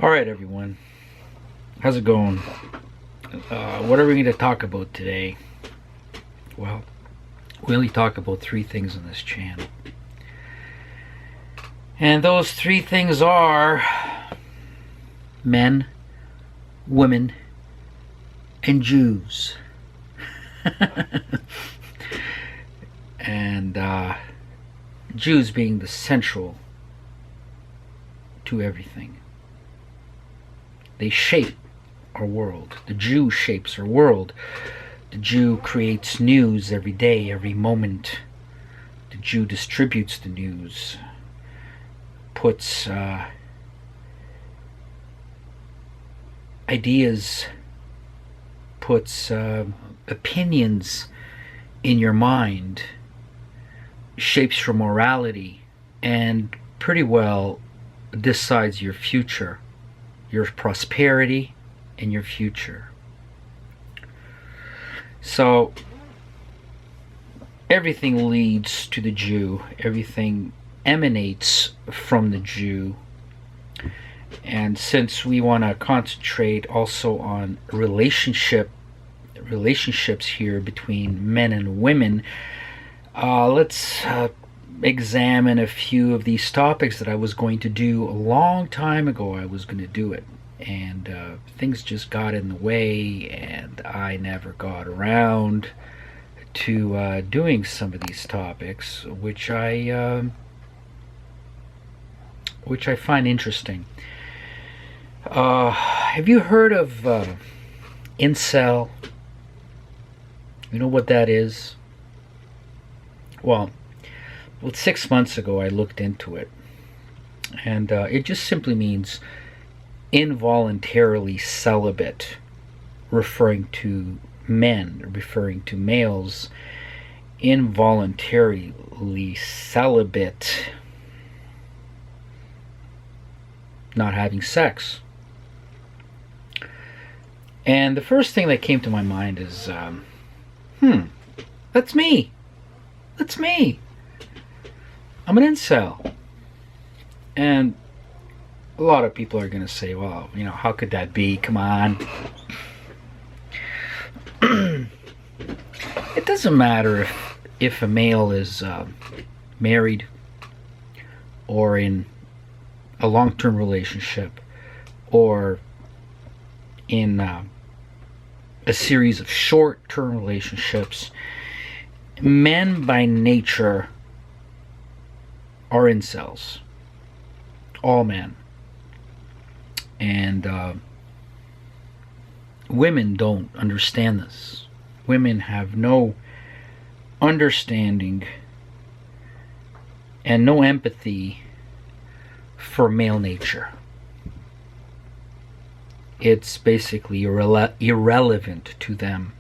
All right, everyone. How's it going? What are we going to talk about today? Well, we only talk about three things on this channel. And those three things are men, women, and Jews. And Jews being the central to everything. They shape our world. The Jew shapes our world. The Jew creates news every day, every moment. The Jew distributes the news, puts ideas, puts opinions in your mind, shapes your morality, and pretty well decides your future, your prosperity, and your future. So everything leads to the Jew. Everything emanates from the Jew. And since we want to concentrate also on relationships here between men and women, let's examine a few of these topics that I was going to do a long time ago. I was going to do it, and things just got in the way, and I never got around to doing some of these topics, which I find interesting. Have you heard of incel? You know what that is? Well, 6 months ago I looked into it, and it just simply means involuntarily celibate, referring to men, referring to males, involuntarily celibate, not having sex. And the first thing that came to my mind is, that's me. That's me. I'm an incel. And a lot of people are going to say, well, how could that be? Come on. It doesn't matter if a male is married or in a long-term relationship or in a series of short-term relationships. Men by nature are incels. All men. And women don't understand this. Women have no understanding and no empathy for male nature. It's basically irrelevant to them.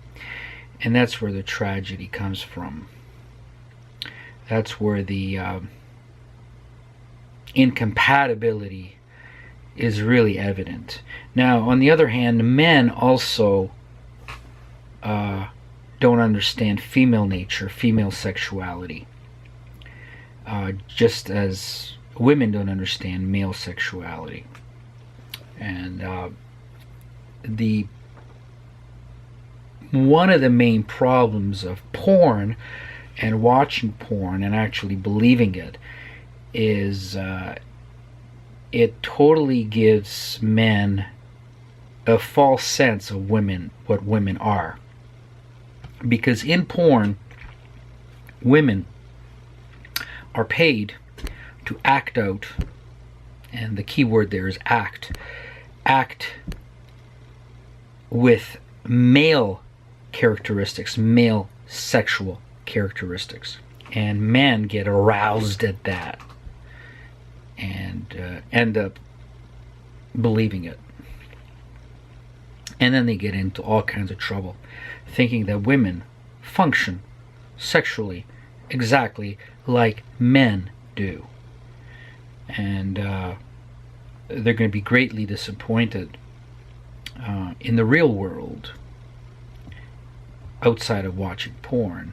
And that's where the tragedy comes from. That's where the incompatibility is really evident. Now, on the other hand, men also don't understand female nature, female sexuality, just as women don't understand male sexuality. And one of the main problems of porn and watching porn and actually believing it is it totally gives men a false sense of women, what women are. Because in porn, women are paid to act out, and the key word there is act with male characteristics, male sexual characteristics, and men get aroused at that and end up believing it. And then they get into all kinds of trouble, thinking that women function sexually exactly like men do. And they're going to be greatly disappointed in the real world outside of watching porn.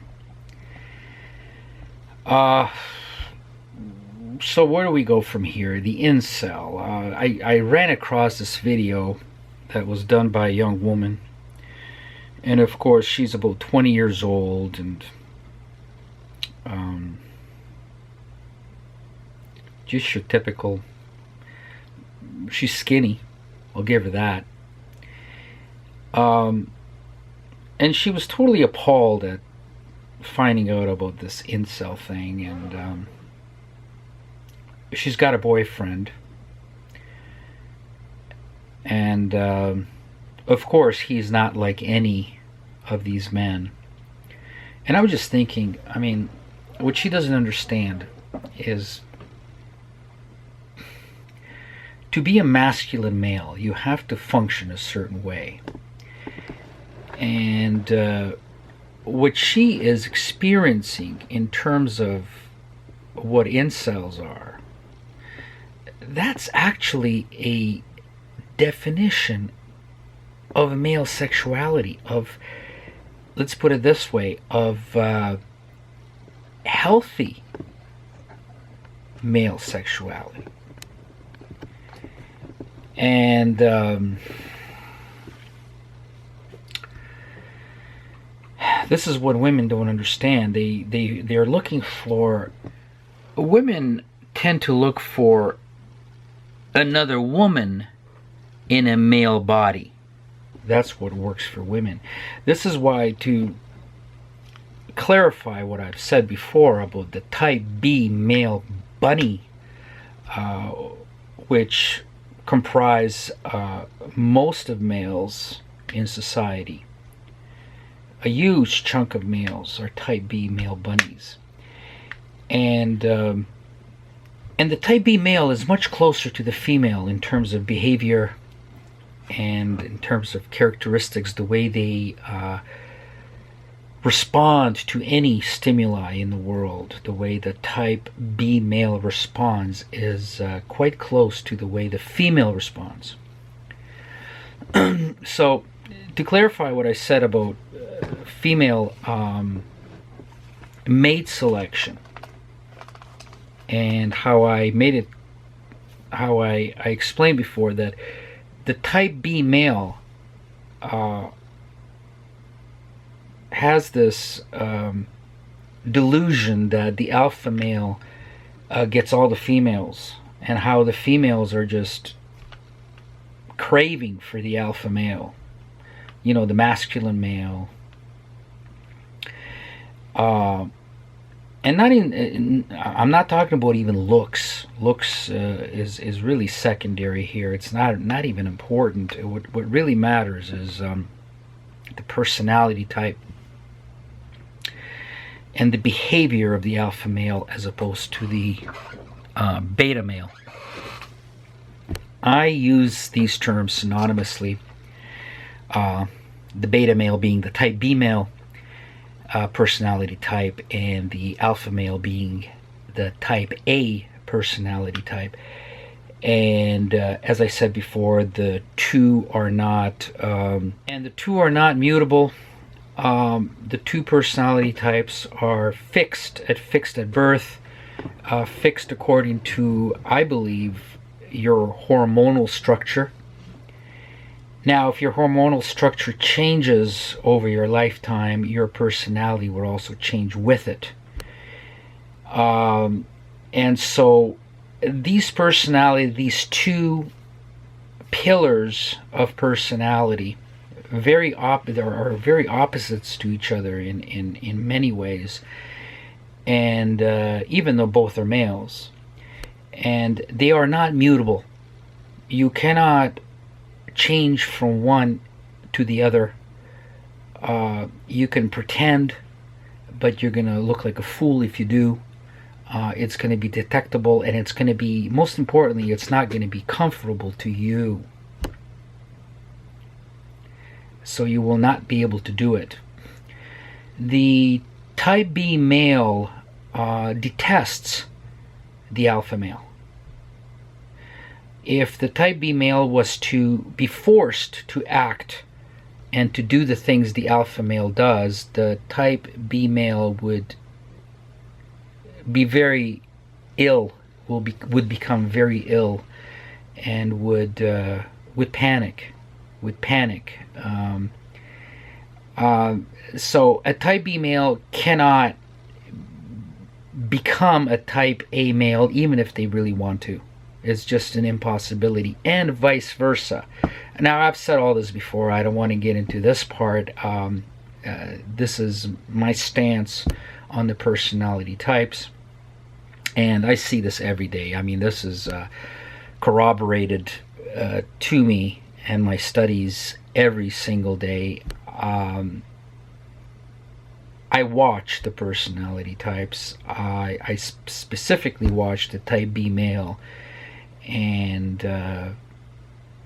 So where do we go from here? The incel. I ran across this video that was done by a young woman, and of course she's about 20 years old, and just your typical. She's skinny, I'll give her that. And she was totally appalled at finding out about this incel thing, and she's got a boyfriend, and of course he's not like any of these men. And I was just thinking, I mean, what she doesn't understand is, to be a masculine male, you have to function a certain way. And what she is experiencing in terms of what incels are, that's actually a definition of male sexuality, of, let's put it this way, of healthy male sexuality. And this is what women don't understand. They're looking for, women tend to look for another woman in a male body. That's what works for women. This is why, to clarify what I've said before about the type B male bunny, which comprise most of males in society. A huge chunk of males are type B male bunnies, and the type B male is much closer to the female in terms of behavior and in terms of characteristics, the way they respond to any stimuli in the world. The way the type B male responds is quite close to the way the female responds. So, to clarify what I said about female mate selection, and how I made it, how I explained before that the type B male has this delusion that the alpha male gets all the females, and how the females are just craving for the alpha male, you know, the masculine male. And not even, I'm not talking about even looks. Looks is really secondary here. It's not even important. What really matters is the personality type and the behavior of the alpha male as opposed to the beta male. I use these terms synonymously. The beta male being the type B male personality type, and the alpha male being the type A personality type. And as I said before, the two are not mutable. The two personality types are fixed at birth, fixed according to, I believe, your hormonal structure. Now, if your hormonal structure changes over your lifetime, your personality will also change with it. And so these two pillars of personality, are very opposites to each other in many ways. And even though both are males, and they are not mutable. You cannot change from one to the other. You can pretend, but you're going to look like a fool if you do. It's going to be detectable, and it's going to be, most importantly, it's not going to be comfortable to you. So you will not be able to do it. The type B male detests the alpha male. If the type B male was to be forced to act and to do the things the alpha male does, the type B male would be very ill would become very ill and would panic, so a type B male cannot become a type A male even if they really want to. It's just an impossibility, and vice versa. Now, I've said all this before. I don't want to get into this part. This is my stance on the personality types, and I see this every day. I mean, this is corroborated to me and my studies every single day. I watch the personality types. I specifically watch the type B male, and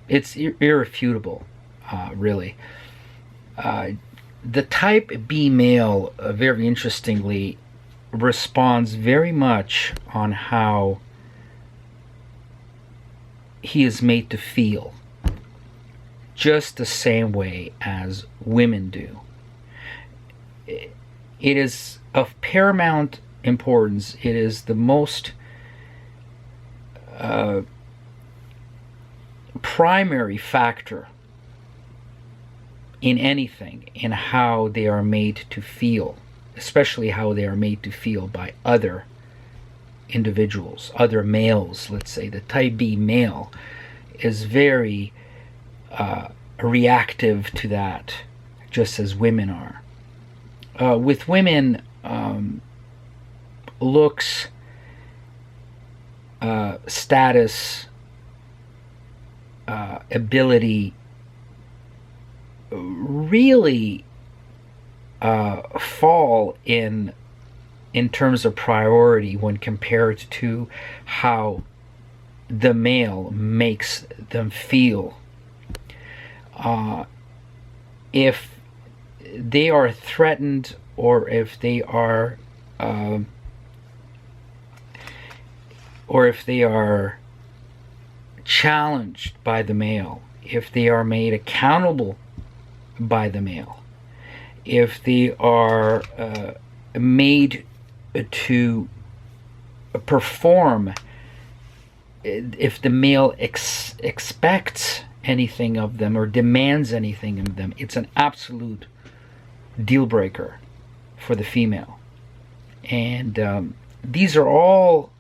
it's irrefutable, really. The type B male, very interestingly, responds very much on how he is made to feel, just the same way as women do. It is of paramount importance. It is the most primary factor in anything, in how they are made to feel, especially how they are made to feel by other individuals, other males. Let's say the type B male is very reactive to that, just as women are. With women, looks, status, ability really fall in terms of priority when compared to how the male makes them feel. If they are threatened, or if they are challenged by the male, if they are made accountable by the male, if they are made to perform, if the male expects anything of them or demands anything of them, it's an absolute deal breaker for the female. And these are all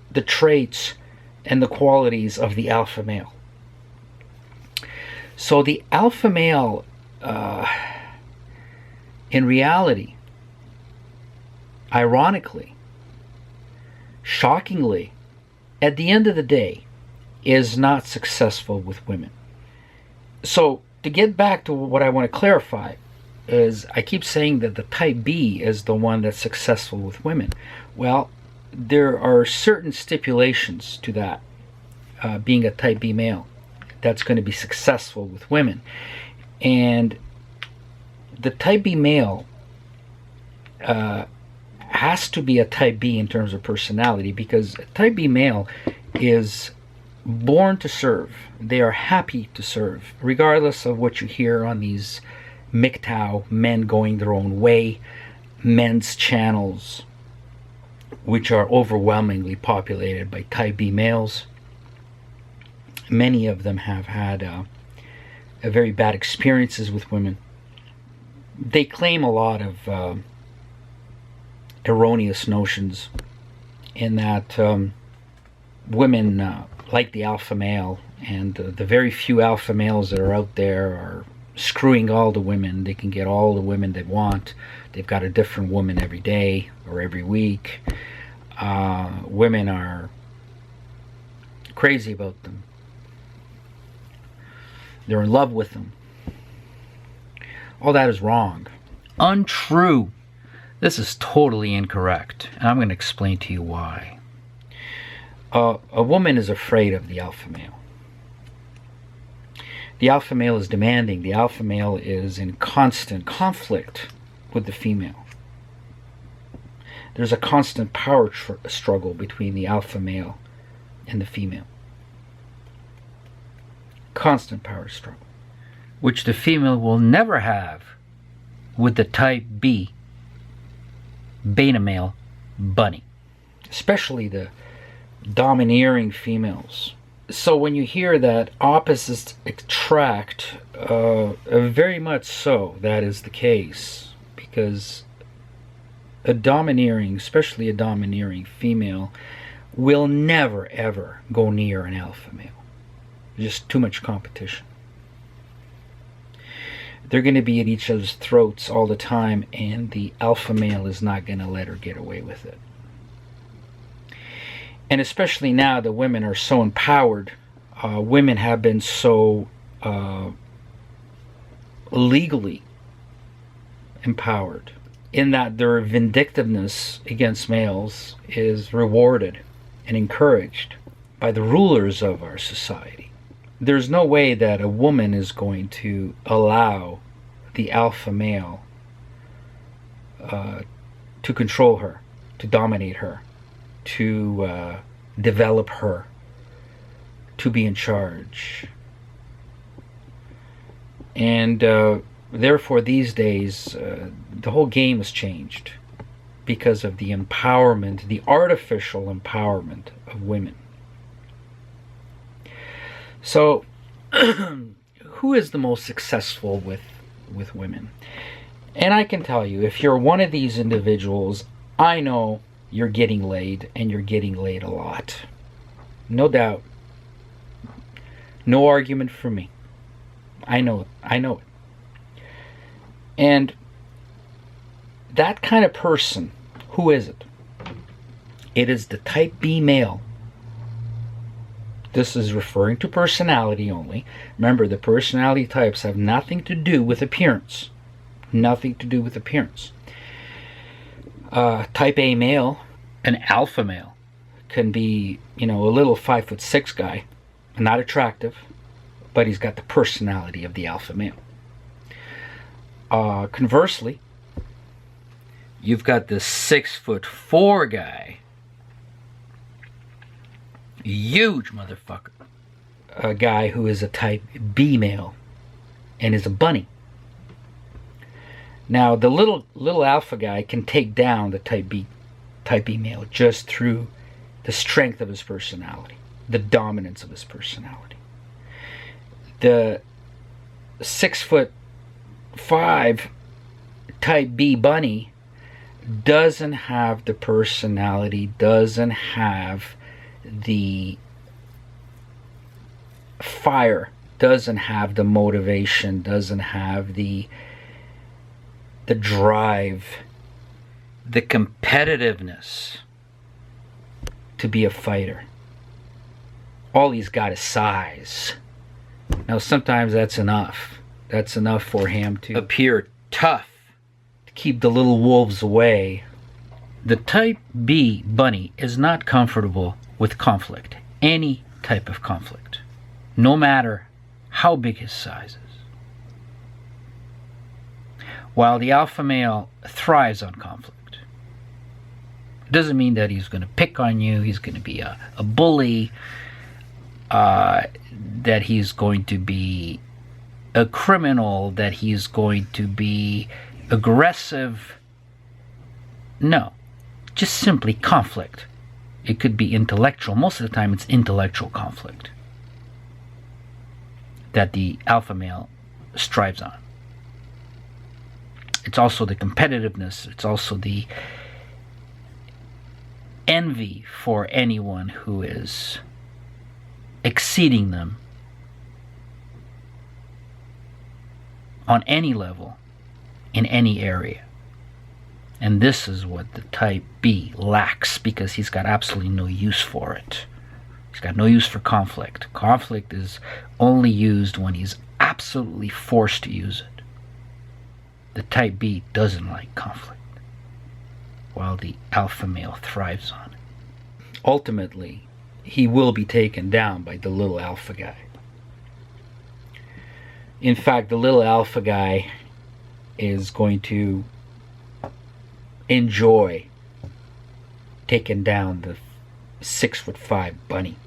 the traits and the qualities of the alpha male. So the alpha male, in reality, ironically, shockingly, at the end of the day, is not successful with women. So to get back to what I want to clarify is, I keep saying that the type B is the one that's successful with women. Well, there are certain stipulations to that, being a type B male, that's going to be successful with women. And the type B male has to be a type B in terms of personality, because a type B male is born to serve. They are happy to serve, regardless of what you hear on these MGTOW, men going their own way, men's channels, which are overwhelmingly populated by type B males. Many of them have had very bad experiences with women. They claim a lot of erroneous notions, in that women like the alpha male, and the very few alpha males that are out there are screwing all the women. They can get all the women they want. They've got a different woman every day or every week. Women are crazy about them. They're in love with them. All that is wrong. Untrue. This is totally incorrect, and I'm going to explain to you why. A woman is afraid of the alpha male. The alpha male is demanding. The alpha male is in constant conflict with the female. There's a constant power struggle between the alpha male and the female. Constant power struggle, which the female will never have with the type B beta male bunny, especially the domineering females. So when you hear that opposites attract, very much so, that is the case. Because a domineering, especially a domineering female, will never ever go near an alpha male. Just too much competition. They're going to be at each other's throats all the time, and the alpha male is not going to let her get away with it. And especially now the women are so empowered. Women have been so legally empowered, in that their vindictiveness against males is rewarded and encouraged by the rulers of our society. There's no way that a woman is going to allow the alpha male to control her, to dominate her, to develop her, to be in charge. And therefore these days the whole game has changed because of the empowerment, the artificial empowerment of women. So who is the most successful with women? And I can tell you, if you're one of these individuals, I know you're getting laid, and you're getting laid a lot. No doubt. No argument for me. I know it. I know it. And that kind of person, who is it? It is the type B male. This is referring to personality only. Remember, the personality types have nothing to do with appearance. Nothing to do with appearance. Type A male, an alpha male, can be, a little 5'6" guy, not attractive, but he's got the personality of the alpha male. Conversely, you've got the 6'4" guy, huge motherfucker, a guy who is a type B male and is a bunny. Now, the little alpha guy can take down the type B male just through the strength of his personality, the dominance of his personality. The 6'5" type B bunny doesn't have the personality, doesn't have the fire, doesn't have the motivation, doesn't have the drive, the competitiveness to be a fighter. All he's got is size. Now sometimes that's enough. That's enough for him to appear tough, to keep the little wolves away. The type B bunny is not comfortable with conflict, any type of conflict, no matter how big his size is. While the alpha male thrives on conflict. It doesn't mean that he's going to pick on you, he's going to be a bully, that he's going to be a criminal, that he's going to be aggressive. No, just simply conflict. It could be intellectual. Most of the time it's intellectual conflict that the alpha male strives on. It's also the competitiveness. It's also the envy for anyone who is exceeding them on any level, in any area. And this is what the type B lacks, because he's got absolutely no use for it. He's got no use for conflict. Conflict is only used when he's absolutely forced to use it. The type B doesn't like conflict, while the alpha male thrives on it. Ultimately, he will be taken down by the little alpha guy. In fact, the little alpha guy is going to enjoy taking down the 6'5" bunny.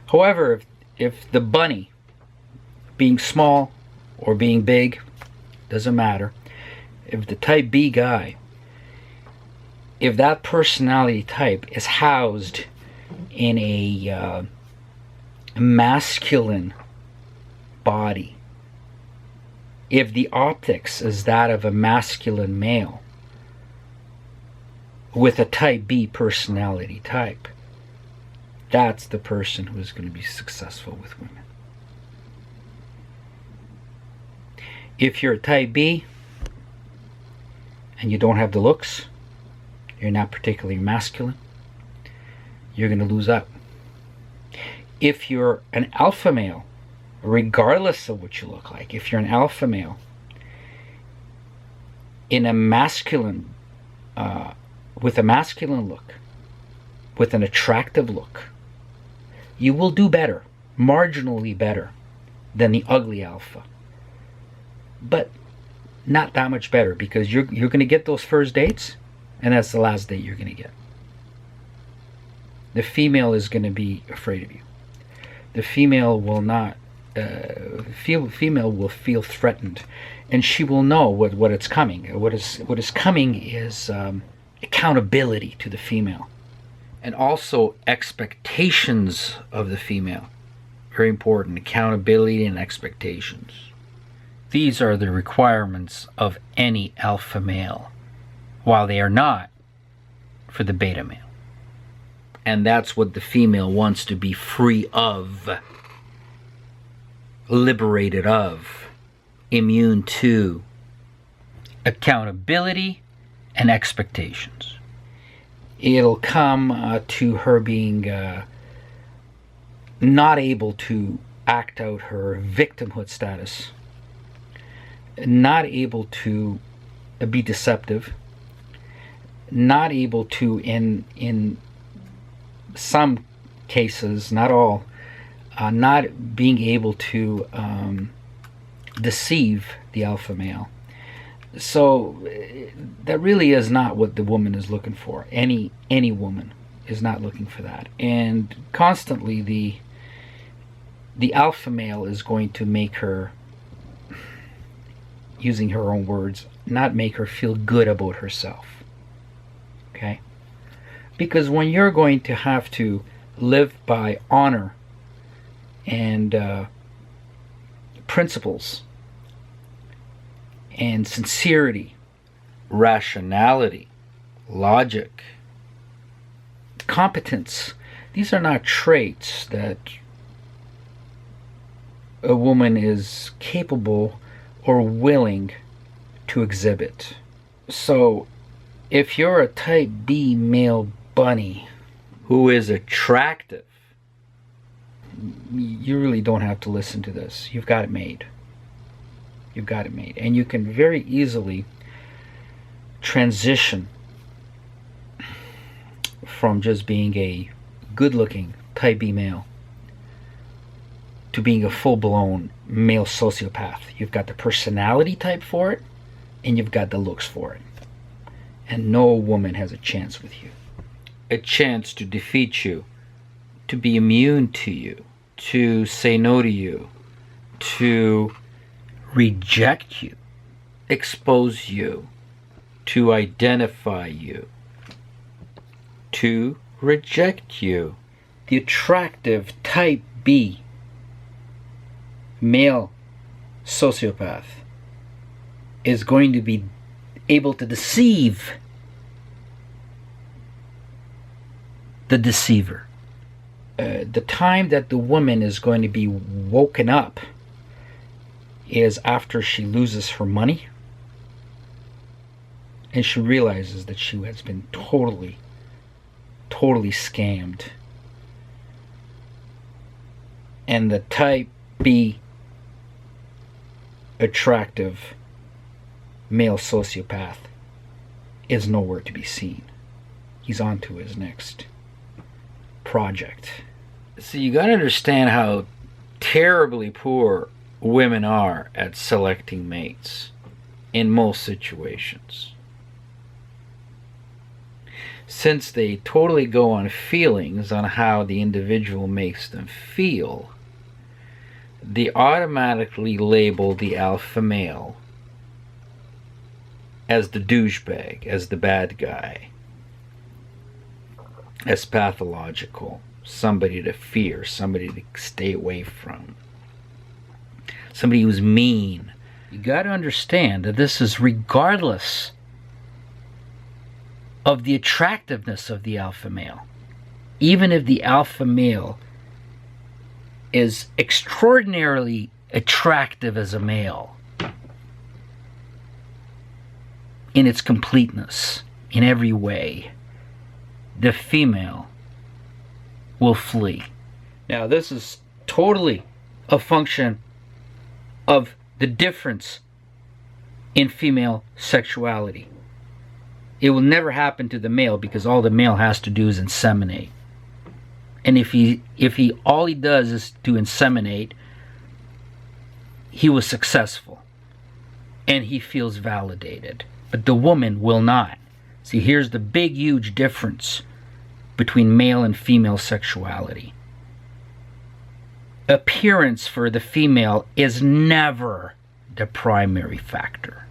However, if the bunny, being small or being big, doesn't matter, if the type B guy if that personality type is housed in a masculine body, if the optics is that of a masculine male with a type B personality type, that's the person who is going to be successful with women. If you're a type B and you don't have the looks, you're not particularly masculine, you're going to lose out. If you're an alpha male, regardless of what you look like, if you're an alpha male in a masculine, with a masculine look, with an attractive look, you will do better, marginally better than the ugly alpha. But not that much better, because you're going to get those first dates, and that's the last date you're going to get. The female is going to be afraid of you. The female will not. Female will feel threatened, and she will know what is coming. What is coming is accountability to the female, and also expectations of the female. Very important. Accountability and expectations. These are the requirements of any alpha male, while they are not for the beta male. And that's what the female wants to be free of, liberated of, immune to. Accountability and expectations. It'll come to her being not able to act out her victimhood status, not able to be deceptive, not able to, in some cases, not all, not being able to deceive the alpha male. So that really is not what the woman is looking for. Any woman is not looking for that. And constantly the alpha male is going to make her, using her own words, not make her feel good about herself. Okay? Because when you're going to have to live by honor and principles and sincerity, rationality, logic, competence, these are not traits that a woman is capable or willing to exhibit. So if you're a type B male bunny who is attractive, you really don't have to listen to this. You've got it made. You've got it made. And you can very easily transition from just being a good-looking type B male to being a full-blown male sociopath. You've got the personality type for it, and you've got the looks for it. And no woman has a chance with you. A chance to defeat you, to be immune to you, to say no to you, to reject you, expose you, to identify you, to reject you. The attractive type B male sociopath is going to be able to deceive the deceiver. The time that the woman is going to be woken up is after she loses her money and she realizes that she has been totally scammed. And the type B attractive male sociopath is nowhere to be seen. He's on to his next project. So you got to understand how terribly poor women are at selecting mates in most situations. Since they totally go on feelings on how the individual makes them feel, they automatically label the alpha male as the douchebag, as the bad guy, as pathological, somebody to fear, somebody to stay away from, somebody who's mean. You got to understand that this is regardless of the attractiveness of the alpha male. Even if the alpha male is extraordinarily attractive as a male in its completeness, in every way, the female will flee. Now, this is totally a function of the difference in female sexuality. It will never happen to the male because all the male has to do is inseminate. And if he all he does is to inseminate, he was successful and he feels validated. But the woman will not. See, here's the big, huge difference between male and female sexuality. Appearance for the female is never the primary factor.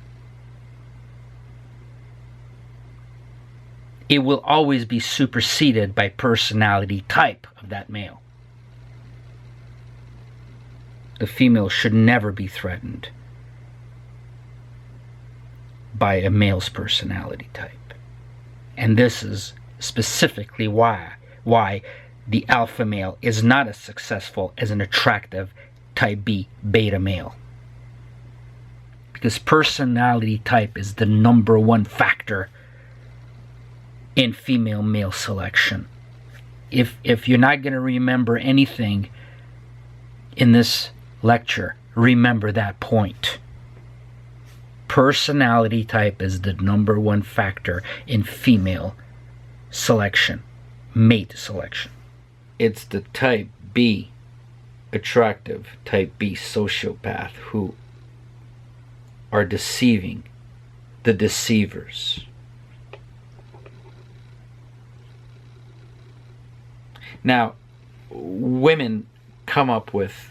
It will always be superseded by personality type of that male. The female should never be threatened by a male's personality type. And this is specifically why the alpha male is not as successful as an attractive type B beta male. Because personality type is the number one factor in female-male selection. If you're not going to remember anything in this lecture, remember that point. Personality type is the number one factor in female selection, mate selection. It's the type B, attractive type B sociopath who are deceiving the deceivers. Now, women come up with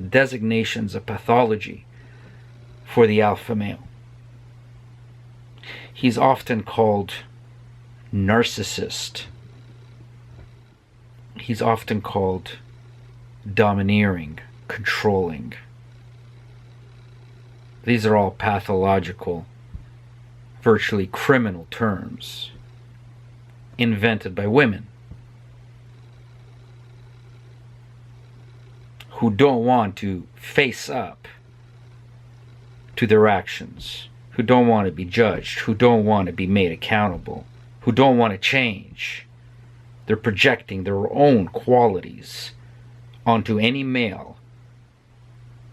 designations of pathology for the alpha male. He's often called narcissist. He's often called domineering, controlling. These are all pathological, virtually criminal terms invented by women who don't want to face up to their actions, who don't want to be judged, who don't want to be made accountable, who don't want to change. They're projecting their own qualities onto any male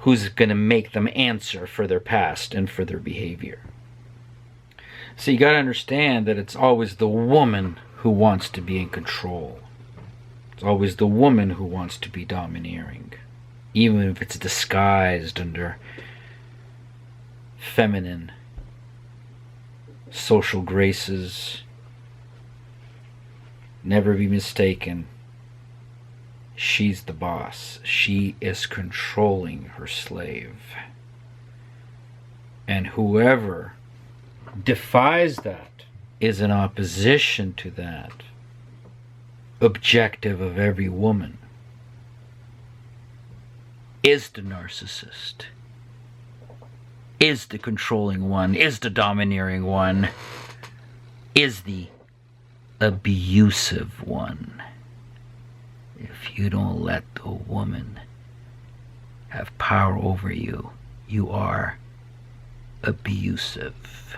who's going to make them answer for their past and for their behavior. So you got to understand that it's always the woman who wants to be in control. It's always the woman who wants to be domineering, even if it's disguised under feminine social graces. Never be mistaken. She's the boss. She is controlling her slave. And whoever defies that is in opposition to that objective of every woman, is the narcissist, is the controlling one, is the domineering one, is the abusive one. If you don't let the woman have power over you, you are abusive.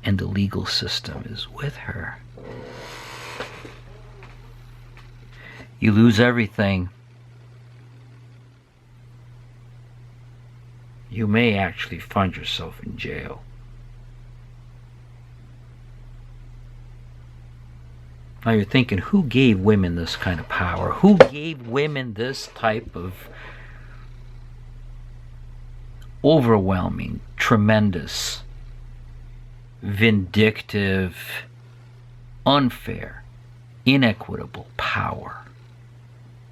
And the legal system is with her. You lose everything. You may actually find yourself in jail. Now you're thinking, who gave women this kind of power? Who gave women this type of overwhelming, tremendous, vindictive, unfair, inequitable power?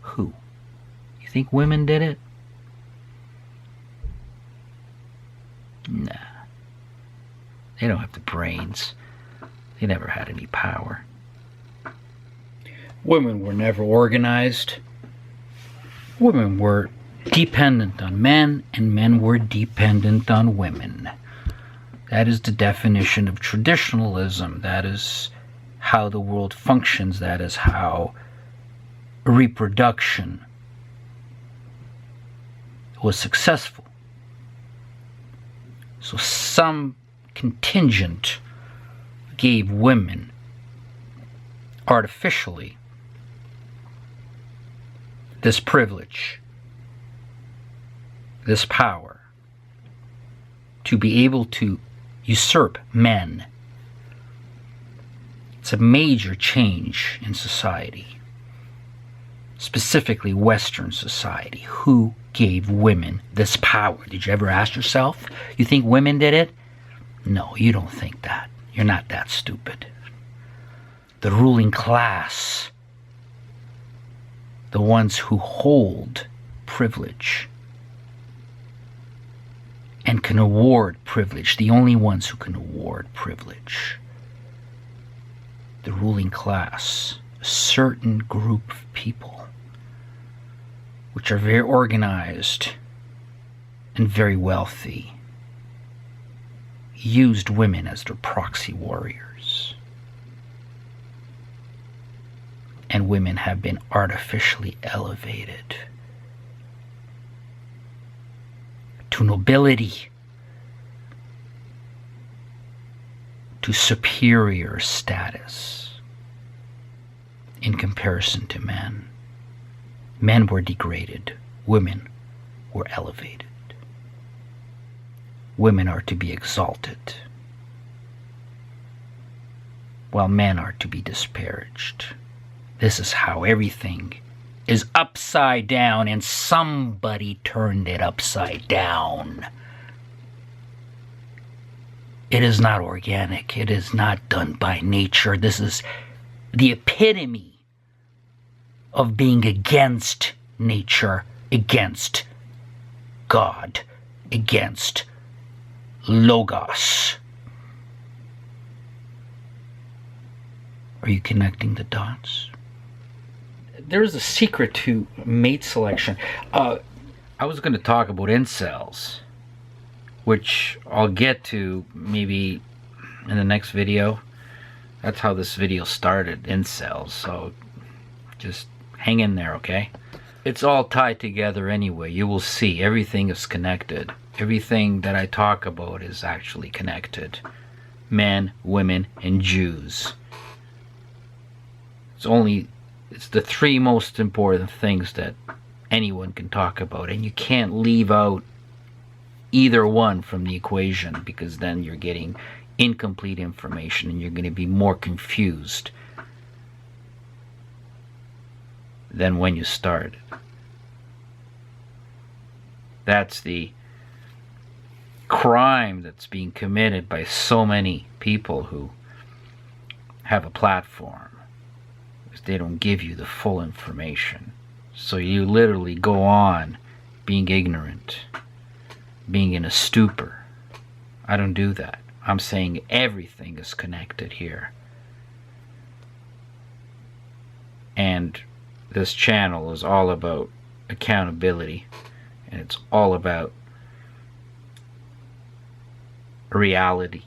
Who? You think women did it? Nah. They don't have the brains. They They never had any power. Women were never organized. Women were dependent on men, and men were dependent on women. That is the definition of traditionalism. That is how the world functions. That is how reproduction was successful. So some contingent gave women artificially this privilege, this power to be able to usurp men. It's a major change in society, specifically Western society. Who gave women this power? Did you ever ask yourself? You think women did it? No, you don't think that. You're not that stupid. The ruling class, the ones who hold privilege and can award privilege, the only ones who can award privilege. The ruling class, a certain group of people which are very organized and very wealthy, used women as their proxy warriors. And women have been artificially elevated to nobility, to superior status in comparison to men. Men were degraded, women were elevated. Women are to be exalted, while men are to be disparaged. This is how everything is upside down, and somebody turned it upside down. It is not organic. It is not done by nature. This is the epitome of being against nature, against God, against Logos. Are you connecting the dots? There's a secret to mate selection. I was going to talk about incels, which I'll get to maybe in the next video. That's how this video started, incels. So just hang in there, okay? It's all tied together anyway. You will see everything is connected. Everything that I talk about is actually connected. Men, women, and Jews. It's the three most important things that anyone can talk about, and you can't leave out either one from the equation, because then you're getting incomplete information and you're going to be more confused than when you started. That's the crime that's being committed by so many people who have a platform. They don't give you the full information. So you literally go on being ignorant, being in a stupor. I don't do that. I'm saying everything is connected here. And this channel is all about accountability, and it's all about reality.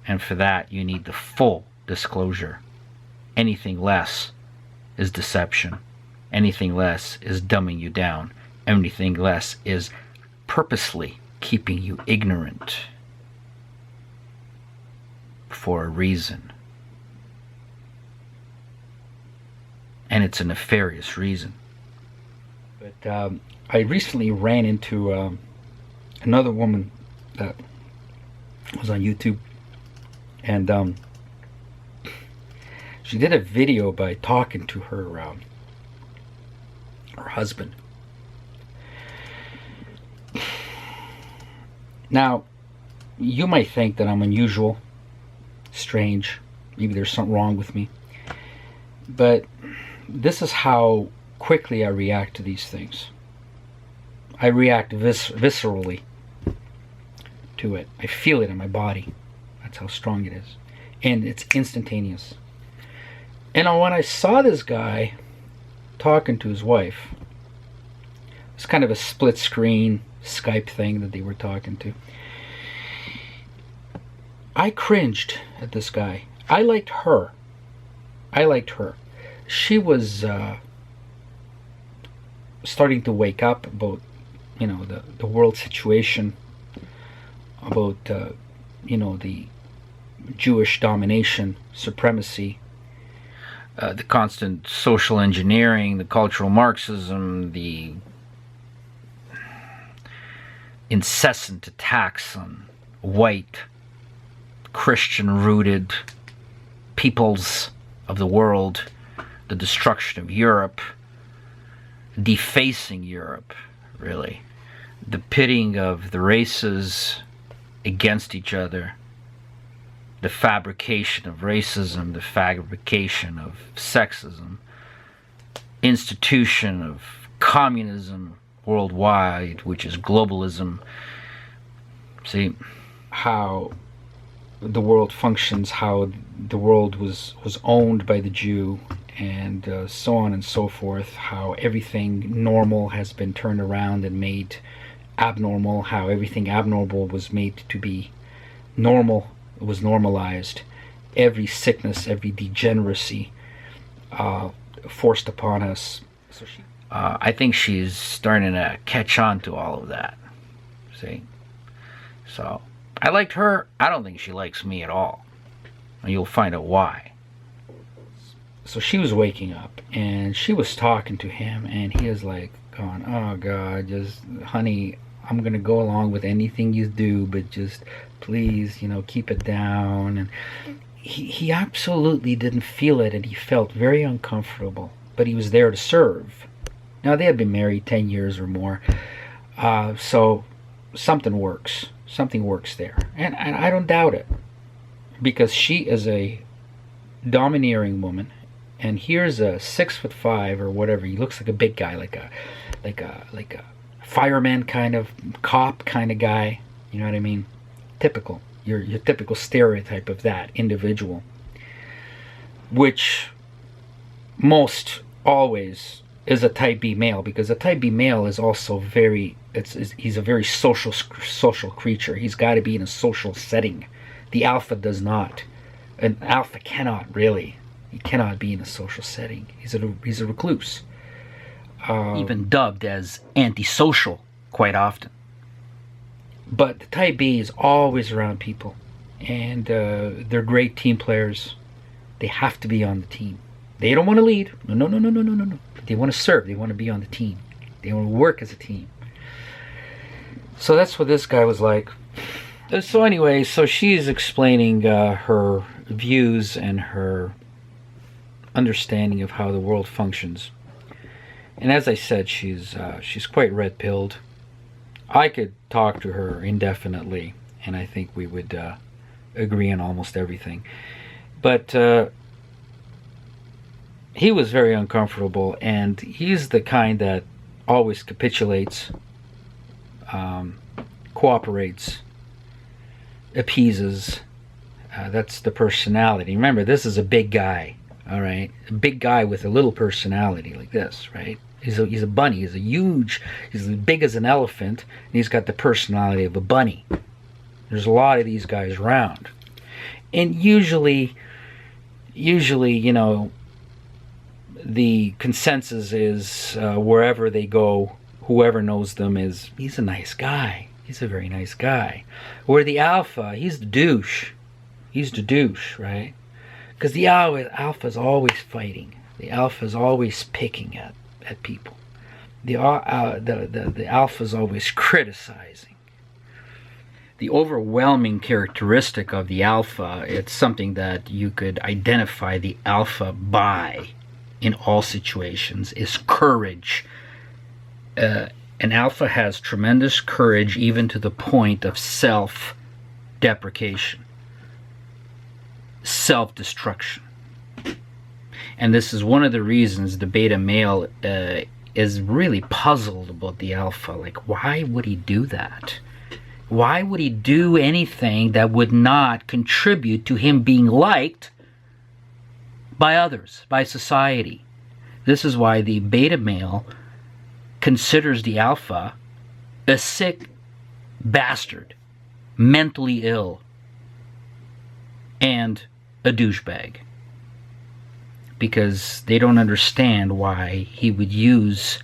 And for that, you need the full disclosure. Anything less is deception. Anything less is dumbing you down. Anything less is purposely keeping you ignorant for a reason. And it's a nefarious reason. But I recently ran into another woman that was on YouTube, and she did a video by talking to her husband. Now, you might think that I'm unusual, strange, maybe there's something wrong with me, but this is how quickly I react to these things. I react viscerally to it. I feel it in my body. That's how strong it is. And it's instantaneous. And when I saw this guy talking to his wife, it's kind of a split screen Skype thing that they were talking to. I cringed at this guy. I liked her. She was starting to wake up about, the world situation, about, the Jewish domination, supremacy, the constant social engineering, the cultural Marxism, the incessant attacks on white, Christian-rooted peoples of the world, the destruction of Europe, defacing Europe, really, the pitting of the races against each other, the fabrication of racism, the fabrication of sexism, institution of communism worldwide, which is globalism. See how the world functions, how the world was owned by the Jew, and so on and so forth, how everything normal has been turned around and made abnormal, how everything abnormal was made to be normal, was normalized, every sickness, every degeneracy forced upon us. So I think she's starting to catch on to all of that. See? So I liked her. I don't think she likes me at all. And you'll find out why. So she was waking up and she was talking to him, and he was like going, "Oh God, just honey, I'm gonna go along with anything you do, but just please, keep it down." And he absolutely didn't feel it, and he felt very uncomfortable, but he was there to serve. Now, they had been married 10 years or more, so something works there, and I don't doubt it, because she is a domineering woman, and here's a 6'5" or whatever. He looks like a big guy, like a fireman kind of, cop kind of guy. You know what I mean? Typical. Your typical stereotype of that individual, which most always is a type B male, because a type B male is also he's a very social creature. He's got to be in a social setting. The alpha does not. An alpha cannot really. He cannot be in a social setting. He's a recluse. Even dubbed as antisocial quite often. But the type B is always around people, and they're great team players. They have to be on the team. They don't want to lead. No. They want to serve. They want to be on the team. They want to work as a team. So that's what this guy was like. So anyway, so she's explaining her views and her understanding of how the world functions. And as I said, she's quite red-pilled. I could talk to her indefinitely, and I think we would agree on almost everything. But he was very uncomfortable, and he's the kind that always capitulates, cooperates, appeases. That's the personality. Remember, this is a big guy, all right? A big guy with a little personality like this, right? He's a bunny. He's as big as an elephant, and he's got the personality of a bunny. There's a lot of these guys around. And usually, the consensus is wherever they go, whoever knows them he's a nice guy. He's a very nice guy. Where the alpha, he's the douche. He's the douche, right? Because the alpha is always fighting. The alpha is always picking at people. The alpha is always criticizing. The overwhelming characteristic of the alpha, it's something that you could identify the alpha by in all situations, is courage. An alpha has tremendous courage, even to the point of self-deprecation, self-destruction. And this is one of the reasons the beta male is really puzzled about the alpha. Like, why would he do that? Why would he do anything that would not contribute to him being liked by others, by society? This is why the beta male considers the alpha a sick bastard, mentally ill, and a douchebag. Because they don't understand why he would use...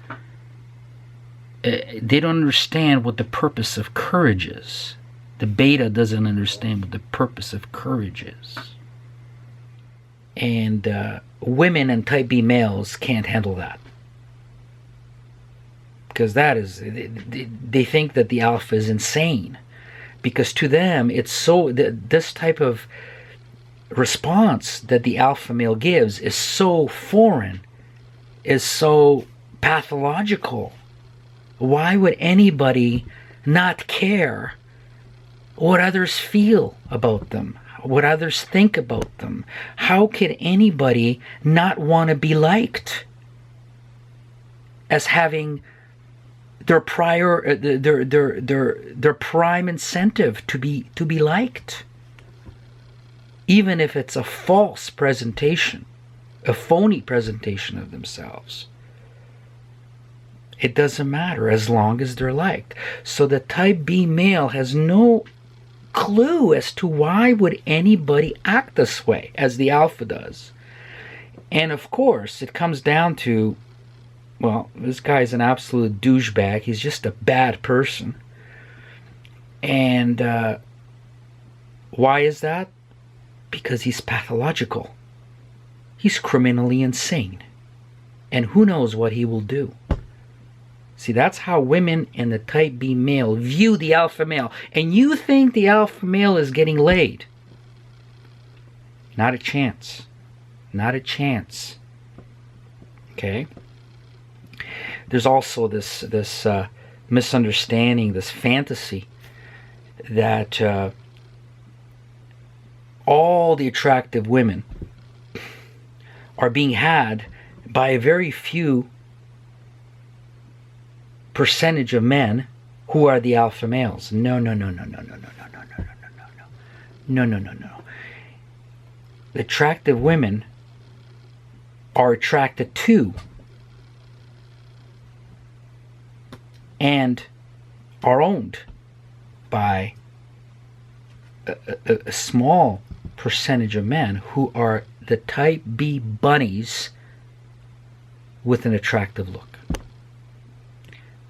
they don't understand what the purpose of courage is. The beta doesn't understand what the purpose of courage is. And women and type B males can't handle that. Because that is... they think that the alpha is insane. Because to them, it's so... this type of response that the alpha male gives is so foreign, is so pathological. Why would anybody not care what others feel about them, what others think about them? How could anybody not want to be liked as having their their prime incentive to be liked? Even if it's a false presentation, a phony presentation of themselves. It doesn't matter as long as they're liked. So the type B male has no clue as to why would anybody act this way as the alpha does. And of course, it comes down to, well, this guy's an absolute douchebag. He's just a bad person. And why is that? Because he's pathological. He's criminally insane. And who knows what he will do. See, that's how women and the type B male view the alpha male. And you think the alpha male is getting laid. Not a chance. Not a chance. Okay? There's also this misunderstanding, this fantasy that all the attractive women are being had by a very few percentage of men who are the alpha males. No. The attractive women are attracted to and are owned by a small percentage of men who are the type B bunnies with an attractive look.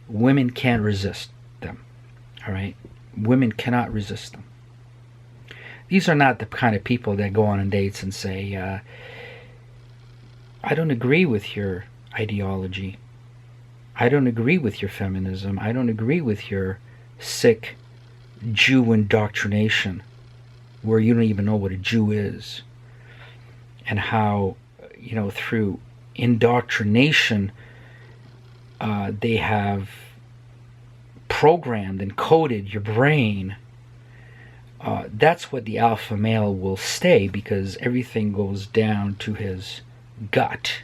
Women can't resist them. All right? Women cannot resist them. These are not the kind of people that go on dates and say, I don't agree with your ideology. I don't agree with your feminism. I don't agree with your sick Jew indoctrination, where you don't even know what a Jew is, and how, through indoctrination, they have programmed and coded your brain. That's what the alpha male will stay, because everything goes down to his gut,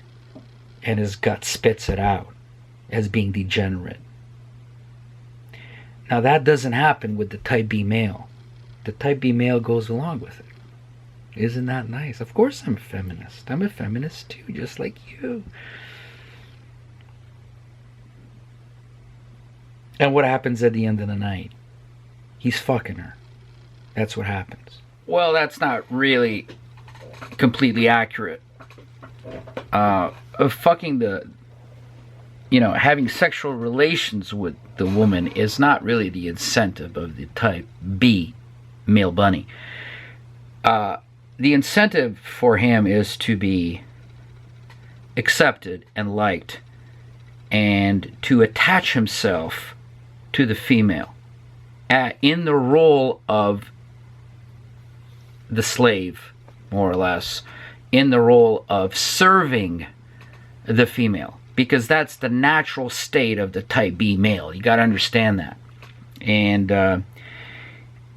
and his gut spits it out as being degenerate. Now that doesn't happen with the type B male. The type B male goes along with it. Isn't that nice? Of course I'm a feminist. I'm a feminist too, just like you. And what happens at the end of the night? He's fucking her. That's what happens. Well, that's not really completely accurate. Fucking having sexual relations with the woman is not really the incentive of the type B male bunny. The incentive for him is to be accepted and liked, and to attach himself to the female in the role of the slave, more or less, in the role of serving the female, because that's the natural state of the type B male. You got to understand that. And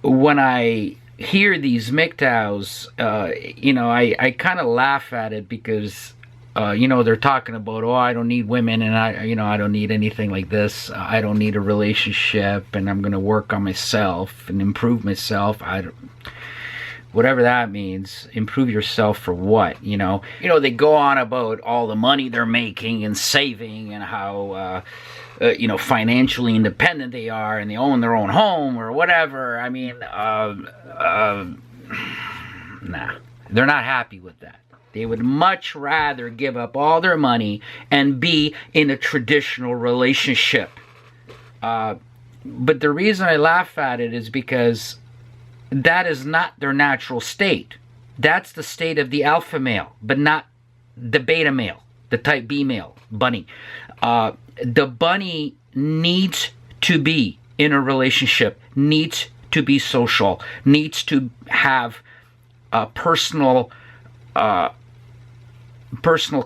when I hear these MGTOWs, I kind of laugh at it, because they're talking about, oh, I don't need women, and I don't need anything like this. I don't need a relationship, and I'm going to work on myself and improve myself. Whatever that means. Improve yourself for what? They go on about all the money they're making and saving, and how financially independent they are, and they own their own home or whatever. I mean, nah, they're not happy with that. They would much rather give up all their money and be in a traditional relationship. But the reason I laugh at it is because that is not their natural state. That's the state of the alpha male, but not the beta male, the type B male, bunny. The bunny needs to be in a relationship, needs to be social, needs to have personal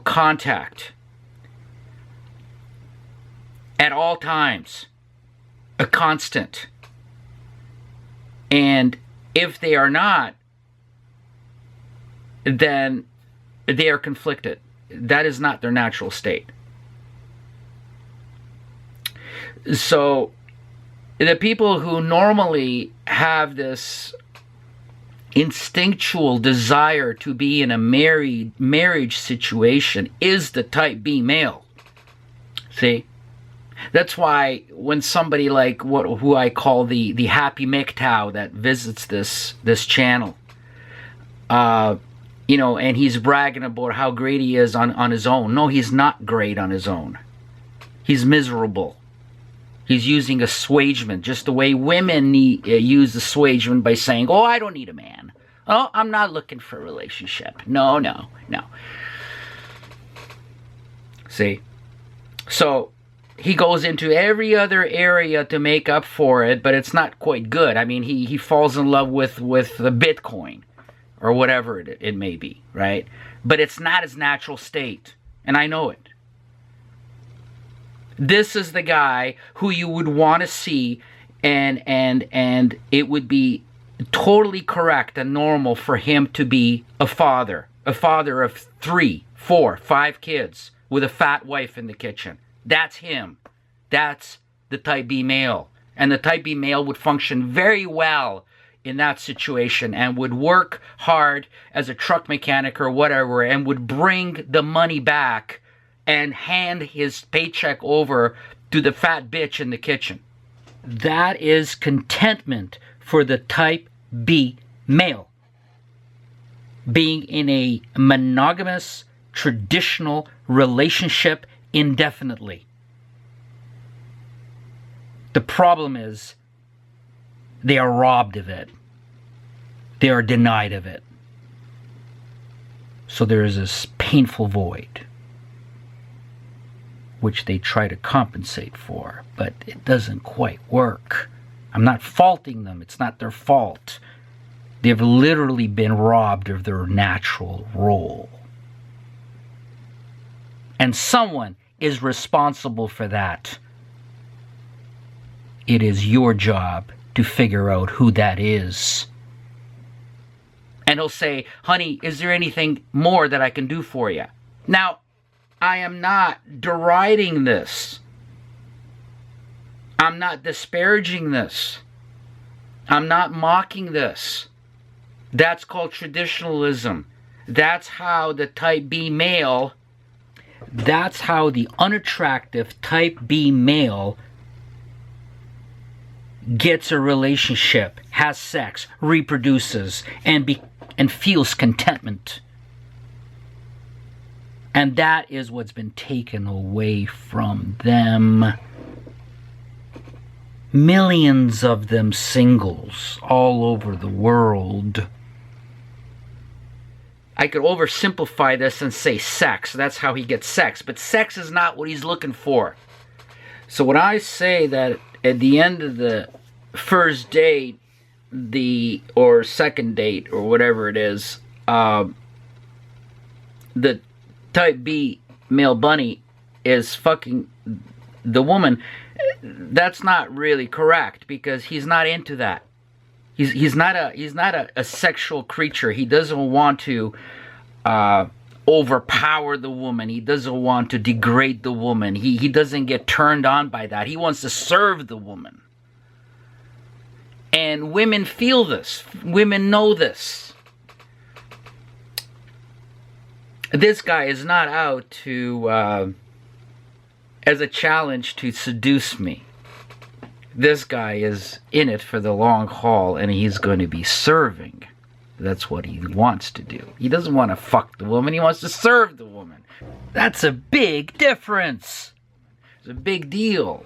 contact at all times, a constant. And if they are not, then they are conflicted. That is not their natural state. So the people who normally have this instinctual desire to be in a marriage situation is the type B male. See? That's why when somebody like who I call the happy MGTOW that visits this channel, and he's bragging about how great he is on his own. No, he's not great on his own. He's miserable. He's using assuagement, just the way women use assuagement by saying, oh, I don't need a man. Oh, I'm not looking for a relationship. No. See? So he goes into every other area to make up for it, but it's not quite good. I mean, he falls in love with the Bitcoin or whatever it may be, right? But it's not his natural state, and I know it. This is the guy who you would want to see, and it would be totally correct and normal for him to be a father of 3, 4, 5 kids with a fat wife in the kitchen. That's him. That's the type B male. And the type B male would function very well in that situation and would work hard as a truck mechanic or whatever and would bring the money back and hand his paycheck over to the fat bitch in the kitchen. That is contentment for the type B male. Being in a monogamous, traditional relationship indefinitely. The problem is they are robbed of it. They are denied of it. So there is this painful void which they try to compensate for, but it doesn't quite work. I'm not faulting them. It's not their fault. They've literally been robbed of their natural role. And someone is responsible for that. It is your job to figure out who that is. And he'll say, honey, is there anything more that I can do for you? Now, I am not deriding this. I'm not disparaging this. I'm not mocking this. That's called traditionalism. That's how the type B male, that's how the unattractive type B male gets a relationship, has sex, reproduces, and feels contentment. And that is what's been taken away from them. Millions of them singles all over the world. I could oversimplify this and say sex. That's how he gets sex. But sex is not what he's looking for. So when I say that at the end of the first date, or second date, or whatever it is, the type B male bunny is fucking the woman, that's not really correct, because he's not into that. He's not a sexual creature. He doesn't want to overpower the woman. He doesn't want to degrade the woman. He doesn't get turned on by that. He wants to serve the woman. And women feel this. Women know this. This guy is not out to, as a challenge to seduce me. This guy is in it for the long haul, and he's going to be serving. That's what he wants to do. He doesn't want to fuck the woman. He wants to serve the woman. That's a big difference. It's a big deal.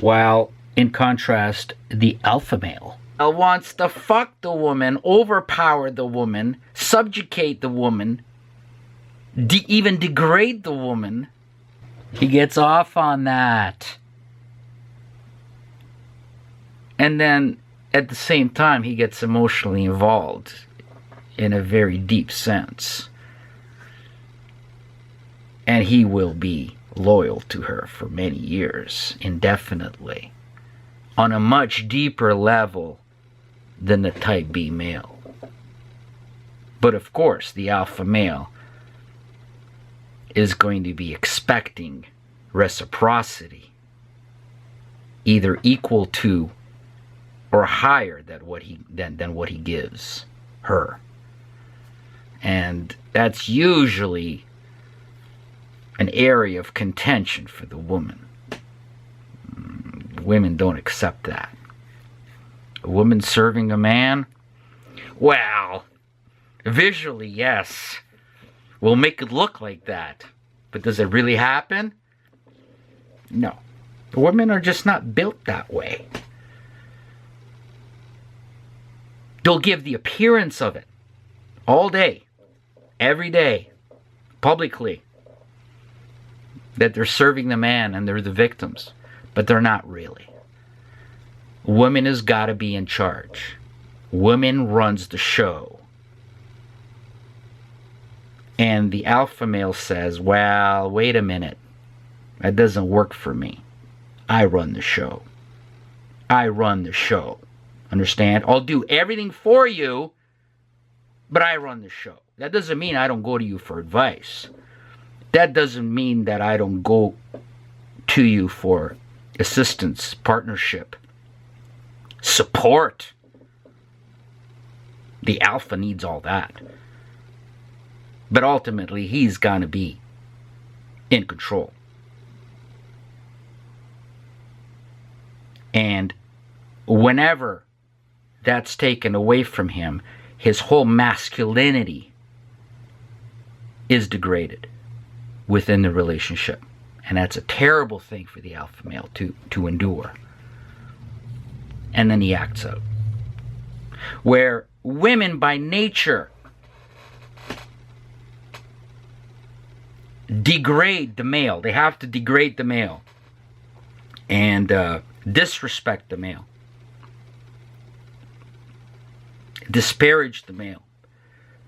While, in contrast, the alpha male wants to fuck the woman, overpower the woman, subjugate the woman, even degrade the woman. He gets off on that. And then, at the same time, he gets emotionally involved in a very deep sense. And he will be loyal to her for many years, indefinitely, on a much deeper level than the type B male. But of course, the alpha male is going to be expecting reciprocity, either equal to or higher than what he gives her. And that's usually an area of contention for the woman. Women don't accept that. A woman serving a man? Well, visually, yes. We'll make it look like that. But does it really happen? No. Women are just not built that way. They'll give the appearance of it all day, every day, publicly, that they're serving the man and they're the victims, but they're not really. Woman has got to be in charge. Woman runs the show. And the alpha male says, well, wait a minute. That doesn't work for me. I run the show. I run the show. Understand? I'll do everything for you, but I run the show. That doesn't mean I don't go to you for advice. That doesn't mean that I don't go to you for assistance, partnership, support. The alpha needs all that. But ultimately, he's going to be in control. And whenever that's taken away from him, his whole masculinity is degraded within the relationship. And that's a terrible thing for the alpha male to endure. And then he acts out. Where women by nature degrade the male. They have to degrade the male. And disrespect the male. Disparage the male.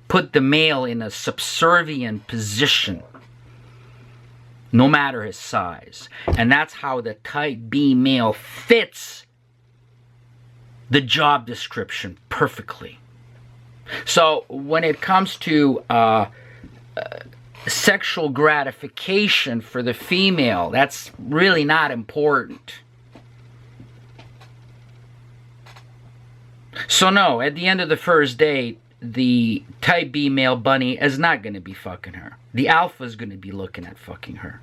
Put the male in a subservient position, no matter his size. And that's how the type B male fits the job description perfectly. So when it comes to sexual gratification for the female, that's really not important. So no, at the end of the first date, the type B male bunny is not going to be fucking her. The alpha is going to be looking at fucking her.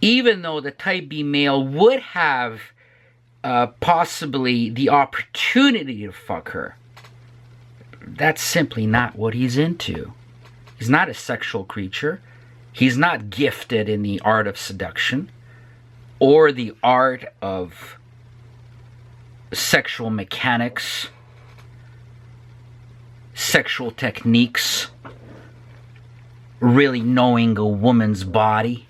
Even though the type B male would have possibly the opportunity to fuck her, that's simply not what he's into. He's not a sexual creature. He's not gifted in the art of seduction or the art of sexual mechanics, sexual techniques, really knowing a woman's body,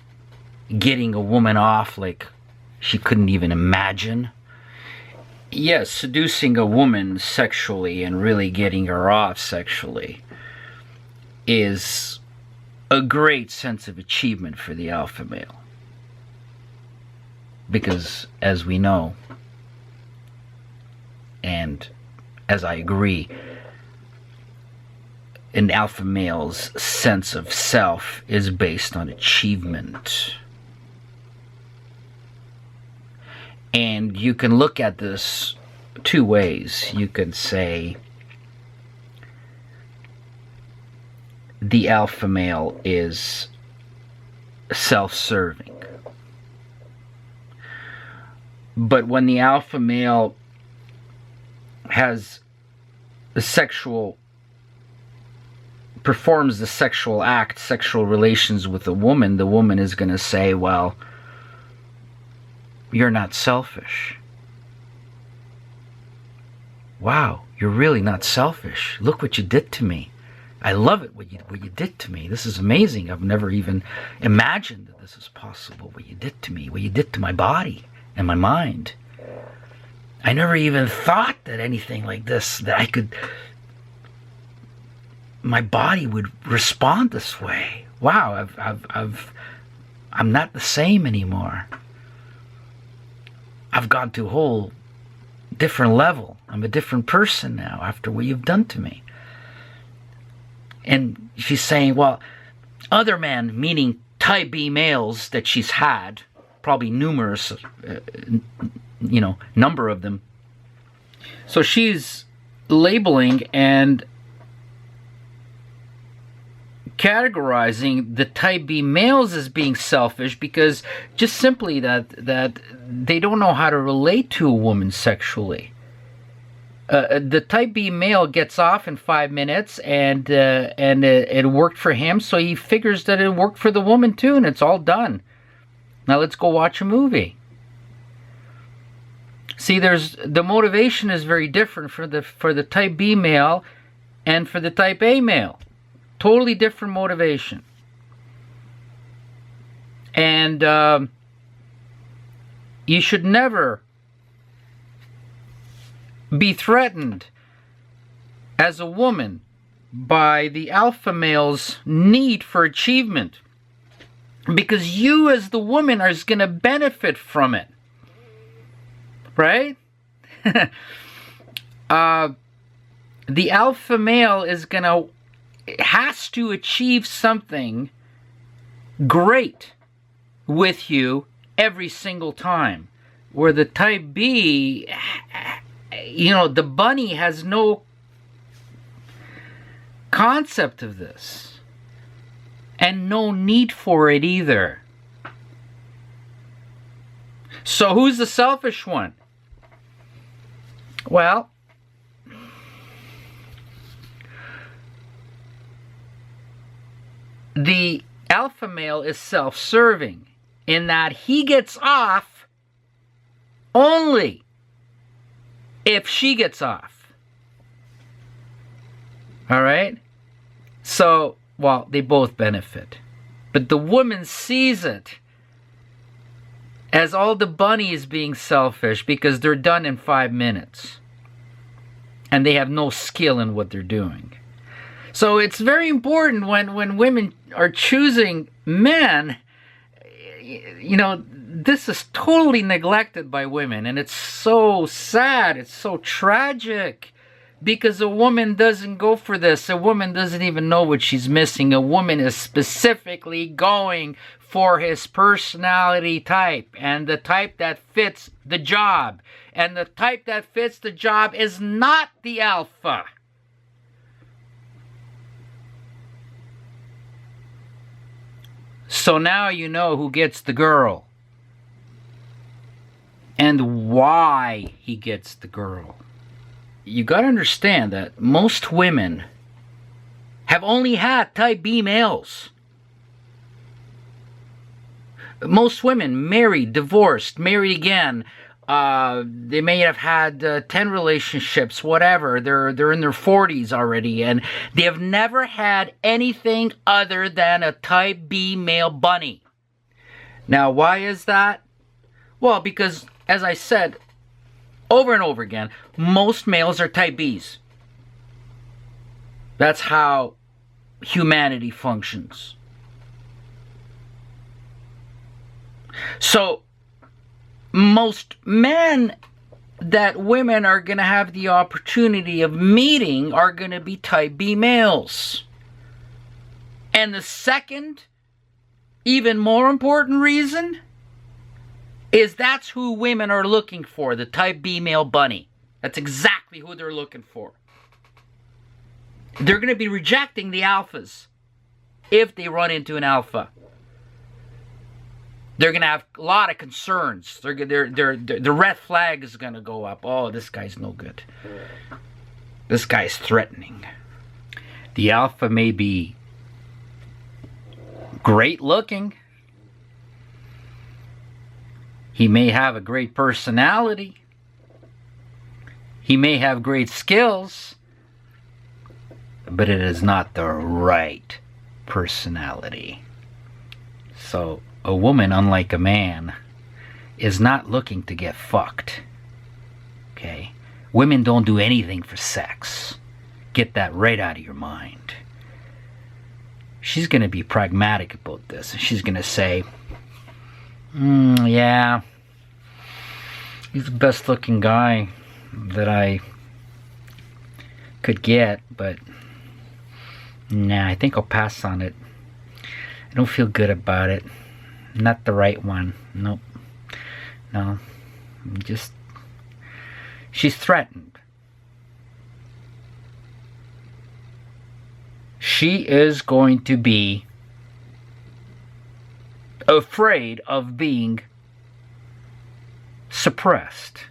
getting a woman off like she couldn't even imagine. Yes, seducing a woman sexually and really getting her off sexually is a great sense of achievement for the alpha male. Because, as we know, And as I agree, an alpha male's sense of self is based on achievement. And you can look at this two ways. You can say the alpha male is self-serving. But when the alpha male has performs the sexual act, sexual relations with a woman, the woman is going to say, well, you're not selfish. Wow, you're really not selfish. Look what you did to me. I love it, what you did to me. This is amazing. I've never even imagined that this is possible, what you did to me, what you did to my body and my mind. I never even thought that anything like this, that my body would respond this way. Wow, I'm not the same anymore. I've gone to a whole different level. I'm a different person now after what you've done to me. And she's saying, well, other men, meaning type B males that she's had, probably numerous, number of them. So she's labeling and categorizing the type B males as being selfish because just simply that they don't know how to relate to a woman sexually. The type B male gets off in 5 minutes and it worked for him, so he figures that it worked for the woman too, and it's all done. Now let's go watch a movie. See, the motivation is very different for the type B male and for the type A male. Totally different motivation. And you should never be threatened as a woman by the alpha male's need for achievement, because you as the woman are going to benefit from it, right? The alpha male has to achieve something great with you every single time, where the type B, the bunny has no concept of this and no need for it either. So who's the selfish one? Well, the alpha male is self-serving in that he gets off only if she gets off. All right? So, well, they both benefit. But the woman sees it as all the bunnies being selfish because they're done in 5 minutes. And they have no skill in what they're doing. So it's very important when women are choosing men, this is totally neglected by women, and it's so sad, it's so tragic, because a woman doesn't go for this. A woman doesn't even know what she's missing. A woman is specifically going for his personality type, and the type that fits the job. And the type that fits the job is not the alpha. So now you know who gets the girl and why he gets the girl. You got to understand that most women have only had type B males. Most women married, divorced, married again. They may have had 10 relationships, whatever. They're in their 40s already, and they have never had anything other than a type B male bunny. Now, why is that? Well, because, as I said over and over again, most males are type Bs. That's how humanity functions. So, most men that women are going to have the opportunity of meeting are going to be type B males. And the second, even more important reason is that's who women are looking for, the type B male bunny. That's exactly who they're looking for. They're going to be rejecting the alphas if they run into an alpha. They're going to have a lot of concerns. The red flag is going to go up. Oh, this guy's no good. This guy's threatening. The alpha may be great looking. He may have a great personality. He may have great skills. But it is not the right personality. So a woman, unlike a man, is not looking to get fucked. Okay? Women don't do anything for sex. Get that right out of your mind. She's going to be pragmatic about this. She's going to say, yeah, he's the best looking guy that I could get, but nah, I think I'll pass on it. I don't feel good about it. Not the right one. Nope. No. Just... she's threatened. She is going to be afraid of being suppressed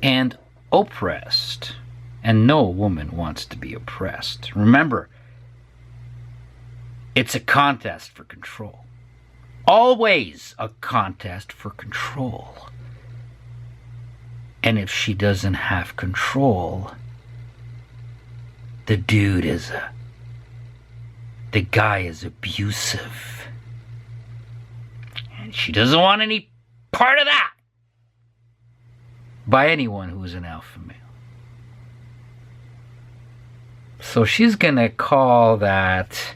and oppressed. And no woman wants to be oppressed. Remember, it's a contest for control. Always a contest for control. And if she doesn't have control, the guy is abusive. And she doesn't want any part of that by anyone who is an alpha male. So she's going to call that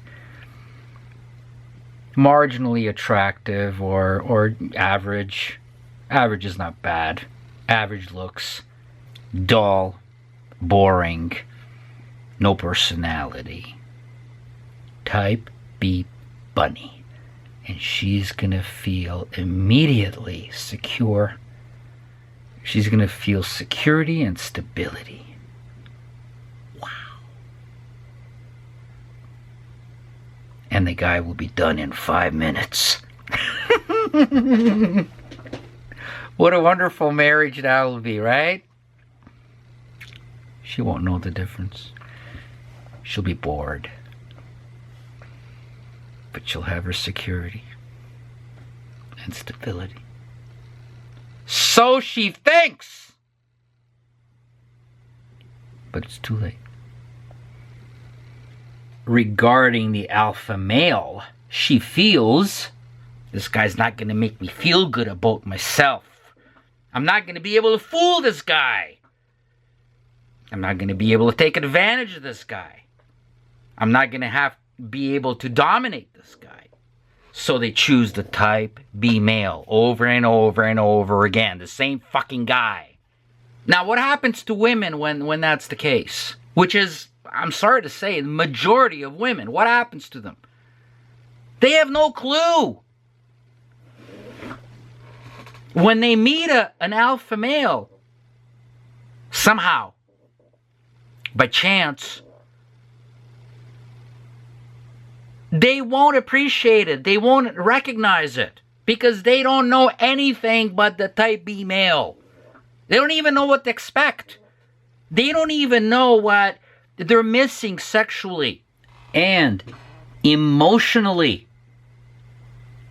marginally attractive or average. Average is not bad. Average looks dull, boring, no personality. Type B bunny. And she's going to feel immediately secure. She's going to feel security and stability. And the guy will be done in 5 minutes. What a wonderful marriage that will be, right? She won't know the difference. She'll be bored. But she'll have her security and stability. So she thinks! But it's too late. Regarding the alpha male, she feels, this guy's not going to make me feel good about myself. I'm not going to be able to fool this guy. I'm not going to be able to take advantage of this guy. I'm not going to be able to dominate this guy. So they choose the type B male over and over and over again. The same fucking guy. Now, what happens to women when that's the case? Which is, I'm sorry to say, the majority of women. What happens to them? They have no clue. When they meet an alpha male, somehow, by chance, they won't appreciate it. They won't recognize it. Because they don't know anything but the type B male. They don't even know what to expect. They don't even know what they're missing sexually and emotionally.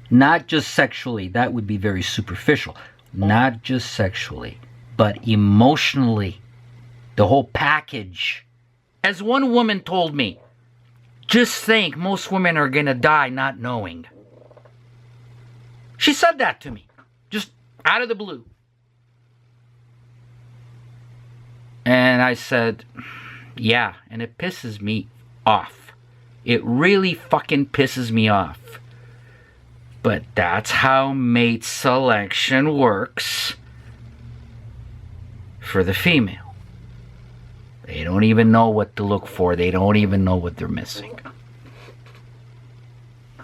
Not just sexually. That would be very superficial. Not just sexually, but emotionally. The whole package. As one woman told me, just think most women are going to die not knowing. She said that to me. Just out of the blue. And I said, yeah, and it pisses me off. It really fucking pisses me off. But that's how mate selection works. for the female. They don't even know what to look for. They don't even know what they're missing.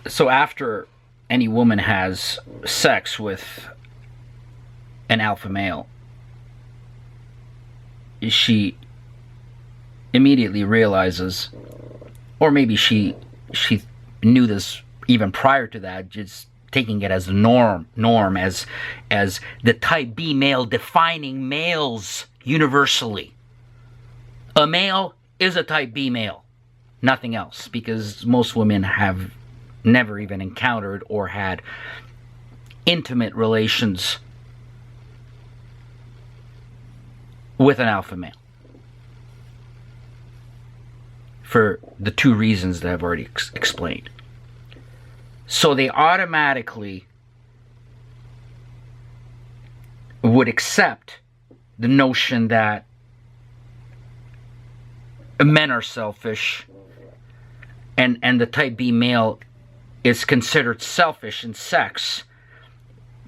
So after any woman has sex with an alpha male, she immediately realizes, or maybe she knew this even prior to that, just taking it as the norm as the type B male defining males universally. A male is a type B male, nothing else, because most women have never even encountered or had intimate relations with an alpha male, for the two reasons that I've already explained. So they automatically would accept the notion that men are selfish, and the type B male is considered selfish in sex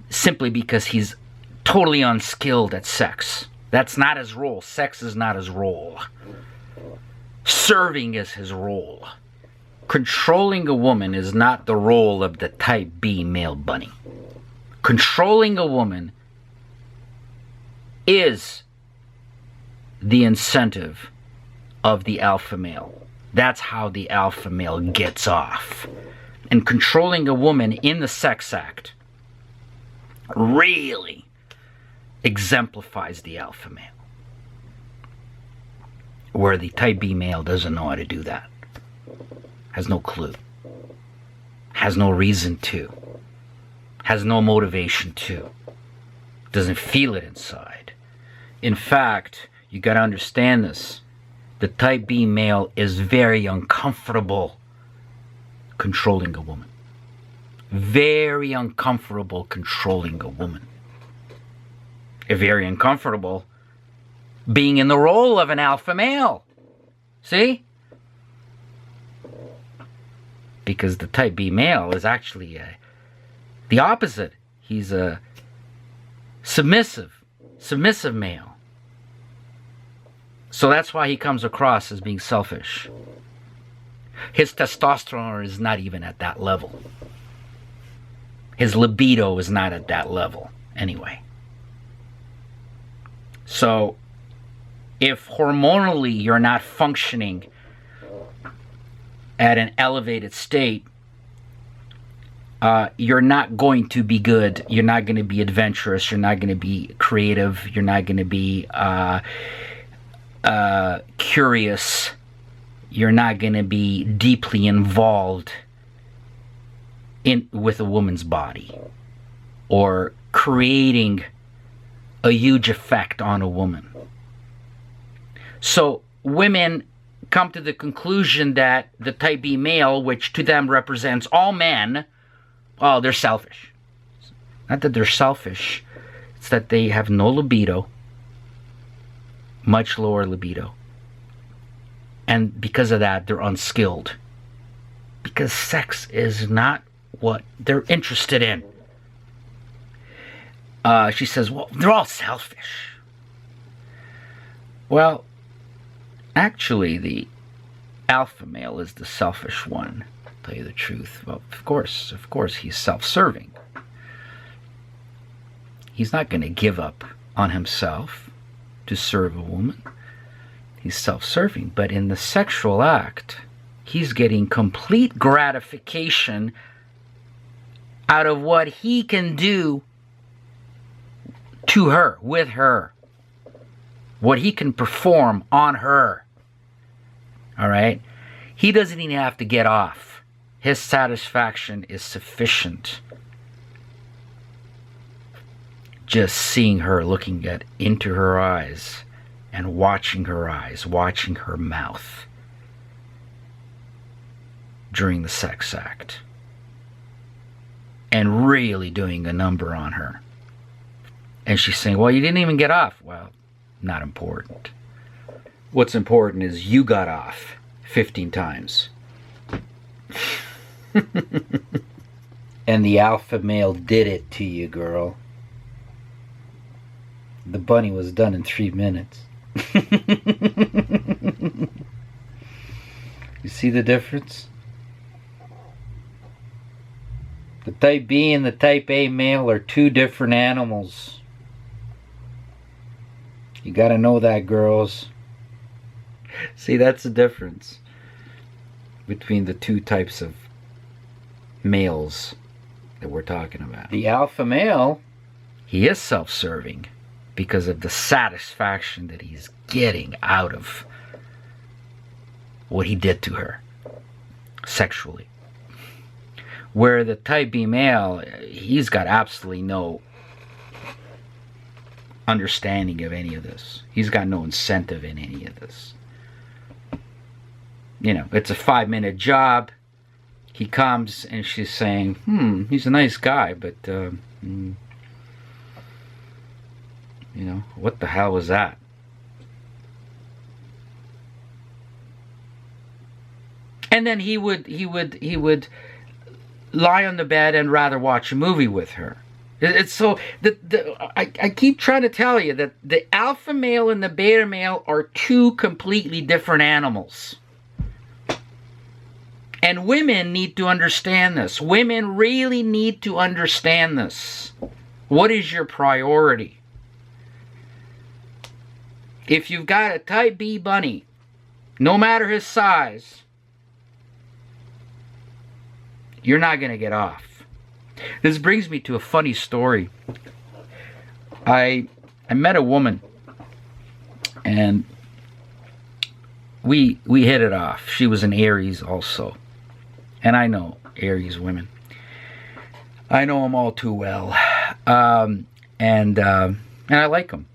simply because he's totally unskilled at sex. That's not his role. Sex is not his role. Serving is his role. Controlling a woman is not the role of the type B male bunny. Controlling a woman is the incentive of the alpha male. That's how the alpha male gets off. And controlling a woman in the sex act really exemplifies the alpha male, where the type B male doesn't know how to do that, has no clue, has no reason to, has no motivation to, doesn't feel it inside. In fact, you got to understand this. The type B male is very uncomfortable controlling a woman. Very uncomfortable controlling a woman. Very uncomfortable being in the role of an alpha male. See? Because the type B male is actually the opposite. He's a submissive male. So that's why he comes across as being selfish. His testosterone is not even at that level. His libido is not at that level anyway. So if hormonally you're not functioning at an elevated state, you're not going to be good. You're not going to be adventurous. You're not going to be creative. You're not going to be curious. You're not going to be deeply involved with a woman's body or creating a huge effect on a woman. So women come to the conclusion that the type B male, which to them represents all men, oh, they're selfish. Not that they're selfish, it's that they have no libido, much lower libido. And because of that, they're unskilled. Because sex is not what they're interested in. She says, well, they're all selfish. Well, actually, the alpha male is the selfish one, to tell you the truth. Well, of course, he's self-serving. He's not going to give up on himself to serve a woman. He's self-serving, but in the sexual act, he's getting complete gratification out of what he can do to her, with her, what he can perform on her. All right? He doesn't even have to get off. His satisfaction is sufficient. Just seeing her, looking into her eyes, and watching her eyes, watching her mouth during the sex act, and really doing a number on her. And she's saying, well, you didn't even get off. Well, not important. What's important is you got off 15 times. And the alpha male did it to you, girl. The bunny was done in 3 minutes. You see the difference? The type B and the type A male are two different animals. You gotta know that, girls. See, that's the difference between the two types of males that we're talking about. The alpha male, he is self-serving because of the satisfaction that he's getting out of what he did to her sexually. Where the type B male, he's got absolutely no understanding of any of this. He's got no incentive in any of this. You know, it's a 5-minute job. He comes and she's saying, he's a nice guy, but, you know, what the hell was that? And then he would lie on the bed and rather watch a movie with her. It's so I keep trying to tell you that the alpha male and the beta male are two completely different animals. And women need to understand this. Women really need to understand this. What is your priority? If you've got a type B bunny, no matter his size, you're not going to get off. This brings me to a funny story. I met a woman, and we hit it off. She was an Aries also. And I know Aries women. I know them all too well. And I like them.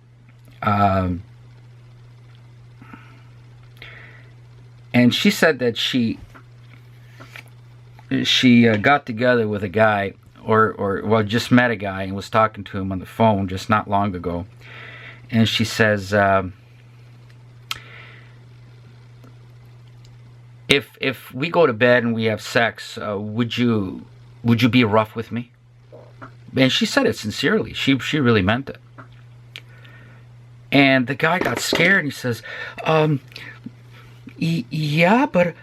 And she said that she got together with a guy, or just met a guy and was talking to him on the phone just not long ago. And she says, if we go to bed and we have sex, would you be rough with me? And she said it sincerely. She really meant it. And the guy got scared and he says, yeah, but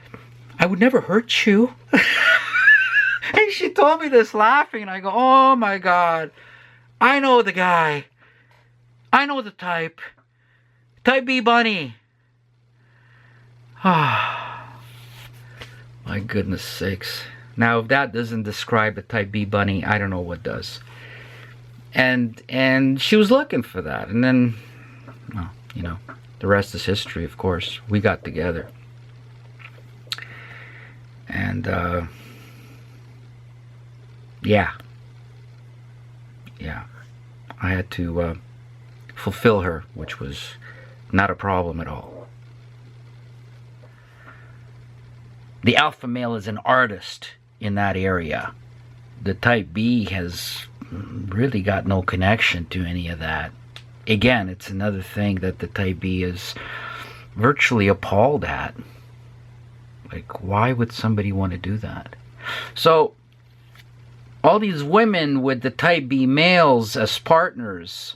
I would never hurt you. And she told me this laughing, and I go, oh my God, I know the guy. I know the type. Type B bunny. Ah, my goodness sakes. Now, if that doesn't describe the type B bunny, I don't know what does. And she was looking for that. And then, well, you know, the rest is history, of course. We got together. And, yeah, I had to fulfill her, which was not a problem at all. The alpha male is an artist in that area. The type B has really got no connection to any of that. Again, it's another thing that the type B is virtually appalled at. Like, why would somebody want to do that? So, all these women with the type B males as partners,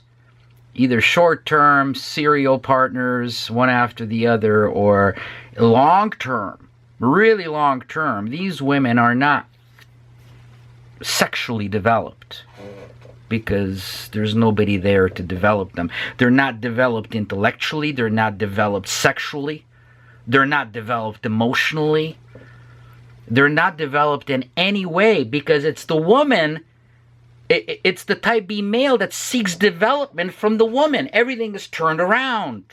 either short-term serial partners, one after the other, or long-term, really long-term, these women are not sexually developed because there's nobody there to develop them. They're not developed intellectually, they're not developed sexually, they're not developed emotionally. They're not developed in any way because it's the woman, it's the type B male that seeks development from the woman. Everything is turned around.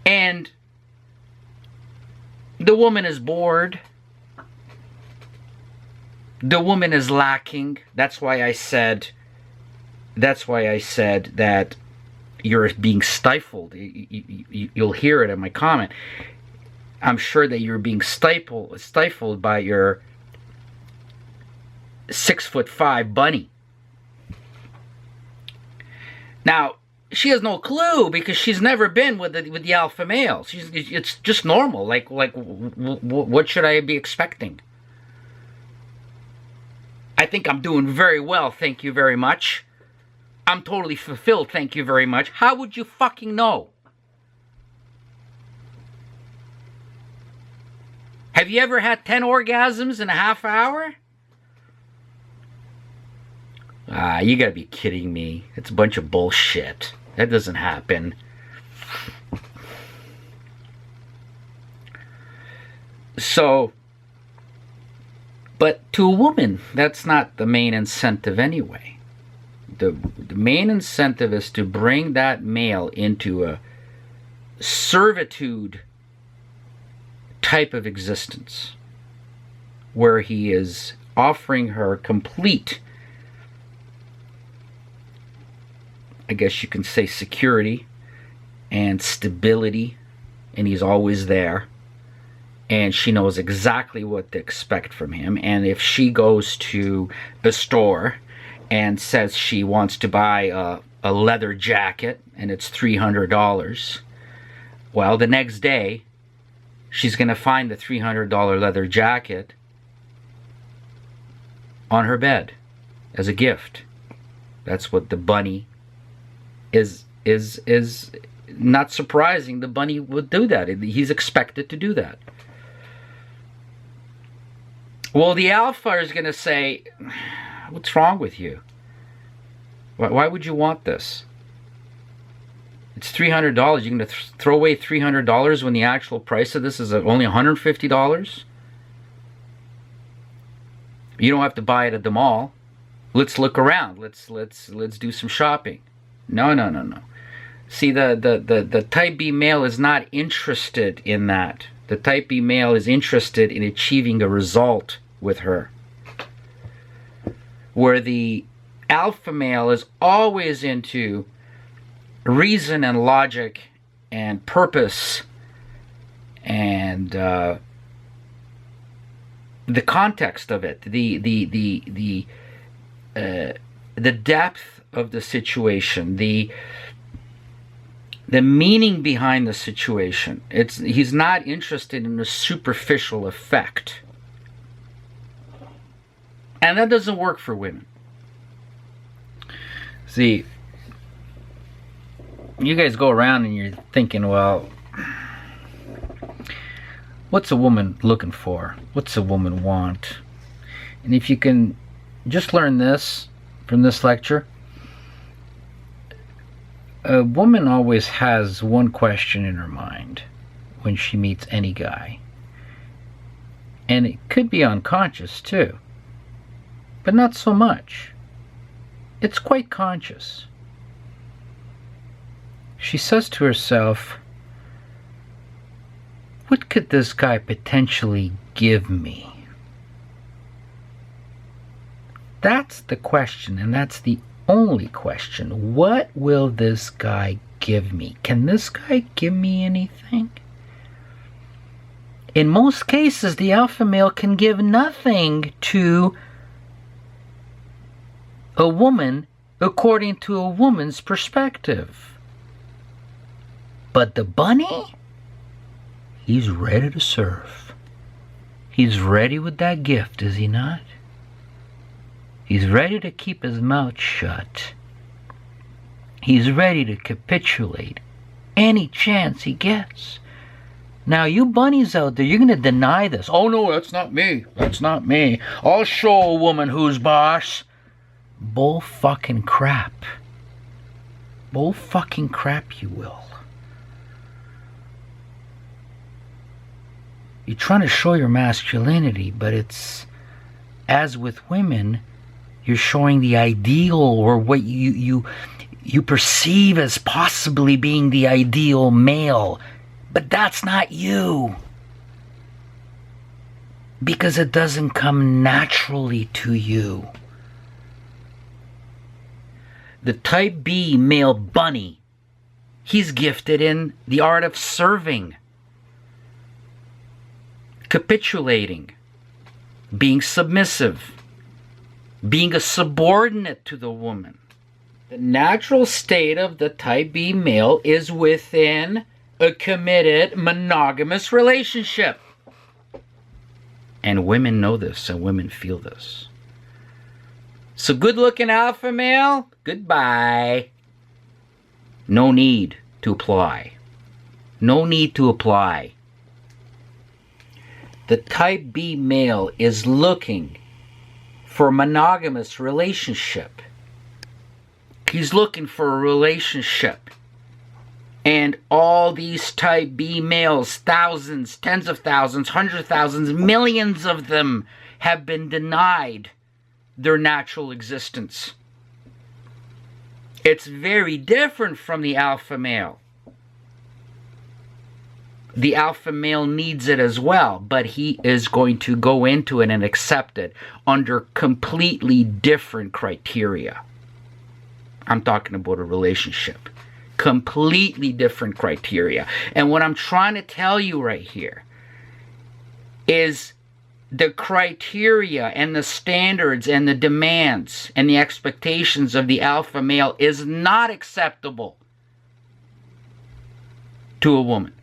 And the woman is bored. The woman is lacking. That's why I said that you're being stifled. You'll hear it in my comment. I'm sure that you're being stifled by your 6'5" bunny. Now, she has no clue because she's never been with the alpha male. It's just normal. Like what should I be expecting? I think I'm doing very well, thank you very much. I'm totally fulfilled, thank you very much. How would you fucking know? Have you ever had 10 orgasms in a half hour? You gotta be kidding me. It's a bunch of bullshit. That doesn't happen. So, but to a woman, that's not the main incentive anyway. The main incentive is to bring that male into a servitude type of existence where he is offering her complete, I guess you can say, security and stability, and he's always there, and she knows exactly what to expect from him. And if she goes to the store and says she wants to buy a leather jacket and it's $300, well, the next day she's going to find the $300 leather jacket on her bed as a gift. That's what the bunny is not surprising. The bunny would do that. He's expected to do that. Well, the alpha is going to say, what's wrong with you? Why would you want this? It's $300. You're going to throw away $300 when the actual price of this is only $150? You don't have to buy it at the mall. Let's look around. Let's do some shopping. No. See, the type B male is not interested in that. The type B male is interested in achieving a result with her. Where the alpha male is always into reason and logic and purpose and the context of it, the depth of the situation, the meaning behind the situation. He's not interested in a superficial effect. And that doesn't work for women. See, you guys go around and you're thinking, well, what's a woman looking for? What's a woman want? And if you can just learn this from this lecture, a woman always has one question in her mind when she meets any guy. And it could be unconscious too, but not so much. It's quite conscious. She says to herself, what could this guy potentially give me? That's the question, and that's the only question. What will this guy give me? Can this guy give me anything? In most cases, the alpha male can give nothing to a woman according to a woman's perspective. But the bunny, he's ready to serve. He's ready with that gift, is he not? He's ready to keep his mouth shut. He's ready to capitulate any chance he gets. Now, you bunnies out there, you're going to deny this. Oh, no, that's not me. That's not me. I'll show a woman who's boss. Bull fucking crap. Bull fucking crap, you will. You're trying to show your masculinity, but it's, as with women, you're showing the ideal, or what you perceive as possibly being the ideal male. But that's not you. Because it doesn't come naturally to you. The type B male bunny, he's gifted in the art of serving, capitulating, being submissive, being a subordinate to the woman. The natural state of the type B male is within a committed monogamous relationship. And women know this, and women feel this. So good-looking alpha male, goodbye. No need to apply. No need to apply. The type B male is looking for a monogamous relationship. He's looking for a relationship. And all these type B males, thousands, tens of thousands, hundreds of thousands, millions of them have been denied their natural existence. It's very different from the alpha male. The alpha male needs it as well, but he is going to go into it and accept it under completely different criteria. I'm talking about a relationship. Completely different criteria. And what I'm trying to tell you right here is the criteria and the standards and the demands and the expectations of the alpha male is not acceptable to a woman.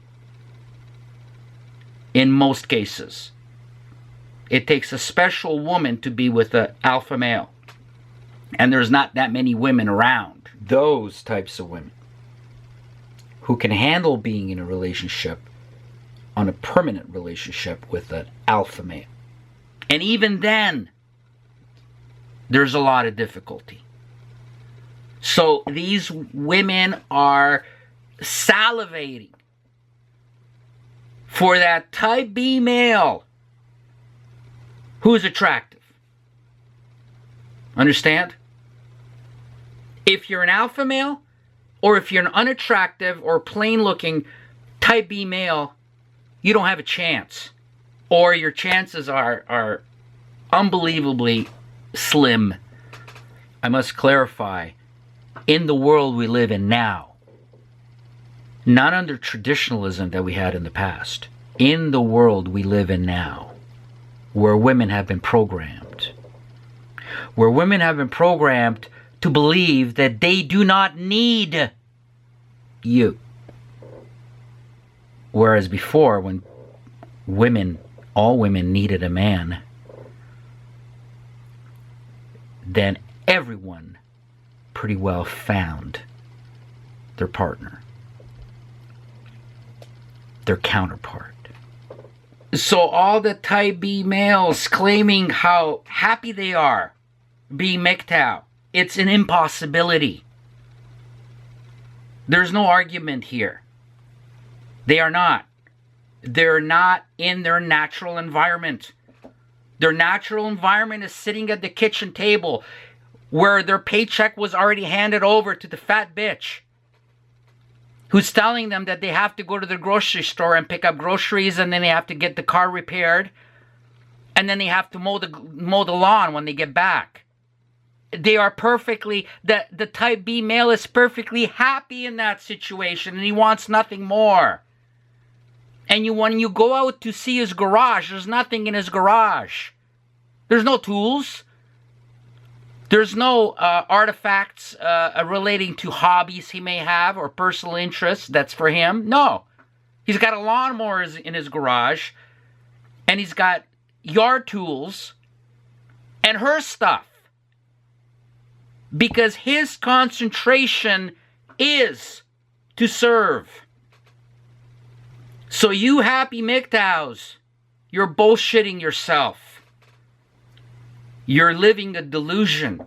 In most cases. It takes a special woman to be with an alpha male. And there's not that many women around. Those types of women who can handle being in a relationship, on a permanent relationship with an alpha male. And even then, there's a lot of difficulty. So these women are salivating for that type B male who is attractive. Understand? If you're an alpha male, or if you're an unattractive or plain looking type B male, you don't have a chance. Or your chances are unbelievably slim. I must clarify, in the world we live in now, not under traditionalism that we had in the past, in the world we live in now, where women have been programmed, to believe that they do not need you. Whereas before, when all women needed a man, then everyone pretty well found their partner, their counterpart. So all the type B males claiming how happy they are being MGTOW, it's an impossibility. There's no argument here. They are not. They're not in their natural environment. Their natural environment is sitting at the kitchen table where their paycheck was already handed over to the fat bitch who's telling them that they have to go to the grocery store and pick up groceries, and then they have to get the car repaired, and then they have to mow the lawn when they get back. They are perfectly, the type B male is perfectly happy in that situation, and he wants nothing more. And when you go out to see his garage, there's nothing in his garage. There's no tools. There's no artifacts relating to hobbies he may have or personal interests that's for him. No. He's got a lawnmower in his garage, and he's got yard tools and her stuff. Because his concentration is to serve. So you happy MGTOWs, you're bullshitting yourself. You're living a delusion.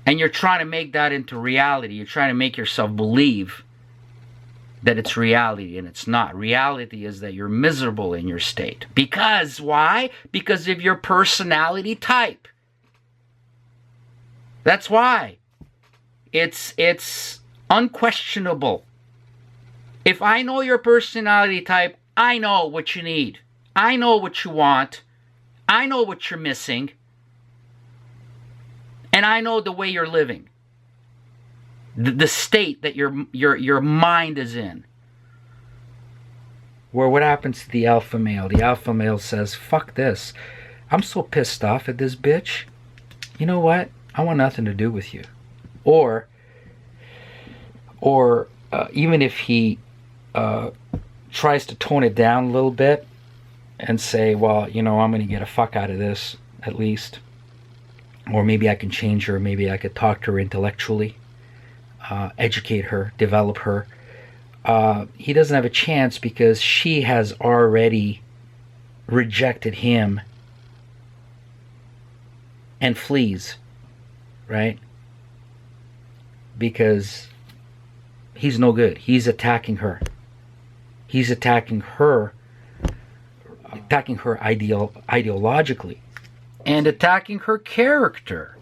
And you're trying to make that into reality. You're trying to make yourself believe that it's reality, and it's not. Reality is that you're miserable in your state. Because, why? Because of your personality type. That's why. It's unquestionable. If I know your personality type, I know what you need. I know what you want. I know what you're missing. And I know the way you're living. The state that your mind is in. Where what happens to the alpha male? The alpha male says, fuck this. I'm so pissed off at this bitch. You know what? I want nothing to do with you. Or even if he tries to tone it down a little bit and say, well, you know, I'm going to get a fuck out of this, at least. or maybe I can change her, maybe I could talk to her intellectually, educate her, develop her. He doesn't have a chance because she has already rejected him and flees, right? Because he's no good. He's attacking her. He's attacking her ideologically, and attacking her character.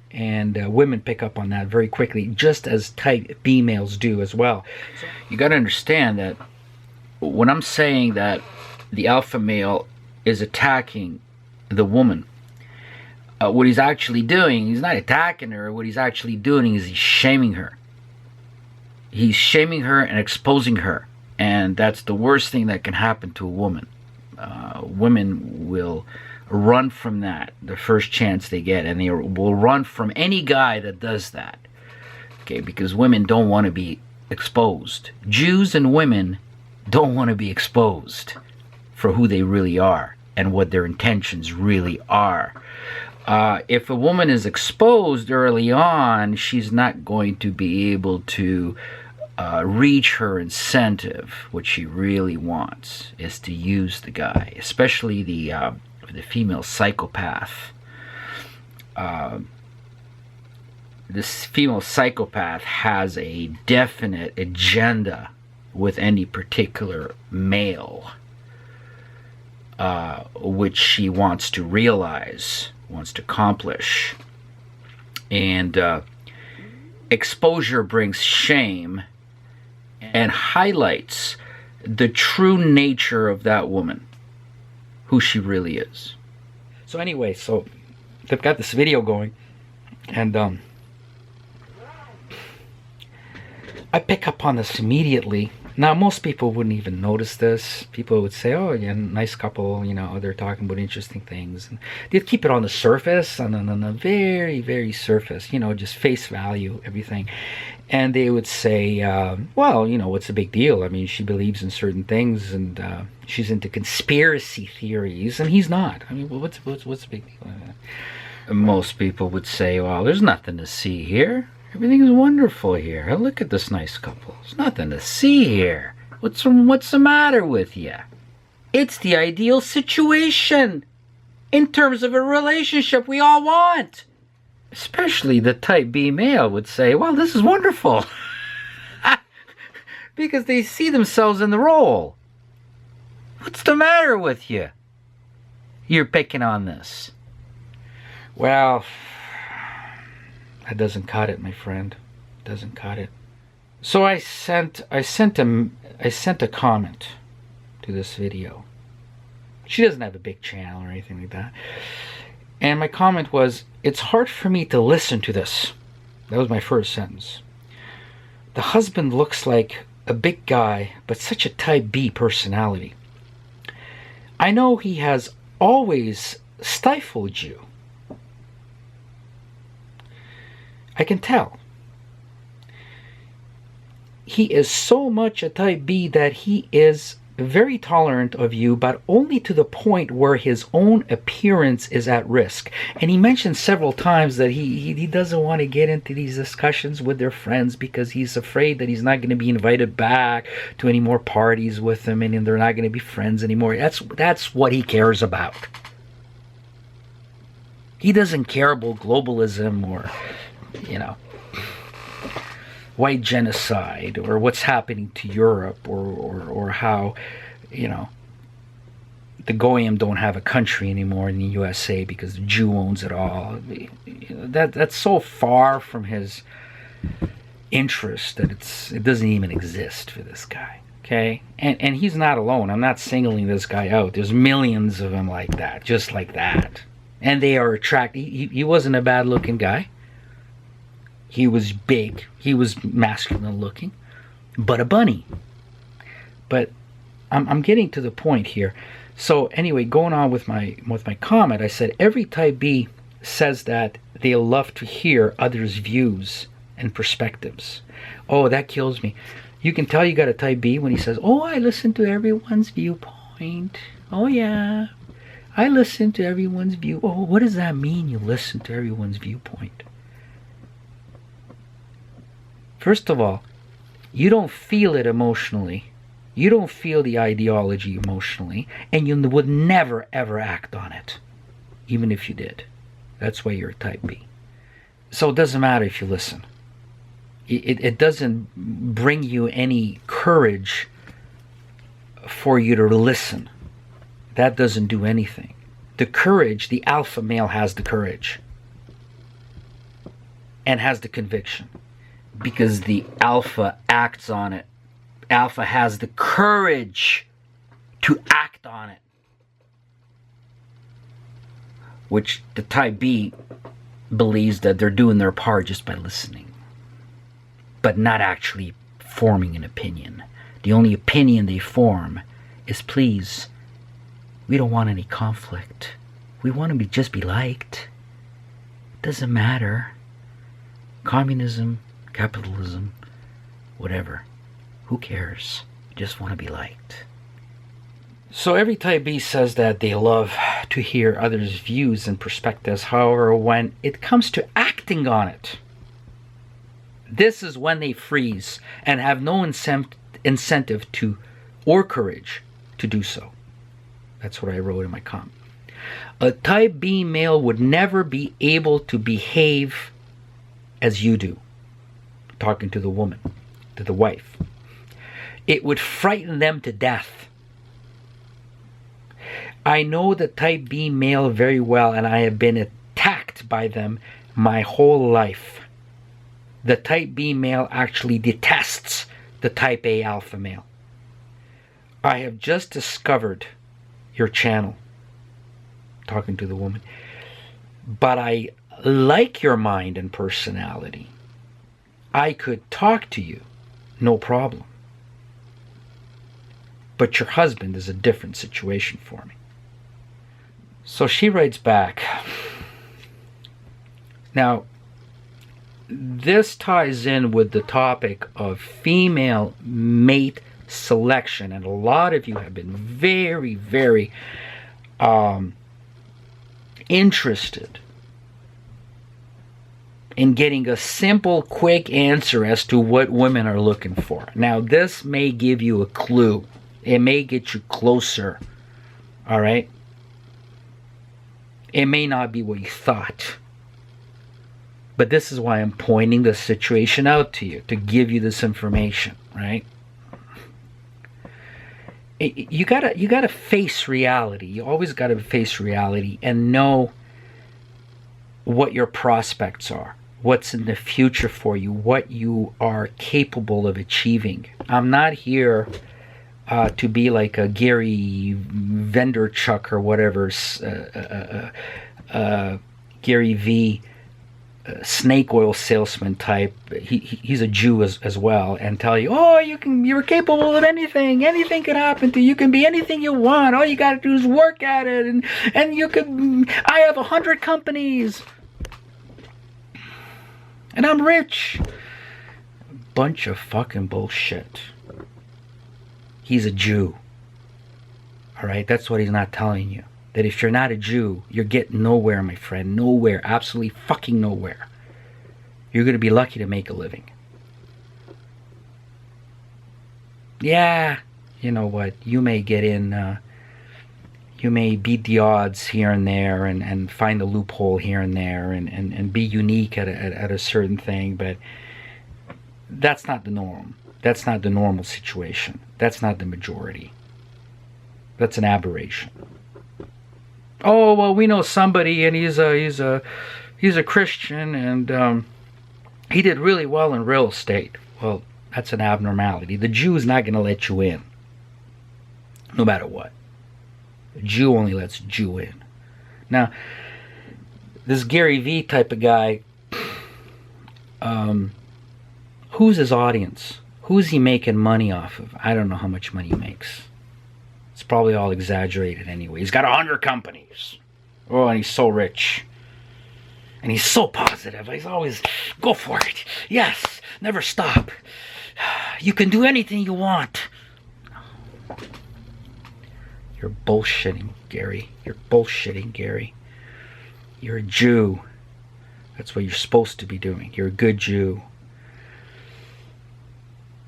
And women pick up on that very quickly, just as type B males do as well. So you got to understand that when I'm saying that the alpha male is attacking the woman, what he's actually doing, he's not attacking her. What he's actually doing is he's shaming her. He's shaming her and exposing her. And that's the worst thing that can happen to a woman. Women will run from that the first chance they get, and they will run from any guy that does that. Okay, because women don't want to be exposed. Jews and women don't want to be exposed for who they really are and what their intentions really are. If a woman is exposed early on, she's not going to be able to reach her incentive. What she really wants is to use the guy, especially the female psychopath. This female psychopath has a definite agenda with any particular male, which she wants to realize, wants to accomplish. And exposure brings shame and highlights the true nature of that woman, who she really is. So anyway, so they've got this video going, and I pick up on this immediately. Now, most people wouldn't even notice this. People would say, oh, yeah, nice couple, you know, they're talking about interesting things. And they'd keep it on the surface, on the very, very surface, you know, just face value, everything. And they would say, well, you know, what's the big deal? I mean, she believes in certain things, and she's into conspiracy theories, and he's not. I mean, well, what's the big deal? Most people would say, well, there's nothing to see here. Everything is wonderful here. Look at this nice couple. There's nothing to see here. What's the matter with you? It's the ideal situation in terms of a relationship we all want. Especially the type B male would say, well, this is wonderful. Because they see themselves in the role. What's the matter with you? You're picking on this. Well, that doesn't cut it, my friend. Doesn't cut it. So I sent a comment to this video. She doesn't have a big channel or anything like that. And my comment was, it's hard for me to listen to this. That was my first sentence. The husband looks like a big guy, but such a type B personality. I know he has always stifled you. I can tell. He is so much a type B that he is very tolerant of you, but only to the point where his own appearance is at risk. And he mentioned several times that he doesn't want to get into these discussions with their friends because he's afraid that he's not going to be invited back to any more parties with them, and they're not going to be friends anymore. That's what he cares about. He doesn't care about globalism or, you know, white genocide or what's happening to Europe or how, you know, the Goyim don't have a country anymore in the USA because the Jew owns it all. That's so far from his interest that it doesn't even exist for this guy. Okay, and he's not alone. I'm not singling this guy out. There's millions of them like that, just like that, and they are attracted. He wasn't a bad looking guy. He was big. He was masculine looking, but a bunny. But I'm getting to the point here. So anyway, going on with my comment, I said every type B says that they love to hear others' views and perspectives. Oh, that kills me. You can tell you got a type B when he says, "Oh, I listen to everyone's viewpoint. Oh yeah, I listen to everyone's view. Oh, what does that mean, you listen to everyone's viewpoint? First of all, you don't feel it emotionally. You don't feel the ideology emotionally, and you would never ever act on it, even if you did. That's why you're a type B. So it doesn't matter if you listen. It doesn't bring you any courage for you to listen. That doesn't do anything. The courage, the alpha male has the courage and has the conviction, because the alpha acts on it. Alpha has the courage to act on it, which the type B believes that they're doing their part just by listening, but not actually forming an opinion. The only opinion they form is, please, we don't want any conflict. We want to just be liked. It doesn't matter. Communism, capitalism, whatever. Who cares? We just want to be liked. So every type B says that they love to hear others' views and perspectives. However, when it comes to acting on it, this is when they freeze and have no incentive to or courage to do so. That's what I wrote in my comment. A type B male would never be able to behave as you do. Talking to the woman, to the wife. It would frighten them to death. I know the type B male very well, and I have been attacked by them my whole life. The type B male actually detests the type A alpha male. I have just discovered your channel. Talking to the woman. But I like your mind and personality. I could talk to you, no problem. But your husband is a different situation for me. So she writes back. Now, this ties in with the topic of female mate selection, and a lot of you have been very, very interested in getting a simple, quick answer as to what women are looking for. Now, this may give you a clue. It may get you closer. All right? It may not be what you thought. But this is why I'm pointing the situation out to you, to give you this information, right? You gotta face reality. You always gotta face reality and know what your prospects are, what's in the future for you, what you are capable of achieving. I'm not here to be like a Gary Vaynerchuk or whatever, Gary V. Snake oil salesman type. He's a Jew as well, and tell you, oh, you're capable of anything can happen to you. You can be anything you want. All you got to do is work at it, and you can. I have 100 companies, and I'm rich. Bunch of fucking bullshit. He's a Jew. All right, that's what he's not telling you. That if you're not a Jew, you're getting nowhere, my friend. Nowhere. Absolutely fucking nowhere. You're going to be lucky to make a living. Yeah, you know what? You may get in, you may beat the odds here and there and find a loophole here and there and be unique at a certain thing, but that's not the norm. That's not the normal situation. That's not the majority. That's an aberration. Oh, well, we know somebody, and he's a Christian, and he did really well in real estate. Well, that's an abnormality. The Jew is not going to let you in, no matter what. The Jew only lets Jew in. Now, this Gary V type of guy, who's his audience? Who's he making money off of? I don't know how much money he makes. It's probably all exaggerated anyway. He's got 100 companies. Oh, and he's so rich. And he's so positive. He's always, go for it. Yes, never stop. You can do anything you want. You're bullshitting, Gary. You're bullshitting, Gary. You're a Jew. That's what you're supposed to be doing. You're a good Jew.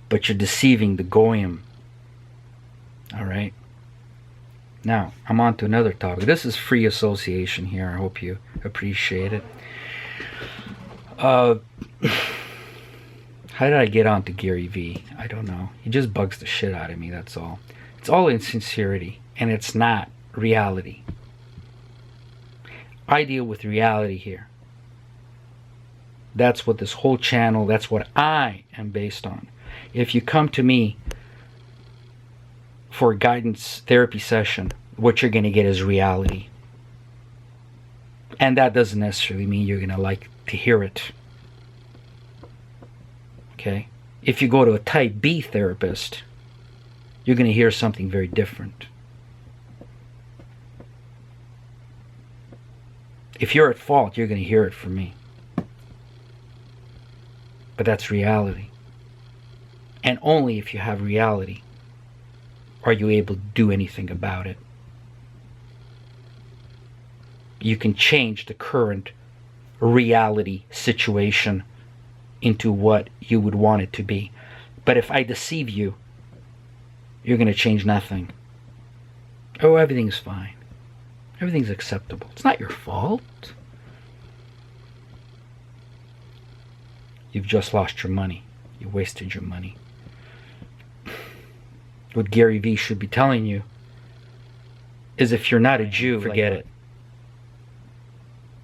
But you're deceiving the Goyim. Alright? Now, I'm on to another topic. This is free association here. I hope you appreciate it. How did I get on to Gary V? I don't know. He just bugs the shit out of me, that's all. It's all insincerity, and it's not reality. I deal with reality here. That's what this whole channel, that's what I am based on. If you come to me for a guidance therapy session, what you're going to get is reality. And that doesn't necessarily mean you're going to like to hear it. Okay? If you go to a type B therapist, you're going to hear something very different. If you're at fault, you're going to hear it from me. But that's reality. And only if you have reality are you able to do anything about it. You can change the current reality situation into what you would want it to be. But if I deceive you, you're going to change nothing. Oh, everything's fine. Everything's acceptable. It's not your fault. You've just lost your money. You wasted your money. What Gary V should be telling you is if you're not a Jew, forget it.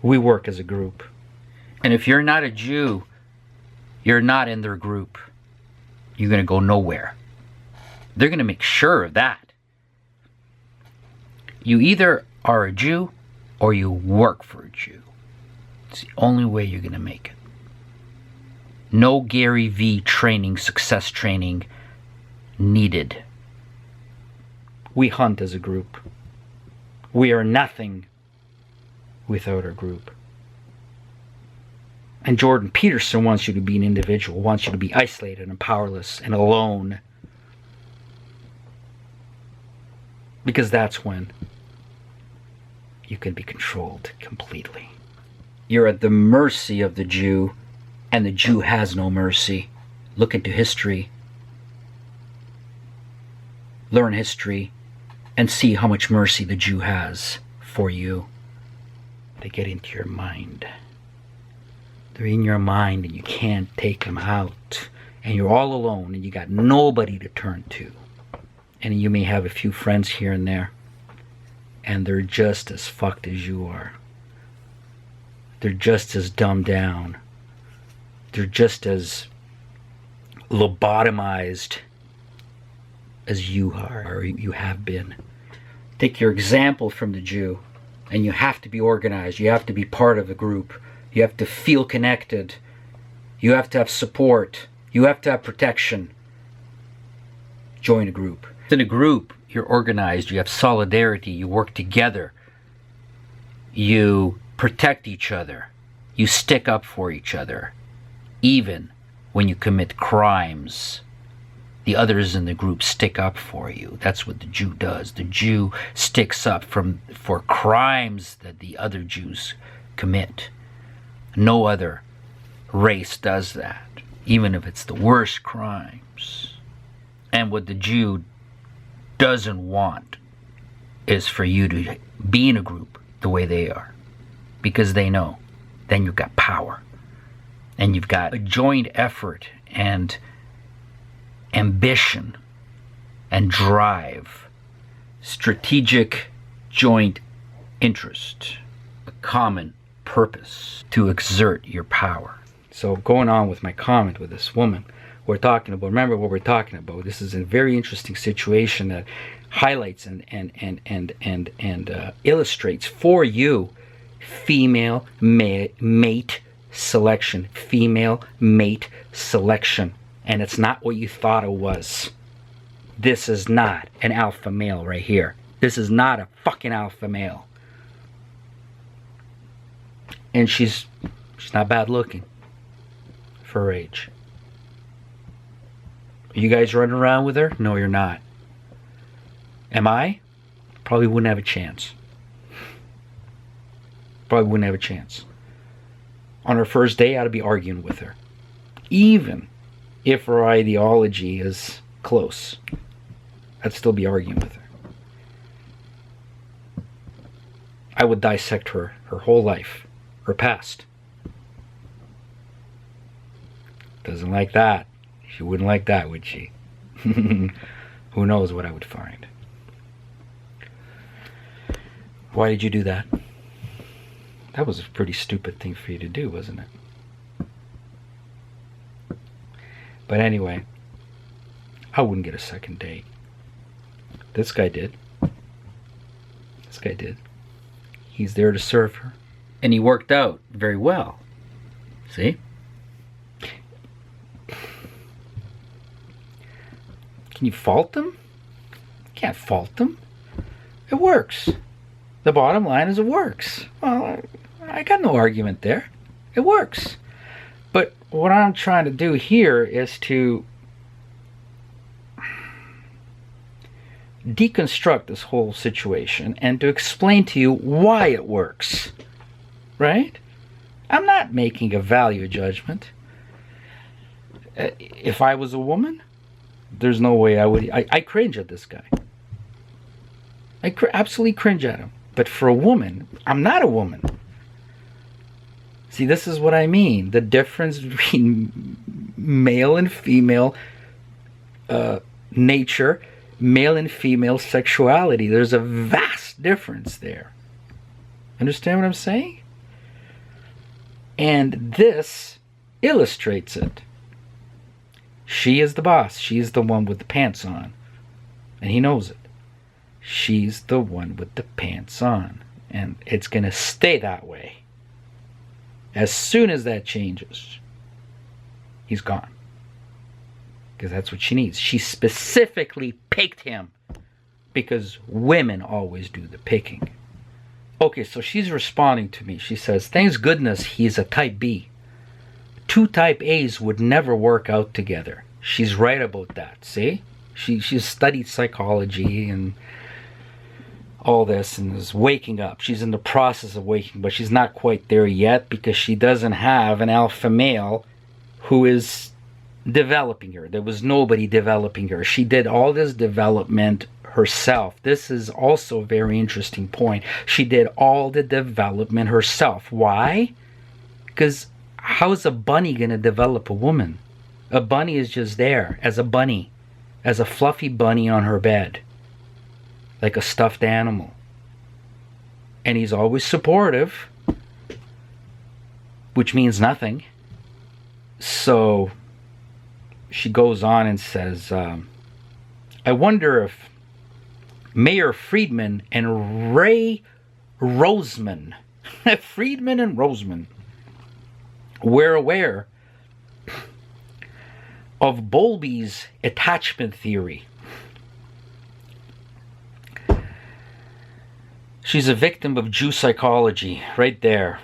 We work as a group. And if you're not a Jew, you're not in their group. You're going to go nowhere. They're going to make sure of that. You either are a Jew or you work for a Jew. It's the only way you're going to make it. No Gary V training, success training needed. We hunt as a group. We are nothing without our group. And Jordan Peterson wants you to be an individual, wants you to be isolated and powerless and alone. Because that's when you can be controlled completely. You're at the mercy of the Jew, and the Jew has no mercy. Look into history. Learn history and see how much mercy the Jew has for you. They get into your mind. They're in your mind and you can't take them out. And you're all alone and you got nobody to turn to. And you may have a few friends here and there. And they're just as fucked as you are. They're just as dumbed down. They're just as lobotomized as you are, or you have been. Take your example from the Jew, and you have to be organized. You have to be part of a group. You have to feel connected. You have to have support. You have to have protection. Join a group. In a group, you're organized. You have solidarity. You work together. You protect each other. You stick up for each other. Even when you commit crimes, the others in the group stick up for you. That's what the Jew does. The Jew sticks up for crimes that the other Jews commit. No other race does that, even if it's the worst crimes. And what the Jew doesn't want is for you to be in a group the way they are, because they know then you've got power and you've got a joint effort and ambition and drive, strategic joint interest, a common purpose to exert your power. So going on with my comment with this woman, we're talking about, remember what we're talking about. This is a very interesting situation that highlights and illustrates for you female mate selection. Female mate selection. And it's not what you thought it was. This is not an alpha male right here. This is not a fucking alpha male. And she's not bad looking for her age. Are you guys running around with her? No, you're not. Am I? probably wouldn't have a chance. Probably wouldn't have a chance. On her first day, I'd be arguing with her. Even if her ideology is close, I'd still be arguing with her. I would dissect her whole life, her past. Doesn't like that. She wouldn't like that, would she? Who knows what I would find. Why did you do that? That was a pretty stupid thing for you to do, wasn't it? But anyway, I wouldn't get a second date. This guy did. This guy did. He's there to serve her. And he worked out very well. See? Can you fault them? You can't fault them. It works. The bottom line is it works. Well, I got no argument there. It works. But what I'm trying to do here is to deconstruct this whole situation and to explain to you why it works. Right? I'm not making a value judgment. If I was a woman, there's no way I would. I cringe at this guy. I absolutely cringe at him. But for a woman, I'm not a woman. See, this is what I mean. The difference between male and female nature, male and female sexuality. There's a vast difference there. Understand what I'm saying? And this illustrates it. She is the boss. She's the one with the pants on. And he knows it. She's the one with the pants on. And it's going to stay that way. As soon as that changes, he's gone. Because that's what she needs. She specifically picked him. Because women always do the picking. Okay, so she's responding to me. She says, thank goodness he's a type B. Two type A's would never work out together. She's right about that, see? She's studied psychology and all this and is waking up. She's in the process of waking, but she's not quite there yet because she doesn't have an alpha male who is developing her. There was nobody developing her. She did all this development herself. This is also a very interesting point. She did all the development herself. Why? Because how is a bunny going to develop a woman? A bunny is just there as a bunny, as a fluffy bunny on her bed, like a stuffed animal. And he's always supportive, which means nothing. So she goes on and says, I wonder if Mayor Friedman and Ray Roseman, Friedman and Roseman, were aware of Bowlby's attachment theory. She's a victim of Jew psychology, right there.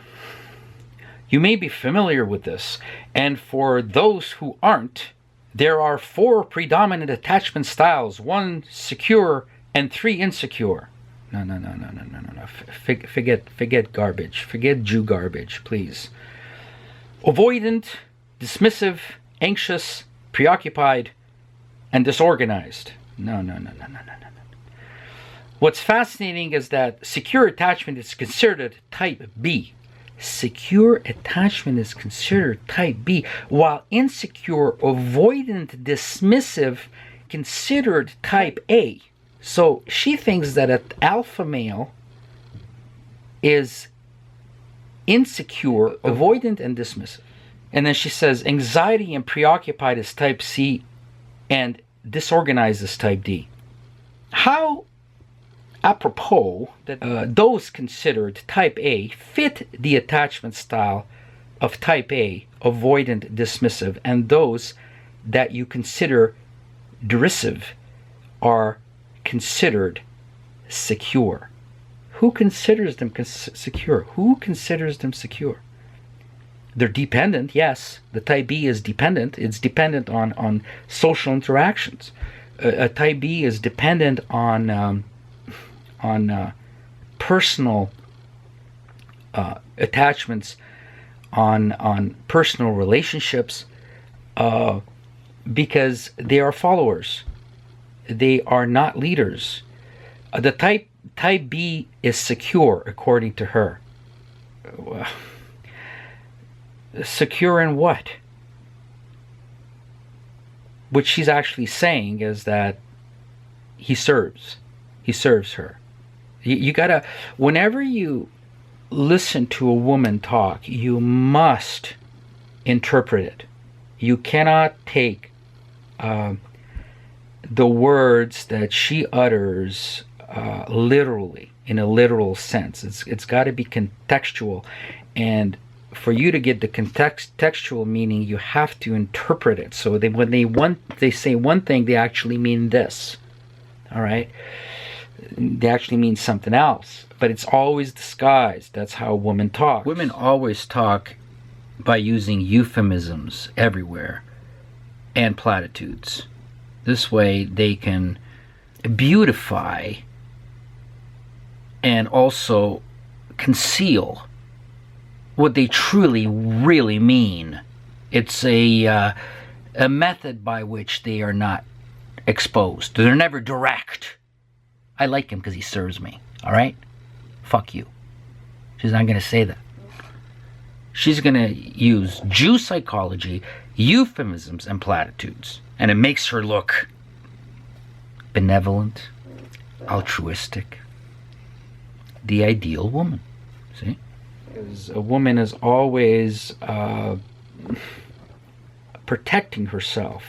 You may be familiar with this, and for those who aren't, there are 4 predominant attachment styles, 1 secure and 3 insecure. No. Forget garbage. Forget Jew garbage, please. Avoidant, dismissive, anxious, preoccupied, and disorganized. No. What's fascinating is that secure attachment is considered type B. Secure attachment is considered type B, while insecure, avoidant, dismissive considered type A. So she thinks that an alpha male is insecure, avoidant, and dismissive. And then she says anxiety and preoccupied is type C and disorganized is type D. How apropos that those considered type A fit the attachment style of type A, avoidant, dismissive, and those that you consider derisive are considered secure. Who considers them secure? Who considers them secure? They're dependent, yes. The type B is dependent. It's dependent on social interactions. A type B is dependent on personal attachments, on personal relationships, because they are followers. They are not leaders. The type B is secure, according to her. Secure in what? What she's actually saying is that he serves her. You gotta, whenever you listen to a woman talk, you must interpret it. You cannot take the words that she utters literally, in a literal sense. It's got to be contextual, and for you to get the contextual meaning, you have to interpret it. So when they say one thing, they actually mean this. All right, they actually mean something else, but it's always disguised. That's how women talk. Women always talk by using euphemisms everywhere and platitudes. This way they can beautify and also conceal what they truly, really mean. It's a method by which they are not exposed. They're never direct. I like him because he serves me. All right? Fuck you. She's not going to say that. She's going to use Jew psychology, euphemisms, and platitudes. And it makes her look benevolent, altruistic, the ideal woman. See? Because a woman is always protecting herself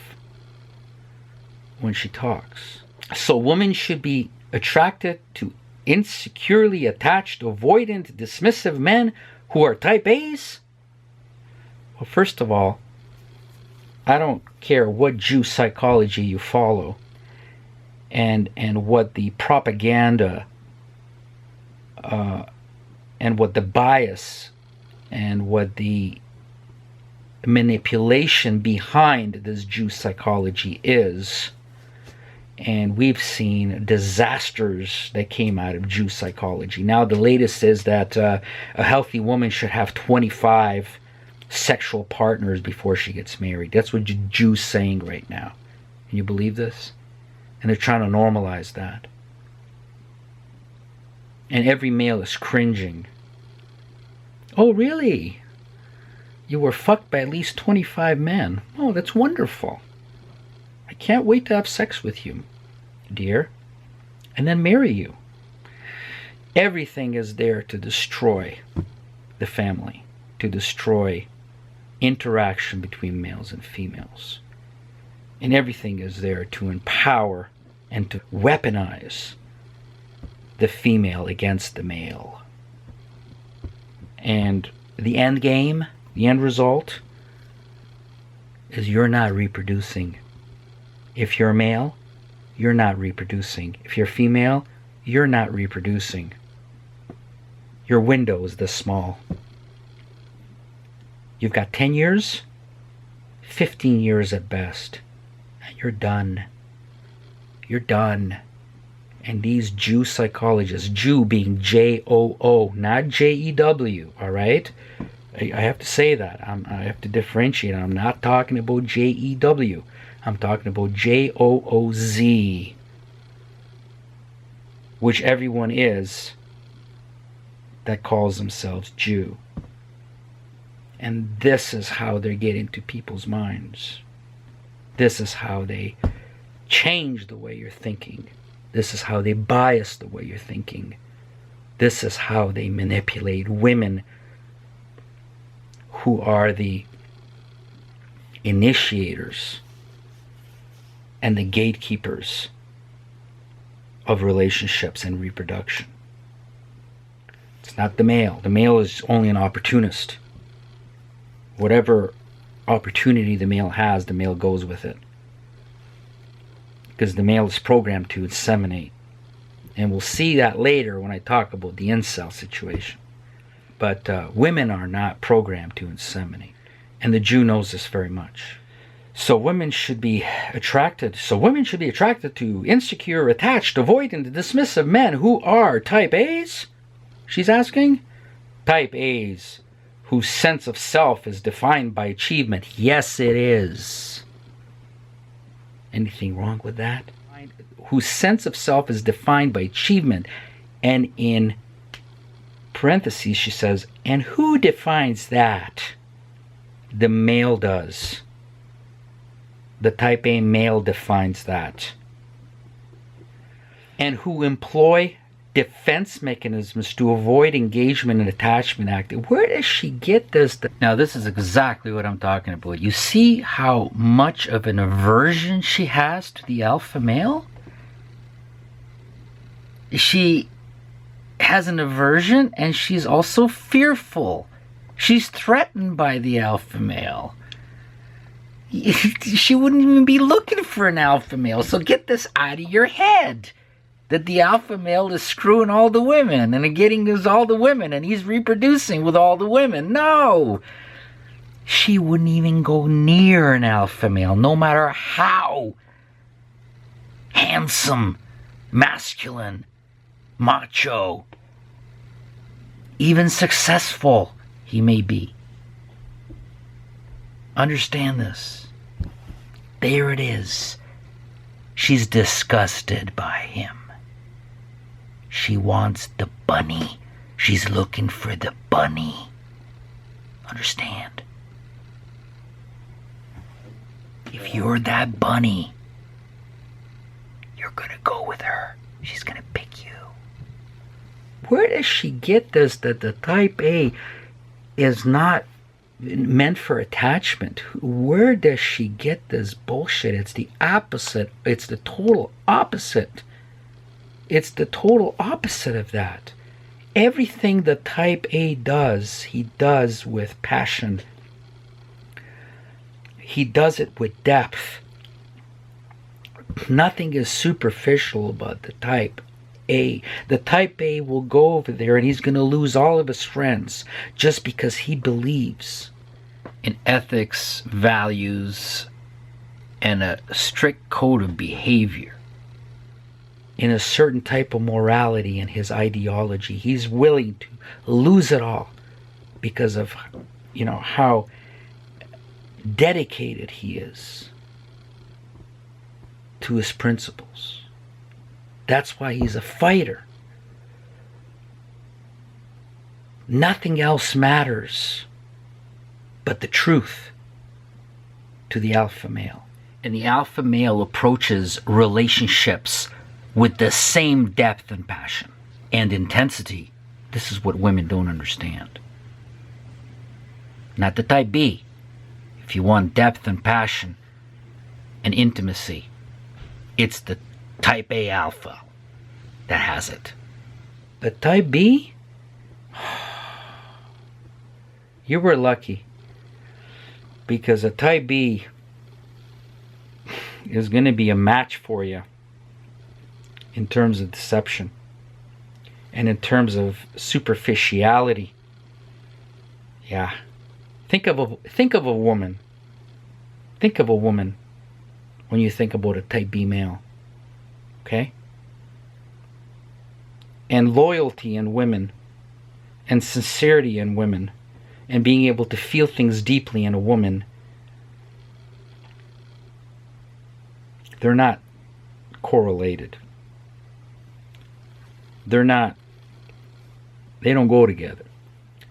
when she talks. So women should be attracted to insecurely attached, avoidant, dismissive men who are type A's? Well, first of all, I don't care what Jew psychology you follow and what the propaganda and what the bias and what the manipulation behind this Jew psychology is. And we've seen disasters that came out of Jew psychology. Now the latest is that a healthy woman should have 25 sexual partners before she gets married. That's what Jews saying right now. Can you believe this? And they're trying to normalize that. And every male is cringing. Oh, really? You were fucked by at least 25 men. Oh, that's wonderful. I can't wait to have sex with you, dear, and then marry you. Everything is there to destroy the family, to destroy interaction between males and females. And everything is there to empower and to weaponize the female against the male. And the end game, the end result, is you're not reproducing. If you're male, you're not reproducing. If you're female, you're not reproducing. Your window is this small. You've got 10 years, 15 years at best, and you're done. You're done. And these Jew psychologists, Jew being J-O-O, not J-E-W, all right? I have to say that. I have to differentiate. I'm not talking about J-E-W. I'm talking about J-O-O-Z, which everyone is that calls themselves Jew. And this is how they get into people's minds. This is how they change the way you're thinking. This is how they bias the way you're thinking. This is how they manipulate women who are the initiators and the gatekeepers of relationships and reproduction. It's not the male. The male is only an opportunist. Whatever opportunity the male has, the male goes with it. Because the male is programmed to inseminate. And we'll see that later when I talk about the incel situation. But women are not programmed to inseminate. And the Jew knows this very much. So women should be attracted to insecure, attached, avoidant, dismissive men who are type A's? She's asking? Type A's whose sense of self is defined by achievement. Yes, it is. Anything wrong with that? Whose sense of self is defined by achievement. And in parentheses, she says, and who defines that? The male does. The type A male defines that. And who employ defense mechanisms to avoid engagement in attachment acting. Where does she get this? Now, this is exactly what I'm talking about. You see how much of an aversion she has to the alpha male? She has an aversion, and she's also fearful. She's threatened by the alpha male. She wouldn't even be looking for an alpha male. So get this out of your head, that the alpha male is screwing all the women and getting all the women, and he's reproducing with all the women. No! She wouldn't even go near an alpha male, no matter how handsome, masculine, macho, even successful he may be. Understand this. There it is. She's disgusted by him. She wants the bunny. She's looking for the bunny. Understand? If you're that bunny, you're gonna go with her. She's gonna pick you. Where does she get this, that the type A is not meant for attachment? Where does she get this bullshit? It's the opposite. It's the total opposite. It's the total opposite of that. Everything the type A does, he does with passion. He does it with depth. Nothing is superficial about the type A. The type A will go over there and he's going to lose all of his friends just because he believes in ethics, values, and a strict code of behavior, in a certain type of morality and his ideology. He's willing to lose it all because of, how dedicated he is to his principles. That's why he's a fighter. Nothing else matters but the truth to the alpha male. And the alpha male approaches relationships with the same depth and passion and intensity. This is what women don't understand. Not the type B. If you want depth and passion and intimacy, it's the type A alpha that has it. But type B, you were lucky, because a type B is going to be a match for you in terms of deception and in terms of superficiality. Yeah. Think of a woman. Think of a woman when you think about a type B male. Okay? And loyalty in women, and sincerity in women, and being able to feel things deeply in a woman, they're not correlated. They don't go together.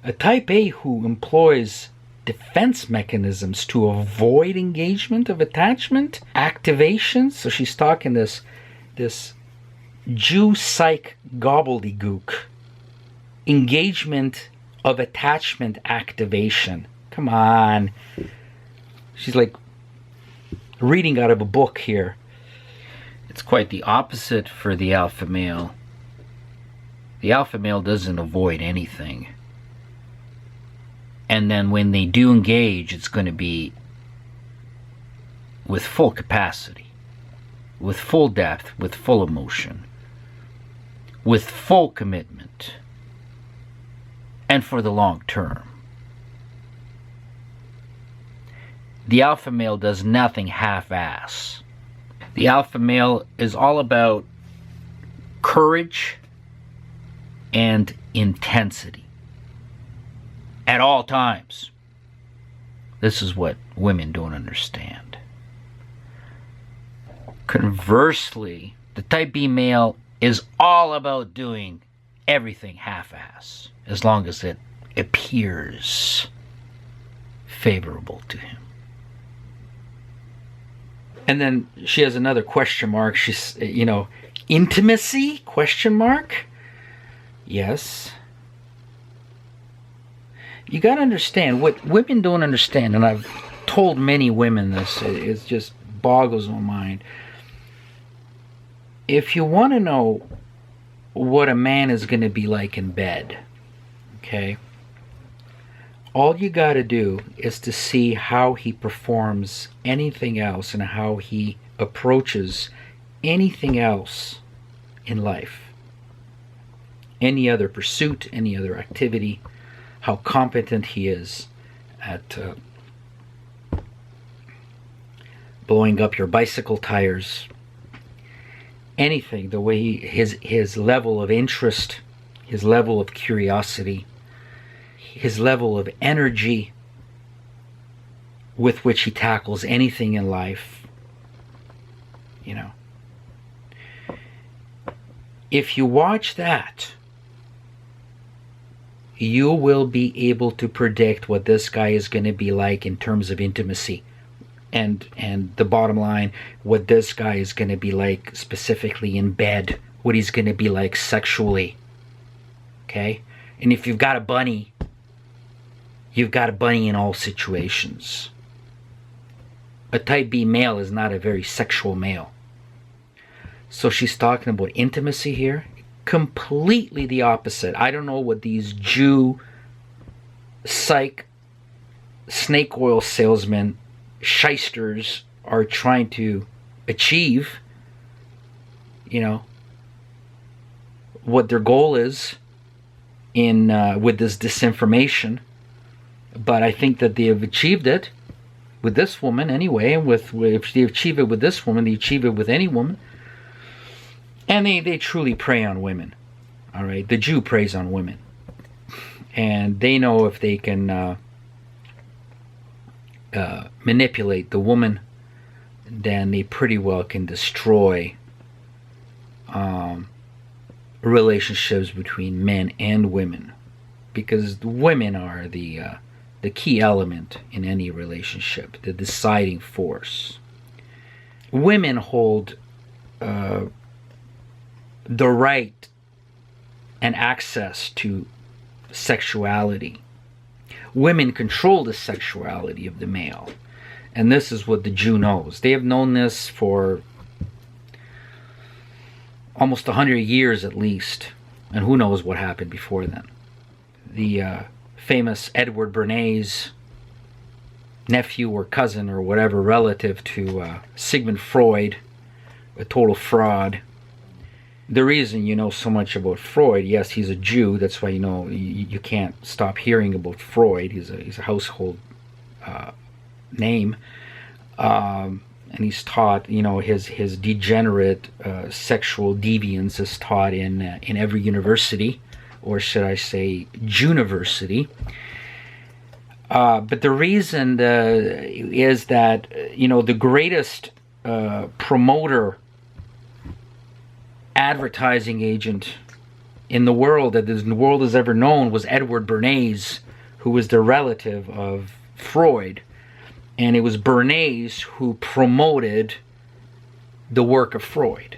A type A who employs defense mechanisms to avoid engagement of attachment, activation. So she's talking this Jew psych gobbledygook. Engagement of attachment activation. Come on. She's like reading out of a book here. It's quite the opposite for the alpha male. The alpha male doesn't avoid anything. And then when they do engage, it's going to be with full capacity, with full depth, with full emotion, with full commitment, and for the long term. the alpha male does nothing half-ass. The alpha male is all about courage and intensity at all times. This is what women don't understand. Conversely, the type B male is all about doing everything half-ass, as long as it appears favorable to him. And then she has another question mark. She's, intimacy? Question mark? Yes. You got to understand, what women don't understand, and I've told many women this, it just boggles my mind. If you want to know what a man is going to be like in bed, okay, all you got to do is to see how he performs anything else and how he approaches anything else in life. Any other pursuit, any other activity, how competent he is at blowing up your bicycle tires, anything, the way his level of interest, his level of curiosity, his level of energy with which he tackles anything in life, If you watch that, you will be able to predict what this guy is going to be like in terms of intimacy. And the bottom line, what this guy is going to be like specifically in bed, what he's going to be like sexually. Okay? And if you've got a bunny, you've got a bunny in all situations. A type B male is not a very sexual male. So she's talking about intimacy here. Completely the opposite. I don't know what these Jew psych snake oil salesmen, shysters, are trying to achieve. What their goal is in with this disinformation. But I think that they have achieved it with this woman anyway. And if they achieve it with this woman, they achieve it with any woman. And they truly prey on women. All right, the Jew preys on women, and they know if they can manipulate the woman, then they pretty well can destroy relationships between men and women, because the women are the key element in any relationship, the deciding force. Women hold the right and access to sexuality. Women control the sexuality of the male. And this is what the Jew knows. They have known this for almost 100 years at least. And who knows what happened before then. The famous Edward Bernays, nephew or cousin or whatever, relative to Sigmund Freud, a total fraud. The reason you know so much about Freud, yes, he's a Jew. That's why you can't stop hearing about Freud. He's a household name, and he's taught. His degenerate sexual deviance is taught in every university, or should I say, Juniversity. But the reason is that the greatest promoter, advertising agent in the world that the world has ever known was Edward Bernays, who was the relative of Freud. And it was Bernays who promoted the work of Freud.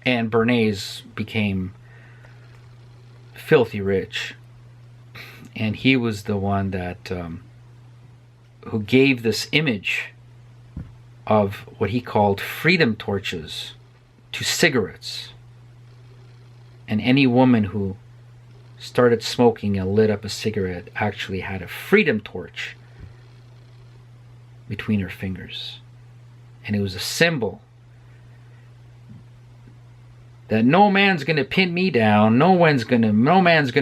And Bernays became filthy rich. And he was the one that who gave this image of what he called freedom torches to cigarettes. And any woman who started smoking and lit up a cigarette actually had a freedom torch between her fingers. And it was a symbol that no man's going to pin me down, no man's going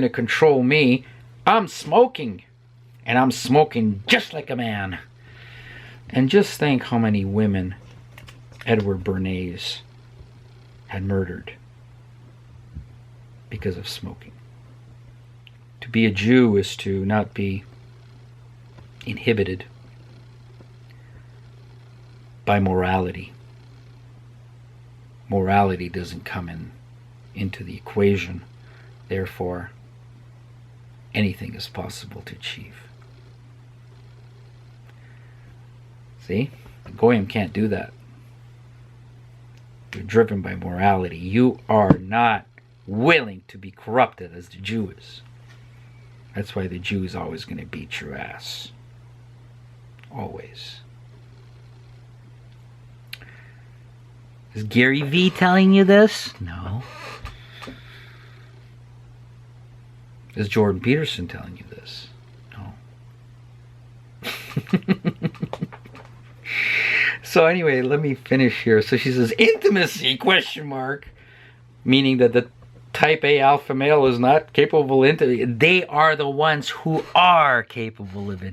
to control me. I'm smoking, and I'm smoking just like a man. And just think how many women Edward Bernays had murdered because of smoking. To be a Jew is to not be inhibited by morality. Morality doesn't come into the equation. Therefore, anything is possible to achieve. See? The Goyim can't do that. You're driven by morality. You are not willing to be corrupted as the Jew is. That's why the Jew is always going to beat your ass. Always. Is Gary V telling you this? No. Is Jordan Peterson telling you this? No. So anyway, let me finish here. So she says, intimacy, question mark. Meaning that the type A alpha male is not capable of intimacy. They are the ones who are capable of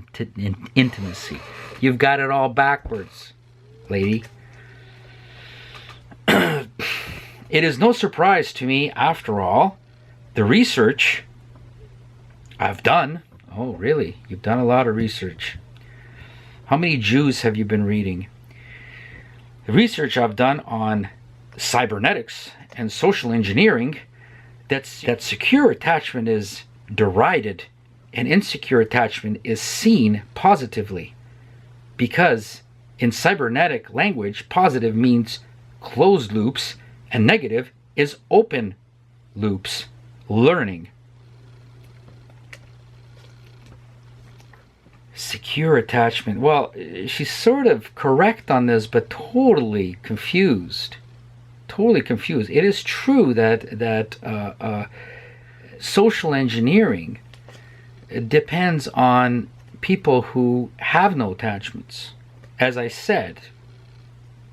intimacy. You've got it all backwards, lady. It is no surprise to me, after all, the research I've done. Oh, really? You've done a lot of research. How many Jews have you been reading? The research I've done on cybernetics and social engineering, that secure attachment is derided and insecure attachment is seen positively. Because in cybernetic language, positive means closed loops and negative is open loops, learning. Secure attachment. Well, she's sort of correct on this, but totally confused. Totally confused. It is true that social engineering depends on people who have no attachments. As I said,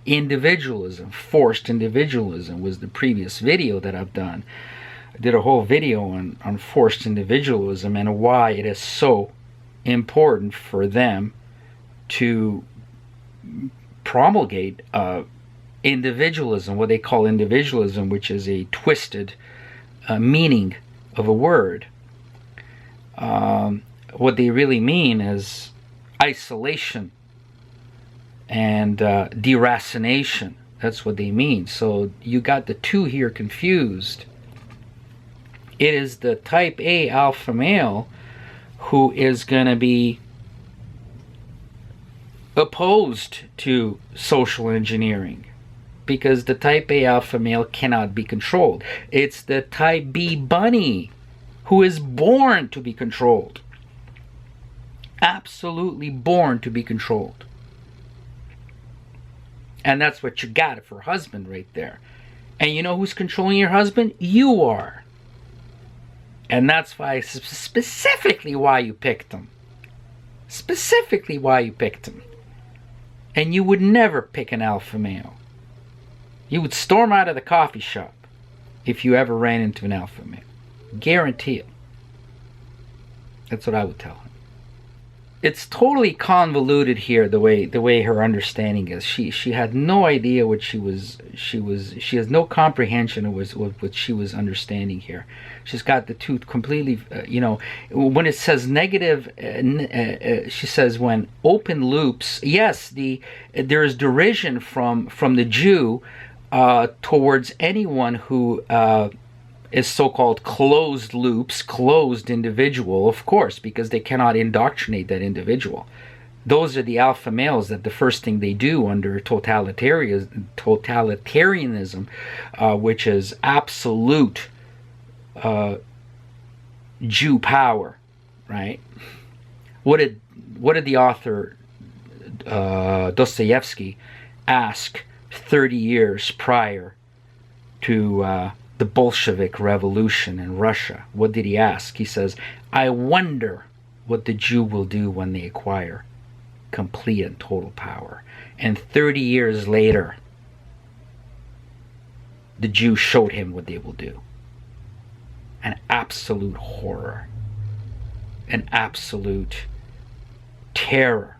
individualism, forced individualism was the previous video that I've done. I did a whole video on forced individualism and why it is so important for them to promulgate individualism, what they call individualism, which is a twisted meaning of a word. What they really mean is isolation and deracination. That's what they mean. So you got the two here confused. It is the type A alpha male who is going to be opposed to social engineering, because the type A alpha male cannot be controlled. It's the type B bunny who is born to be controlled. Absolutely born to be controlled. And that's what you got for husband right there. And you know who's controlling your husband? You are. And that's why, specifically why you picked him. Specifically why you picked him. And you would never pick an alpha male. You would storm out of the coffee shop if you ever ran into an alpha male. Guarantee it. That's what I would tell him. It's totally convoluted here, the way her understanding is. She had no idea what she has no comprehension of what she was understanding here. She's got the two completely, when it says negative, she says when open loops, yes, there is derision from the Jew towards anyone who is so-called closed loops, closed individual, of course, because they cannot indoctrinate that individual. Those are the alpha males that the first thing they do under totalitarianism, which is absolute Jew power, right? What did the author Dostoevsky ask 30 years prior to the Bolshevik Revolution in Russia? What did he ask? He says, I wonder what the Jew will do when they acquire complete and total power. And 30 years later, the Jew showed him what they will do. An absolute horror. An absolute terror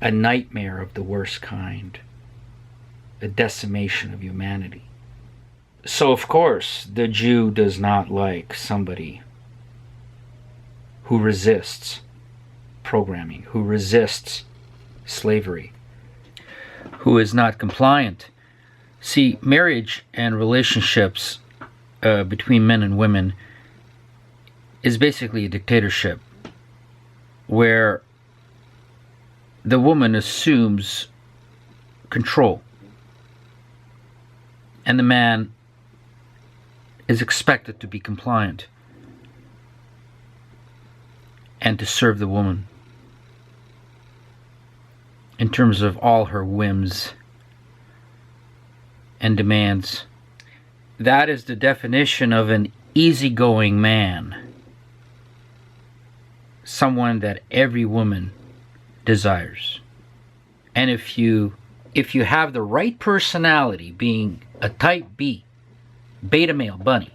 a nightmare of the worst kind, a decimation of humanity. So of course the Jew does not like somebody who resists programming, who resists slavery, who is not compliant. See, marriage and relationships between men and women is basically a dictatorship where the woman assumes control and the man is expected to be compliant and to serve the woman in terms of all her whims and demands. That is the definition of an easygoing man. Someone that every woman desires. And if you have the right personality, being a type B, beta male bunny,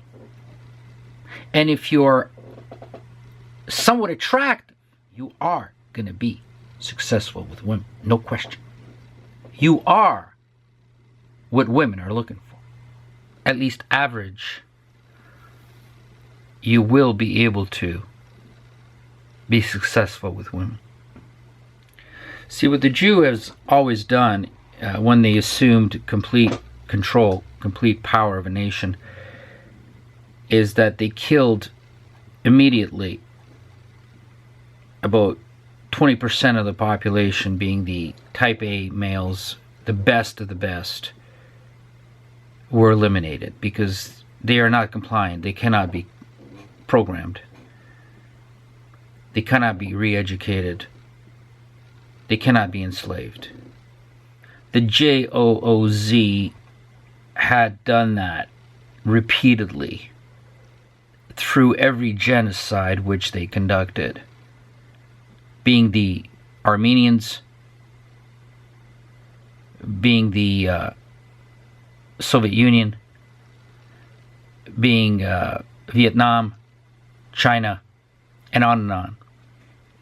and if you're somewhat attractive, you are going to be successful with women, no question. You are what women are looking for. At least average. You will be able to be successful with women. See, what the Jew has always done when they assumed complete control, complete power of a nation, is that they killed immediately about 20% of the population, being the type A males, the best of the best, were eliminated because they are not compliant. They cannot be programmed. They cannot be re-educated. They cannot be enslaved. The JOOZ had done that repeatedly through every genocide which they conducted, being the Armenians, being the Soviet Union, being Vietnam, China, and on and on.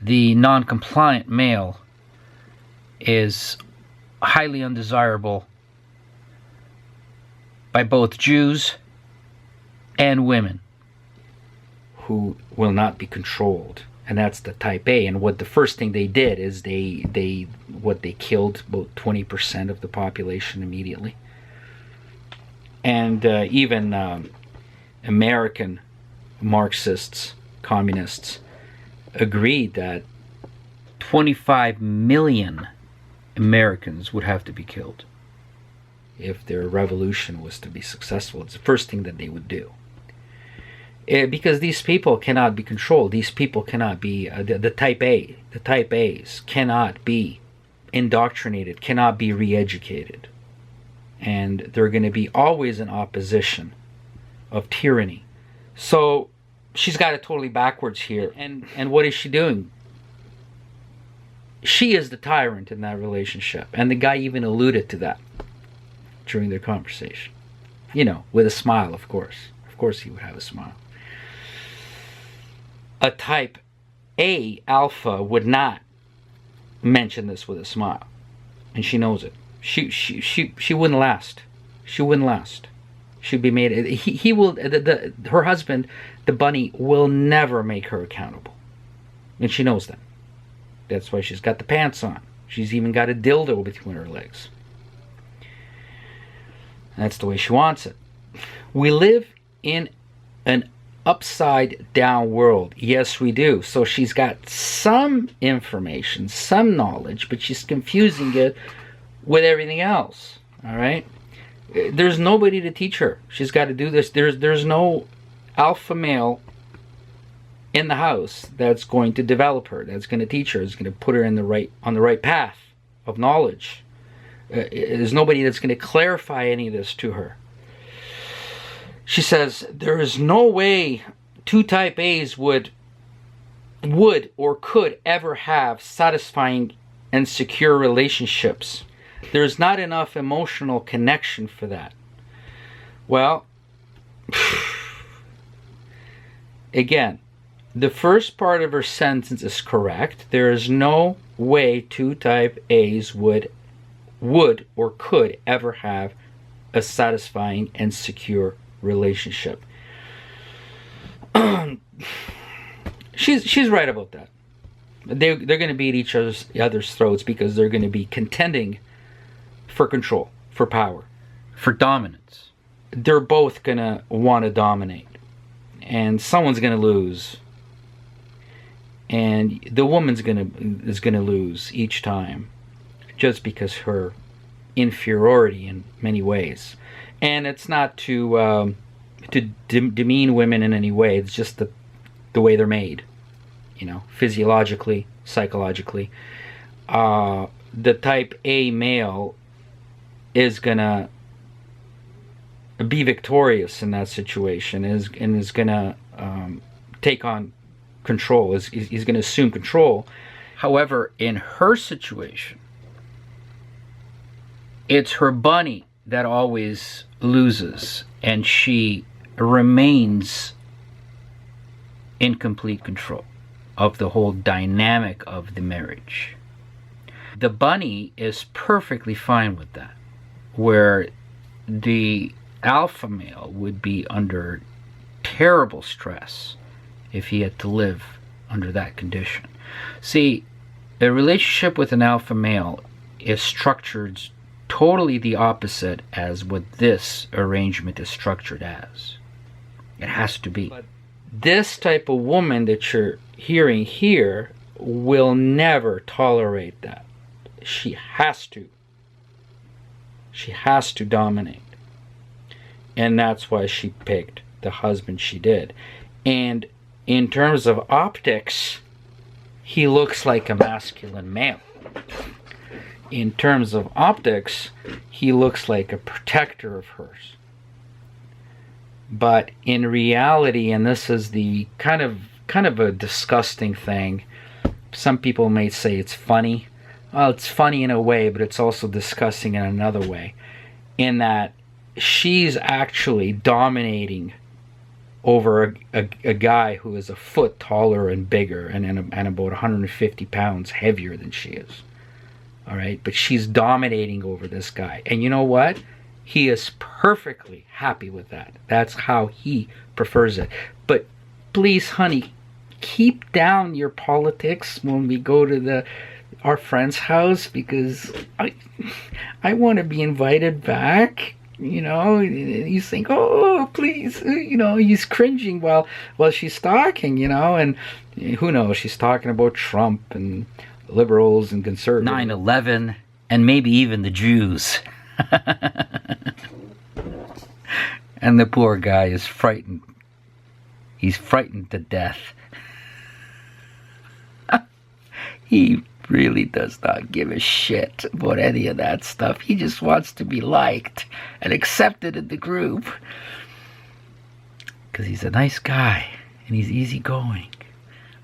The non-compliant male is highly undesirable by both Jews and women who will not be controlled, and that's the type A. And what the first thing they did is they killed about 20% of the population immediately. And even American Marxists, communists, agreed that 25 million Americans would have to be killed if their revolution was to be successful. It's the first thing that they would do. Because these people cannot be controlled. These people cannot be, the type A, the type A's cannot be indoctrinated, cannot be re-educated. And they're going to be always in opposition of tyranny. So she's got it totally backwards here. And what is she doing? She is the tyrant in that relationship. And the guy even alluded to that during their conversation. You know, with a smile, of course. Of course he would have a smile. A type A alpha would not mention this with a smile. And she knows it. She wouldn't last. She wouldn't last. She'd be made. He will. Her husband, the bunny, will never make her accountable, and she knows that. That's why she's got the pants on. She's even got a dildo between her legs. That's the way she wants it. We live in an upside down world. Yes, we do. So she's got some information, some knowledge, but she's confusing it with everything else. All right? There's nobody to teach her. She's got to do this. There's no alpha male in the house that's going to develop her, that's going to teach her, is going to put her on the right path of knowledge. There's nobody that's going to clarify any of this to her. She says there is no way two type A's would or could ever have satisfying and secure relationships. There's not enough emotional connection for that. Well, again, the first part of her sentence is correct. There is no way two type A's would or could ever have a satisfying and secure relationship. She's right about that. They're going to be at each other's throats because they're going to be contending for control, for power, for dominance. They're both going to want to dominate, and someone's going to lose. And the woman's is going to lose each time, just because her inferiority in many ways. And it's not to demean women in any way. It's just the way they're made, you know, physiologically, psychologically. The type A male is gonna be victorious in that situation, is gonna take on control. He's gonna assume control. However, in her situation, it's her bunny that always loses, and she remains in complete control of the whole dynamic of the marriage. The bunny is perfectly fine with that, where the alpha male would be under terrible stress if he had to live under that condition. See, a relationship with an alpha male is structured totally the opposite as what this arrangement is structured as. It has to be. But this type of woman that you're hearing here will never tolerate that. She has to. She has to dominate. And that's why she picked the husband she did. And in terms of optics, he looks like a masculine male. In terms of optics, he looks like a protector of hers. But in reality, and this is the kind of a disgusting thing, some people may say it's funny. Well, it's funny in a way, but it's also disgusting in another way, in that she's actually dominating over a guy who is a foot taller and bigger and about 150 pounds heavier than she is. All right, but she's dominating over this guy. And you know what? He is perfectly happy with that. That's how he prefers it. But please, honey, keep down your politics when we go to our friend's house, because I want to be invited back. You know, you think, oh, please, you know, he's cringing while she's talking, you know, and who knows, she's talking about Trump and liberals and conservatives. 9/11, and maybe even the Jews. And the poor guy is frightened. He's frightened to death. He really does not give a shit about any of that stuff. He just wants to be liked and accepted in the group, because he's a nice guy and he's easygoing.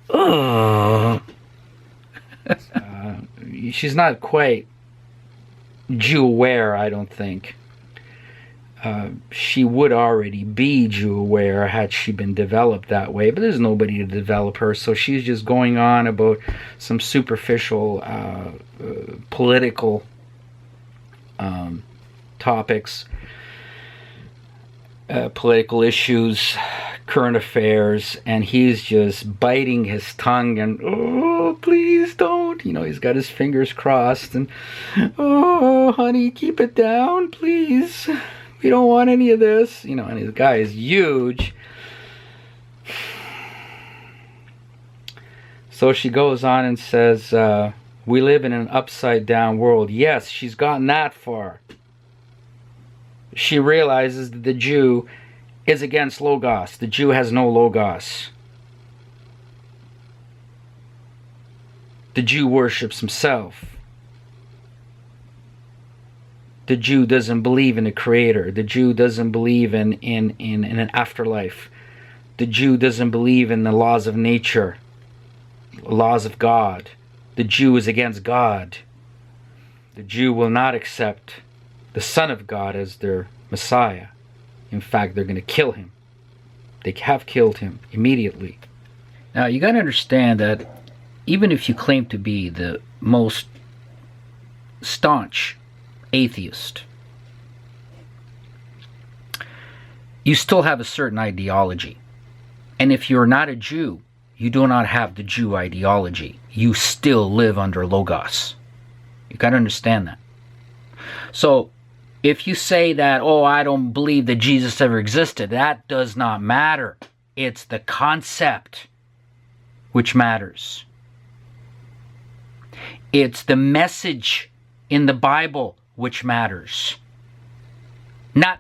Oh. She's not quite Jew aware, I don't think. She would already be Jew aware had she been developed that way, but there's nobody to develop her, so she's just going on about some superficial political topics, political issues, current affairs, and he's just biting his tongue and, oh, please don't, you know, he's got his fingers crossed and, oh, honey, keep it down, please. We don't want any of this, you know, and his guy is huge. So she goes on and says, we live in an upside down world. Yes, she's gotten that far. She realizes that the Jew is against Logos. The Jew has no Logos. The Jew worships himself. The Jew doesn't believe in a creator. The Jew doesn't believe in an afterlife. The Jew doesn't believe in the laws of nature, laws of God. The Jew is against God. The Jew will not accept the Son of God as their Messiah. In fact, they're going to kill him. They have killed him immediately. Now, you got to understand that even if you claim to be the most staunch atheist, you still have a certain ideology. And if you're not a Jew, you do not have the Jew ideology. You still live under Logos. You got to understand that. So if you say that, oh, I don't believe that Jesus ever existed, that does not matter. It's the concept which matters. It's the message in the Bible which matters. Not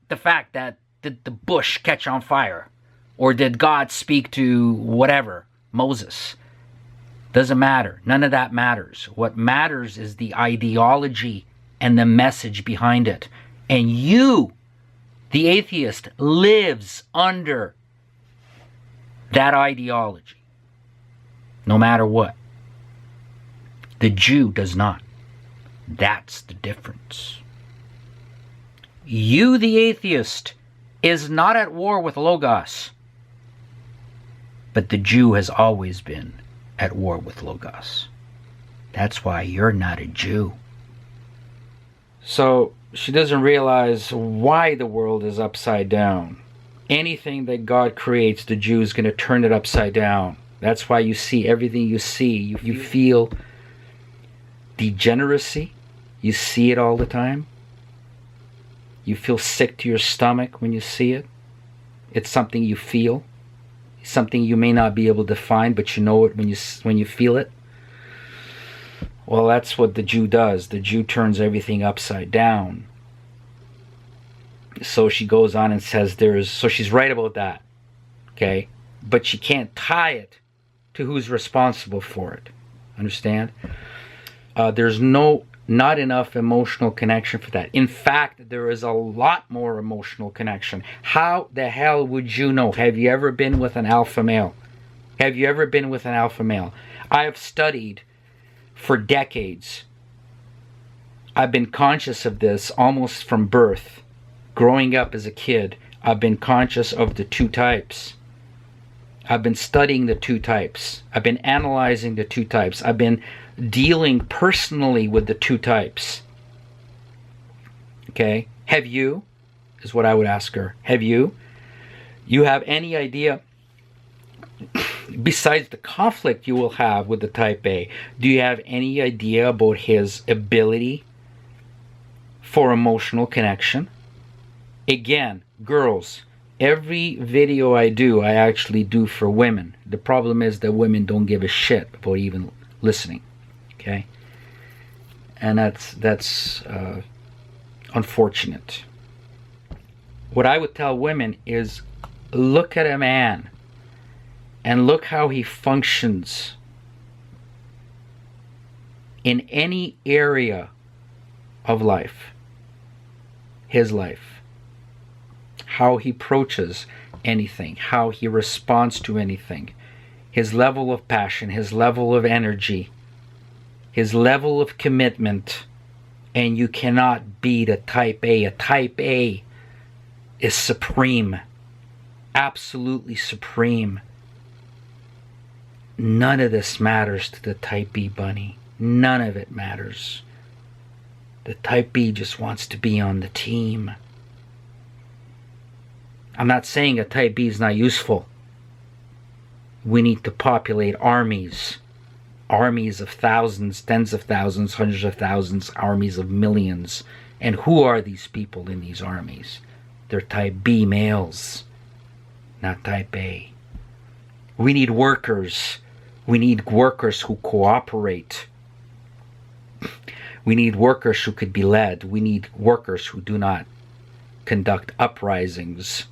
the fact that did the bush catch on fire, or did God speak to whatever, Moses. Doesn't matter. None of that matters. What matters is the ideology and the message behind it. And you, the atheist, lives under that ideology, no matter what. The Jew does not. That's the difference. You, the atheist, is not at war with Logos, but the Jew has always been at war with Logos. That's why you're not a Jew. So she doesn't realize why the world is upside down. Anything that God creates, the Jew is going to turn it upside down. That's why you see everything you see. You feel degeneracy. You see it all the time. You feel sick to your stomach when you see it. It's something you feel. It's something you may not be able to define, but you know it when you feel it. Well, that's what the Jew does. The Jew turns everything upside down. So she goes on and says so she's right about that. Okay? But she can't tie it to who's responsible for it. Understand? There's not enough emotional connection for that. In fact, there is a lot more emotional connection. How the hell would you know? Have you ever been with an alpha male? Have you ever been with an alpha male? I have studied for decades. I've been conscious of this almost from birth. Growing up as a kid, I've been conscious of the two types. I've been studying the two types. I've been analyzing the two types. I've been dealing personally with the two types. Okay? Have you? Is what I would ask her. Have you? You have any idea, besides the conflict you will have with the type A, do you have any idea about his ability for emotional connection? Again, girls, every video I do, I actually do for women. The problem is that women don't give a shit about even listening. Okay? And that's unfortunate. What I would tell women is, look at a man and look how he functions in any area of life, his life, how he approaches anything, how he responds to anything, his level of passion, his level of energy, his level of commitment, and you cannot beat a type A. A type A is supreme, absolutely supreme. None of this matters to the type B bunny. None of it matters. The type B just wants to be on the team. I'm not saying a type B is not useful. We need to populate armies. Armies of thousands, tens of thousands, hundreds of thousands, armies of millions. And who are these people in these armies? They're type B males, not type A. We need workers. We need workers who cooperate. We need workers who could be led. We need workers who do not conduct uprisings.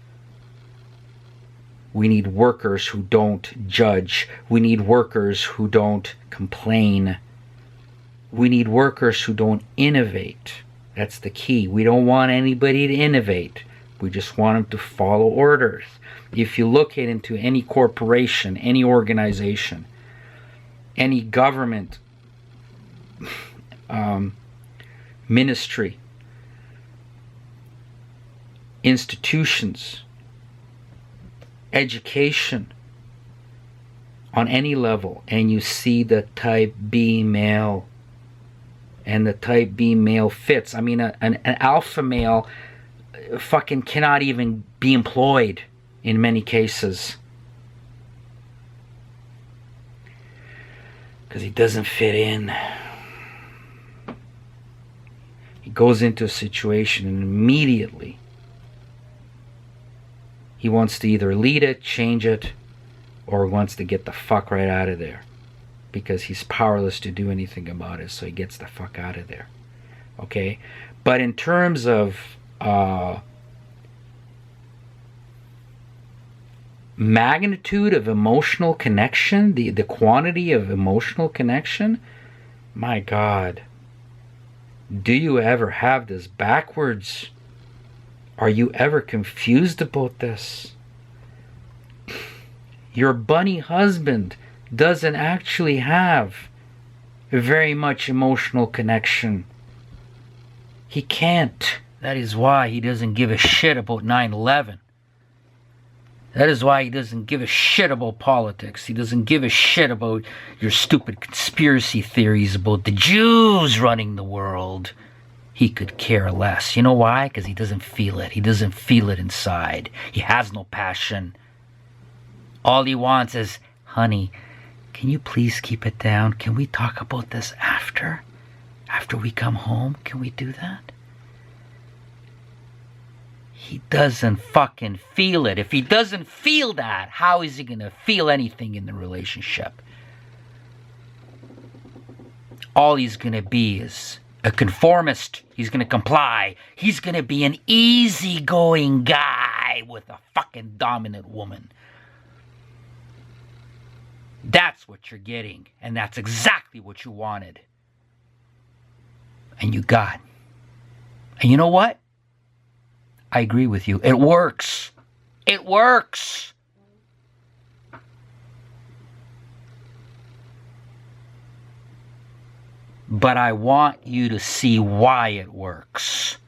We need workers who don't judge. We need workers who don't complain. We need workers who don't innovate. That's the key. We don't want anybody to innovate. We just want them to follow orders. If you look into any corporation, any organization, any government, ministry, institutions, education, on any level, and you see the type B male, and the type B male fits. I mean, an alpha male fucking cannot even be employed in many cases because he doesn't fit in. He goes into a situation and immediately he wants to either lead it, change it, or wants to get the fuck right out of there because he's powerless to do anything about it, so he gets the fuck out of there. Okay? But in terms of magnitude of emotional connection, the quantity of emotional connection, my God, do you ever have this backwards? Are you ever confused about this? Your bunny husband doesn't actually have very much emotional connection. He can't. That is why he doesn't give a shit about 9/11. That is why he doesn't give a shit about politics. He doesn't give a shit about your stupid conspiracy theories about the Jews running the world. He could care less. You know why? Because he doesn't feel it. He doesn't feel it inside. He has no passion. All he wants is, honey, can you please keep it down? Can we talk about this after? After we come home? Can we do that? He doesn't fucking feel it. If he doesn't feel that, how is he going to feel anything in the relationship? All he's going to be is a conformist. He's going to comply. He's going to be an easygoing guy with a fucking dominant woman. That's what you're getting. And that's exactly what you wanted. And you got. And you know what? I agree with you. It works. It works. But I want you to see why it works.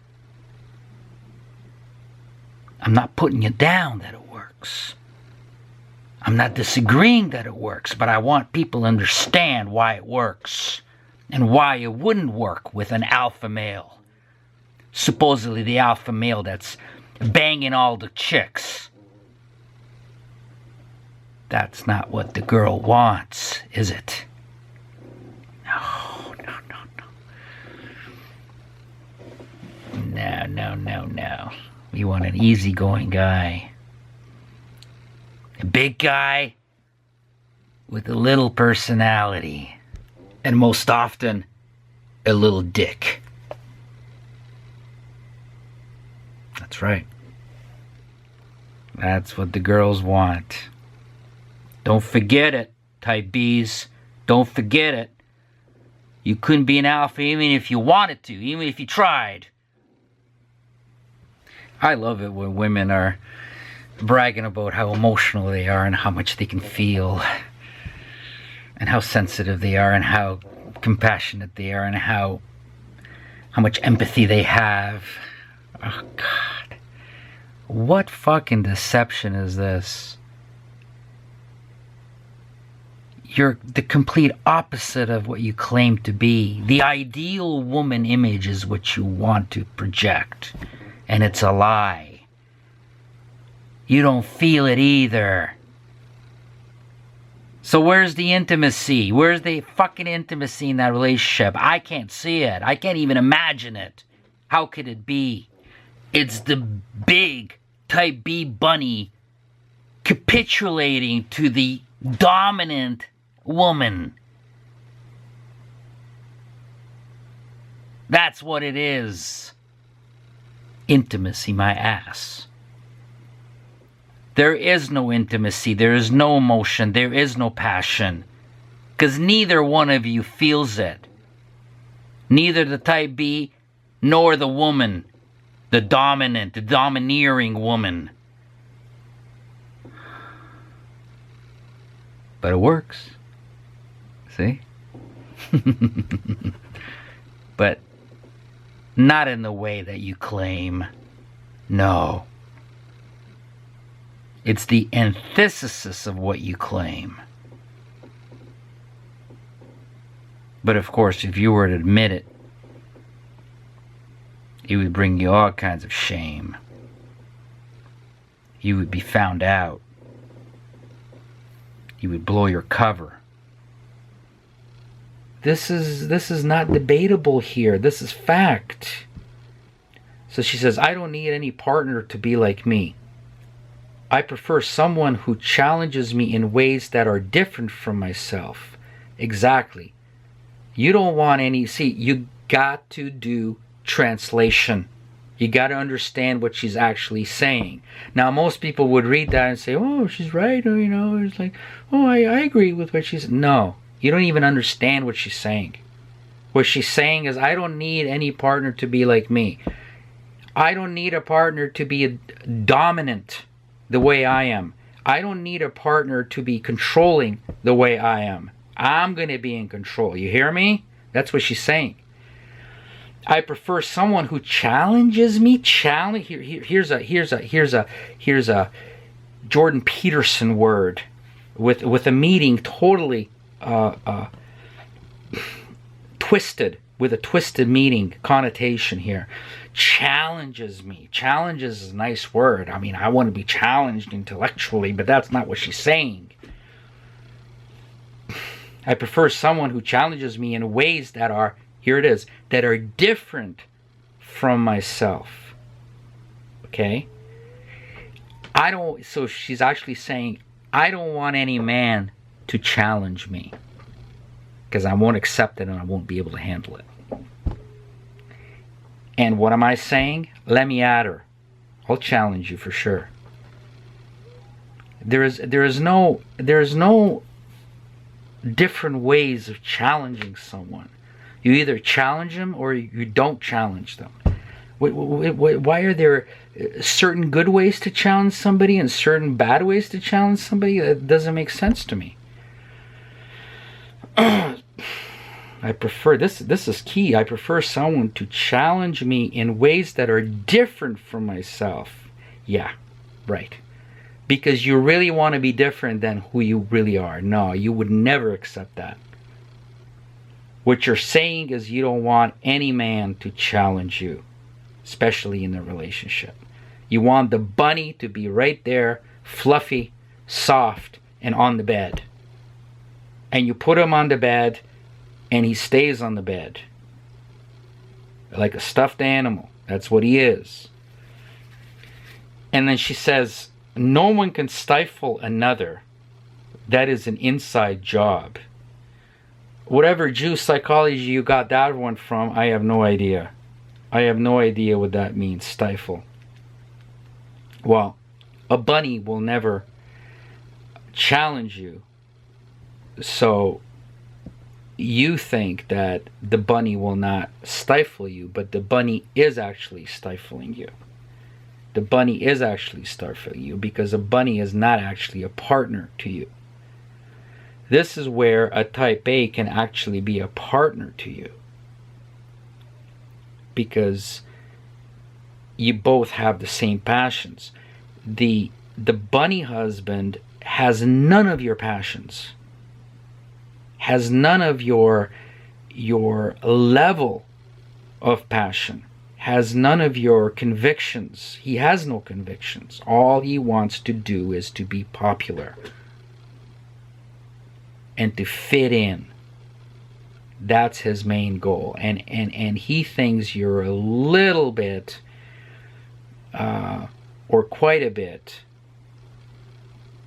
I'm not putting you down that it works. I'm not disagreeing that it works, but I want people to understand why it works and why it wouldn't work with an alpha male. Supposedly the alpha male that's banging all the chicks. That's not what the girl wants, is it? No, no, no, no. No, no, no, no. We want an easygoing guy. A big guy with a little personality. And most often, a little dick. That's right. That's what the girls want. Don't forget it, type Bs. Don't forget it. You couldn't be an alpha even if you wanted to, even if you tried. I love it when women are bragging about how emotional they are and how much they can feel and how sensitive they are and how compassionate they are and how much empathy they have. Oh, God. What fucking deception is this? You're the complete opposite of what you claim to be. The ideal woman image is what you want to project. And it's a lie. You don't feel it either. So where's the intimacy? Where's the fucking intimacy in that relationship? I can't see it. I can't even imagine it. How could it be? It's the big type B bunny capitulating to the dominant woman. That's what it is. Intimacy, my ass. There is no intimacy. There is no emotion. There is no passion. Because neither one of you feels it. Neither the type B nor the woman. The dominant, the domineering woman. But it works. See? But not in the way that you claim. No. It's the antithesis of what you claim. But of course, if you were to admit it, it would bring you all kinds of shame. You would be found out. You would blow your cover. This is not debatable here. This is fact. So she says, I don't need any partner to be like me. I prefer someone who challenges me in ways that are different from myself. Exactly. You don't want any... See, you got to do translation. You got to understand what she's actually saying. Now, most people would read that and say, oh, she's right. Or, it's like, oh, I agree with what she's... No. You don't even understand what she's saying. What she's saying is, I don't need any partner to be like me. I don't need a partner to be dominant the way I am. I don't need a partner to be controlling the way I am. I'm going to be in control. You hear me? That's what she's saying. I prefer someone who challenges me. Here's a Jordan Peterson word with a meaning totally twisted, with a twisted meaning connotation here. Challenges me. Challenges is a nice word. I mean, I want to be challenged intellectually, but that's not what she's saying. I prefer someone who challenges me in ways that are, here it is, that are different from myself. Okay? So she's actually saying, I don't want any man to challenge me, because I won't accept it and I won't be able to handle it. And what am I saying? Let me at her. I'll challenge you for sure. There is no different ways of challenging someone. You either challenge them or you don't challenge them. Why are there certain good ways to challenge somebody and certain bad ways to challenge somebody? That doesn't make sense to me. I prefer, this is key, I prefer someone to challenge me in ways that are different from myself. Yeah, right. Because you really want to be different than who you really are. No, you would never accept that. What you're saying is you don't want any man to challenge you, especially in a relationship. You want the bunny to be right there, fluffy, soft, and on the bed. And you put him on the bed, and he stays on the bed. Like a stuffed animal. That's what he is. And then she says, no one can stifle another. That is an inside job. Whatever Jew psychology you got that one from, I have no idea. I have no idea what that means, stifle. Well, a bunny will never challenge you. So you think that the bunny will not stifle you, but the bunny is actually stifling you. The bunny is actually stifling you because a bunny is not actually a partner to you. This is where a type A can actually be a partner to you, because you both have the same passions. The bunny husband has none of your passions, has none of your level of passion, has none of your convictions. He has no convictions. All he wants to do is to be popular and to fit in. That's his main goal. And he thinks you're a little bit or quite a bit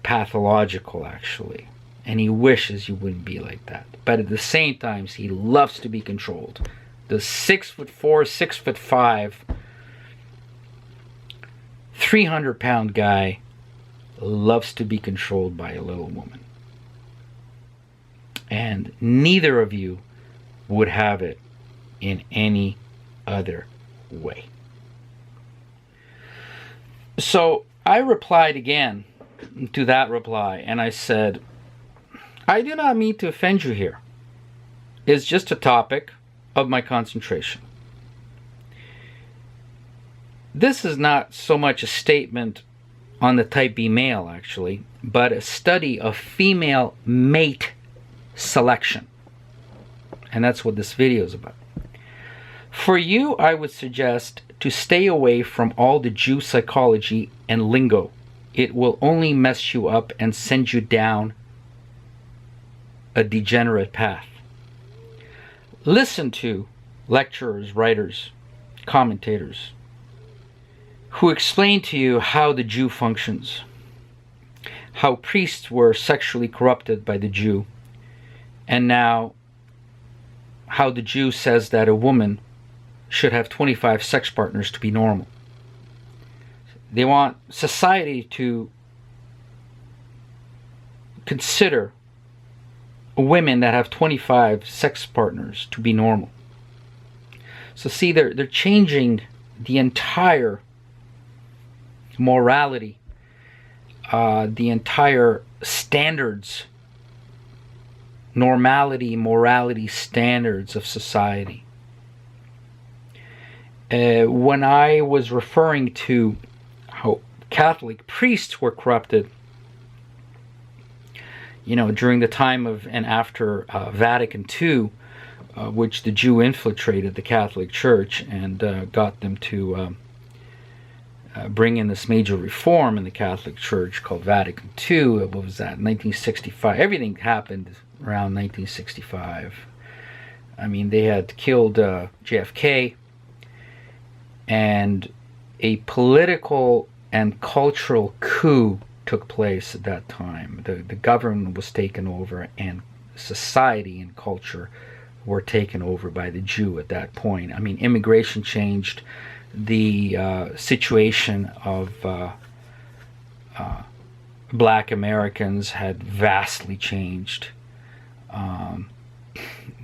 pathological, actually. And he wishes you wouldn't be like that. But at the same time, he loves to be controlled. The 6'4", 6'5", 300-pound guy loves to be controlled by a little woman. And neither of you would have it in any other way. So I replied again to that reply, and I said, I do not mean to offend you here. It's just a topic of my concentration. This is not so much a statement on the type B male, actually, but a study of female mate selection. And that's what this video is about. For you, I would suggest to stay away from all the Jew psychology and lingo. It will only mess you up and send you down a degenerate path. Listen to lecturers, writers, commentators who explain to you how the Jew functions, how priests were sexually corrupted by the Jew, and now how the Jew says that a woman should have 25 sex partners to be normal. They want society to consider women that have 25 sex partners to be normal. So see, they're changing the entire morality, the entire standards, normality, morality standards of society. When I was referring to how Catholic priests were corrupted, during the time of and after Vatican II, which the Jew infiltrated the Catholic Church and got them to bring in this major reform in the Catholic Church called Vatican II. What was that? 1965. Everything happened around 1965. I mean, they had killed JFK, and a political and cultural coup took place at that time. The government was taken over, and society and culture were taken over by the Jew at that point. I mean, immigration changed. The situation of black Americans had vastly changed.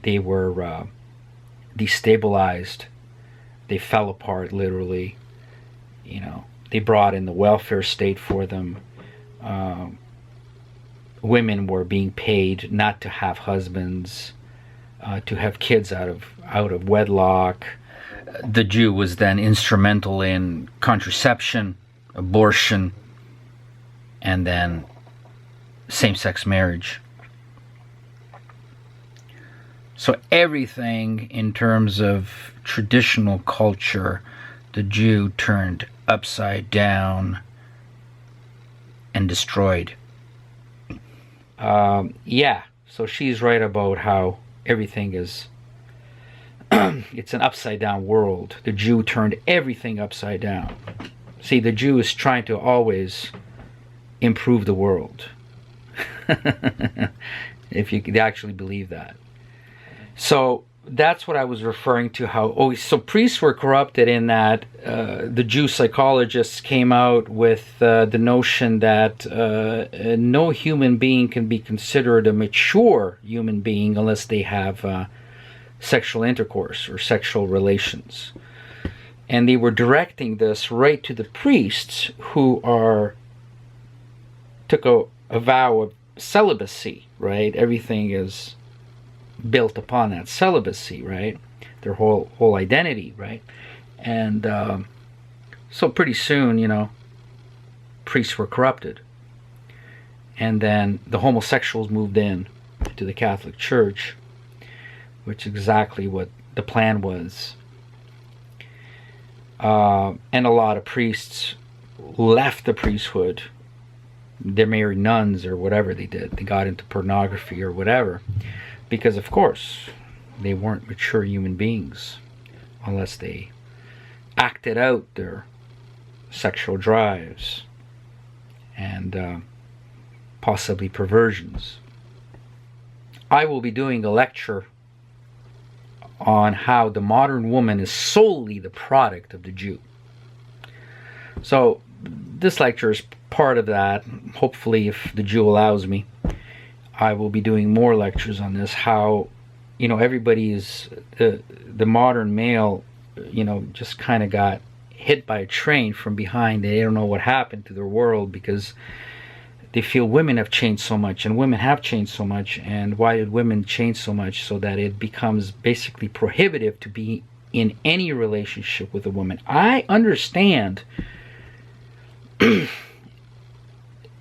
They were destabilized. They fell apart, literally. They brought in the welfare state for them. Women were being paid not to have husbands, to have kids out of wedlock. The Jew was then instrumental in contraception, abortion, and then same-sex marriage. So everything in terms of traditional culture, the Jew turned upside down and destroyed. So she's right about how everything is it's an upside down world. The Jew turned everything upside down. See, the Jew is trying to always improve the world. If you could actually believe that. So that's what I was referring to, so priests were corrupted in that the Jew psychologists came out with the notion that no human being can be considered a mature human being unless they have sexual intercourse or sexual relations. And they were directing this right to the priests who took a vow of celibacy, right? Everything is built upon that celibacy, right? Their whole identity, right? And so pretty soon, priests were corrupted. And then the homosexuals moved in to the Catholic Church, which is exactly what the plan was. And a lot of priests left the priesthood. They married nuns or whatever they did. They got into pornography or whatever. Because, of course, they weren't mature human beings unless they acted out their sexual drives and possibly perversions. I will be doing a lecture on how the modern woman is solely the product of the Jew. So this lecture is part of that. Hopefully, if the Jew allows me, I will be doing more lectures on this, how, everybody is, the modern male, just kind of got hit by a train from behind. They don't know what happened to their world because they feel women have changed so much, and women have changed so much. And why did women change so much? So that it becomes basically prohibitive to be in any relationship with a woman. I understand the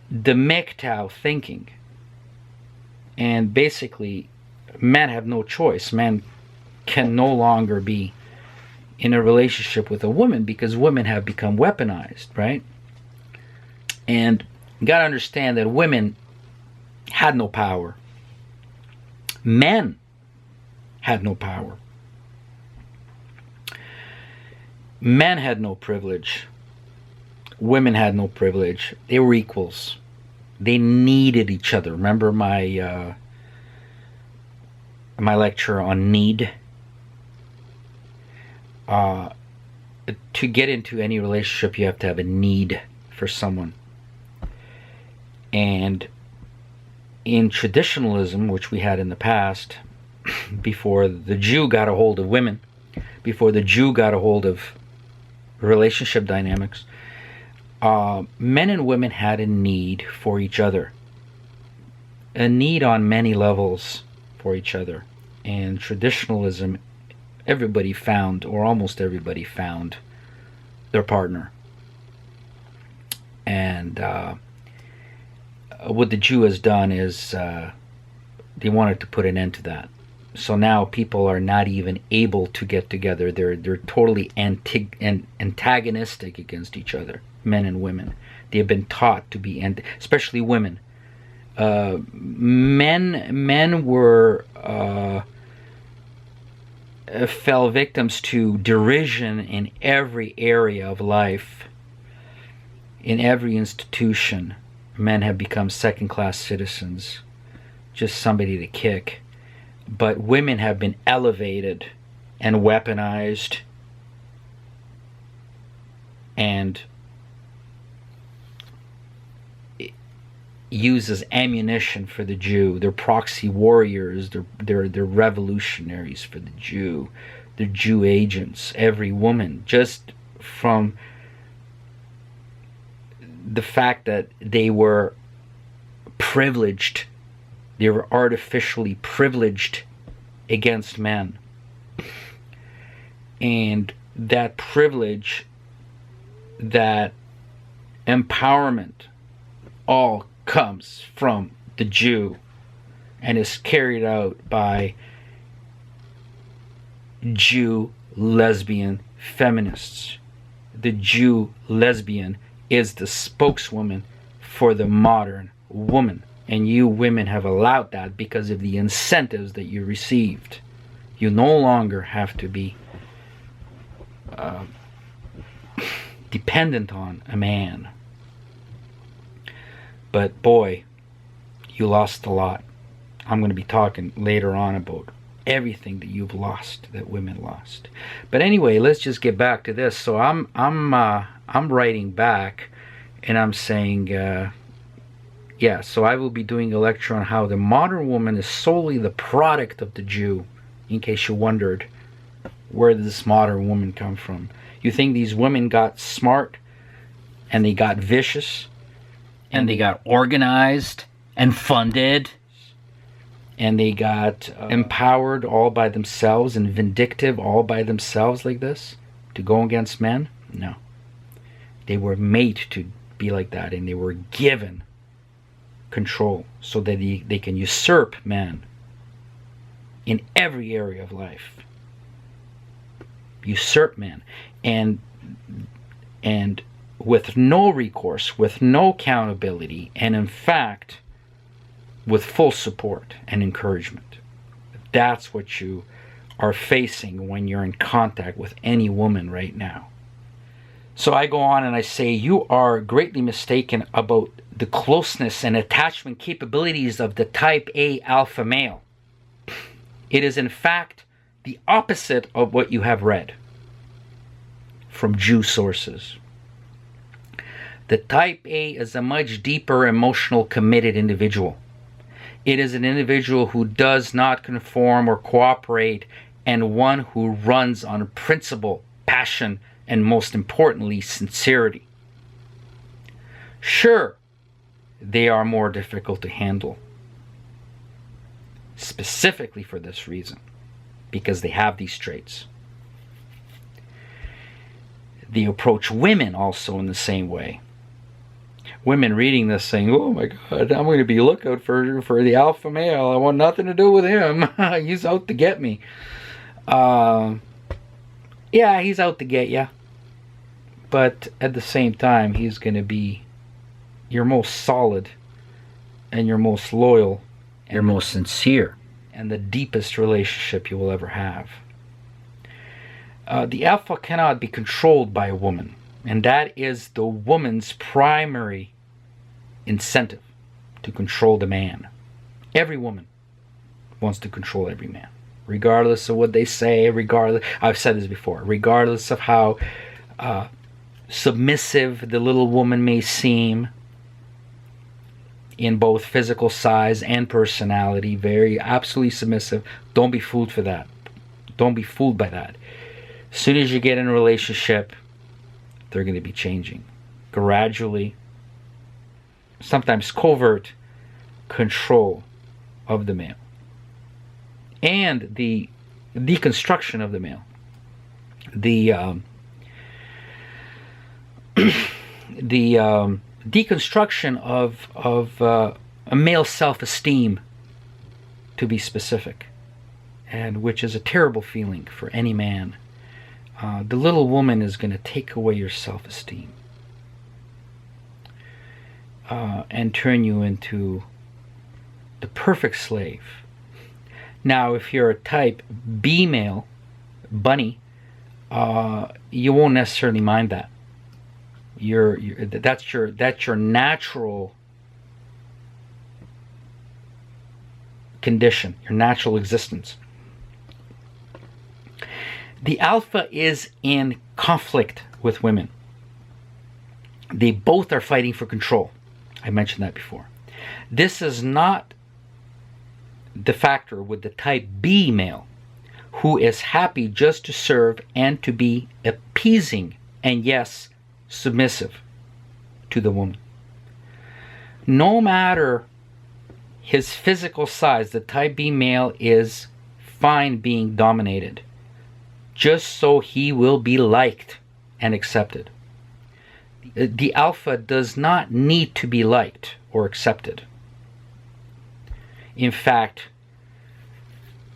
MGTOW thinking. And basically, men have no choice. Men can no longer be in a relationship with a woman because women have become weaponized, right? And you got to understand that women had no power. Men had no power. Men had no privilege. Women had no privilege. They were equals. They needed each other. Remember my my lecture on need? To get into any relationship, you have to have a need for someone. And in traditionalism, which we had in the past, before the Jew got a hold of women, before the Jew got a hold of relationship dynamics, men and women had a need for each other. A need on many levels for each other. And traditionalism, everybody found, or almost everybody found, their partner. And what the Jew has done is they wanted to put an end to that. So now people are not even able to get together. They're totally antagonistic against each other, men and women. They have been taught to be, especially women. Men were fell victims to derision in every area of life. In every institution, men have become second-class citizens, just somebody to kick. But women have been elevated and weaponized and used as ammunition for the Jew. They're proxy warriors. They're revolutionaries for the Jew. They're Jew agents. Every woman, just from the fact that they were privileged, they were artificially privileged against men. And that privilege, that empowerment, all comes from the Jew and is carried out by Jew lesbian feminists. The Jew lesbian is the spokeswoman for the modern woman. And you women have allowed that because of the incentives that you received. You no longer have to be dependent on a man. But boy, you lost a lot. I'm going to be talking later on about everything that you've lost, that women lost. But anyway, let's just get back to this. So I'm writing back, and I'm saying, yeah. So I will be doing a lecture on how the modern woman is solely the product of the Jew. In case you wondered, where did this modern woman come from? You think these women got smart, and they got vicious, and they got organized and funded, and they got empowered all by themselves and vindictive all by themselves like this to go against men? No. They were made to be like that, and they were given control so that they can usurp men in every area of life. Usurp men. And with no recourse, with no accountability, and in fact, with full support and encouragement. That's what you are facing when you're in contact with any woman right now. So I go on and I say, you are greatly mistaken about the closeness and attachment capabilities of the type A alpha male. It is in fact the opposite of what you have read from Jew sources. The type A is a much deeper, emotional, committed individual. It is an individual who does not conform or cooperate, and one who runs on principle, passion, and most importantly, sincerity. Sure, they are more difficult to handle, specifically for this reason, because they have these traits. They approach women also in the same way. women reading this saying, "Oh my God, I'm going to be lookout for the alpha male. I want nothing to do with him. He's out to get me." Yeah, he's out to get you. But at the same time, he's going to be your most solid and your most loyal, your most sincere, and the deepest relationship you will ever have. The alpha cannot be controlled by a woman, and that is the woman's primary incentive, to control the man. Every woman wants to control every man, regardless of what they say, I've said this before, regardless of how submissive the little woman may seem in both physical size and personality, very absolutely submissive. Don't be fooled for that. Don't be fooled by that. As soon as you get in a relationship, they're going to be changing gradually, sometimes covert control of the male and the deconstruction of the male, the deconstruction of a male self-esteem, to be specific, and which is a terrible feeling for any man. The little woman is going to take away your self-esteem and turn you into the perfect slave. Now, if you're a type B male, bunny, you won't necessarily mind that. That's your natural condition, your natural existence. The alpha is in conflict with women. They both are fighting for control. I mentioned that before. This is not the factor with the type B male, who is happy just to serve and to be appeasing and, yes, submissive to the woman. No matter his physical size, the type B male is fine being dominated, just so he will be liked and accepted. The alpha does not need to be liked or accepted. In fact,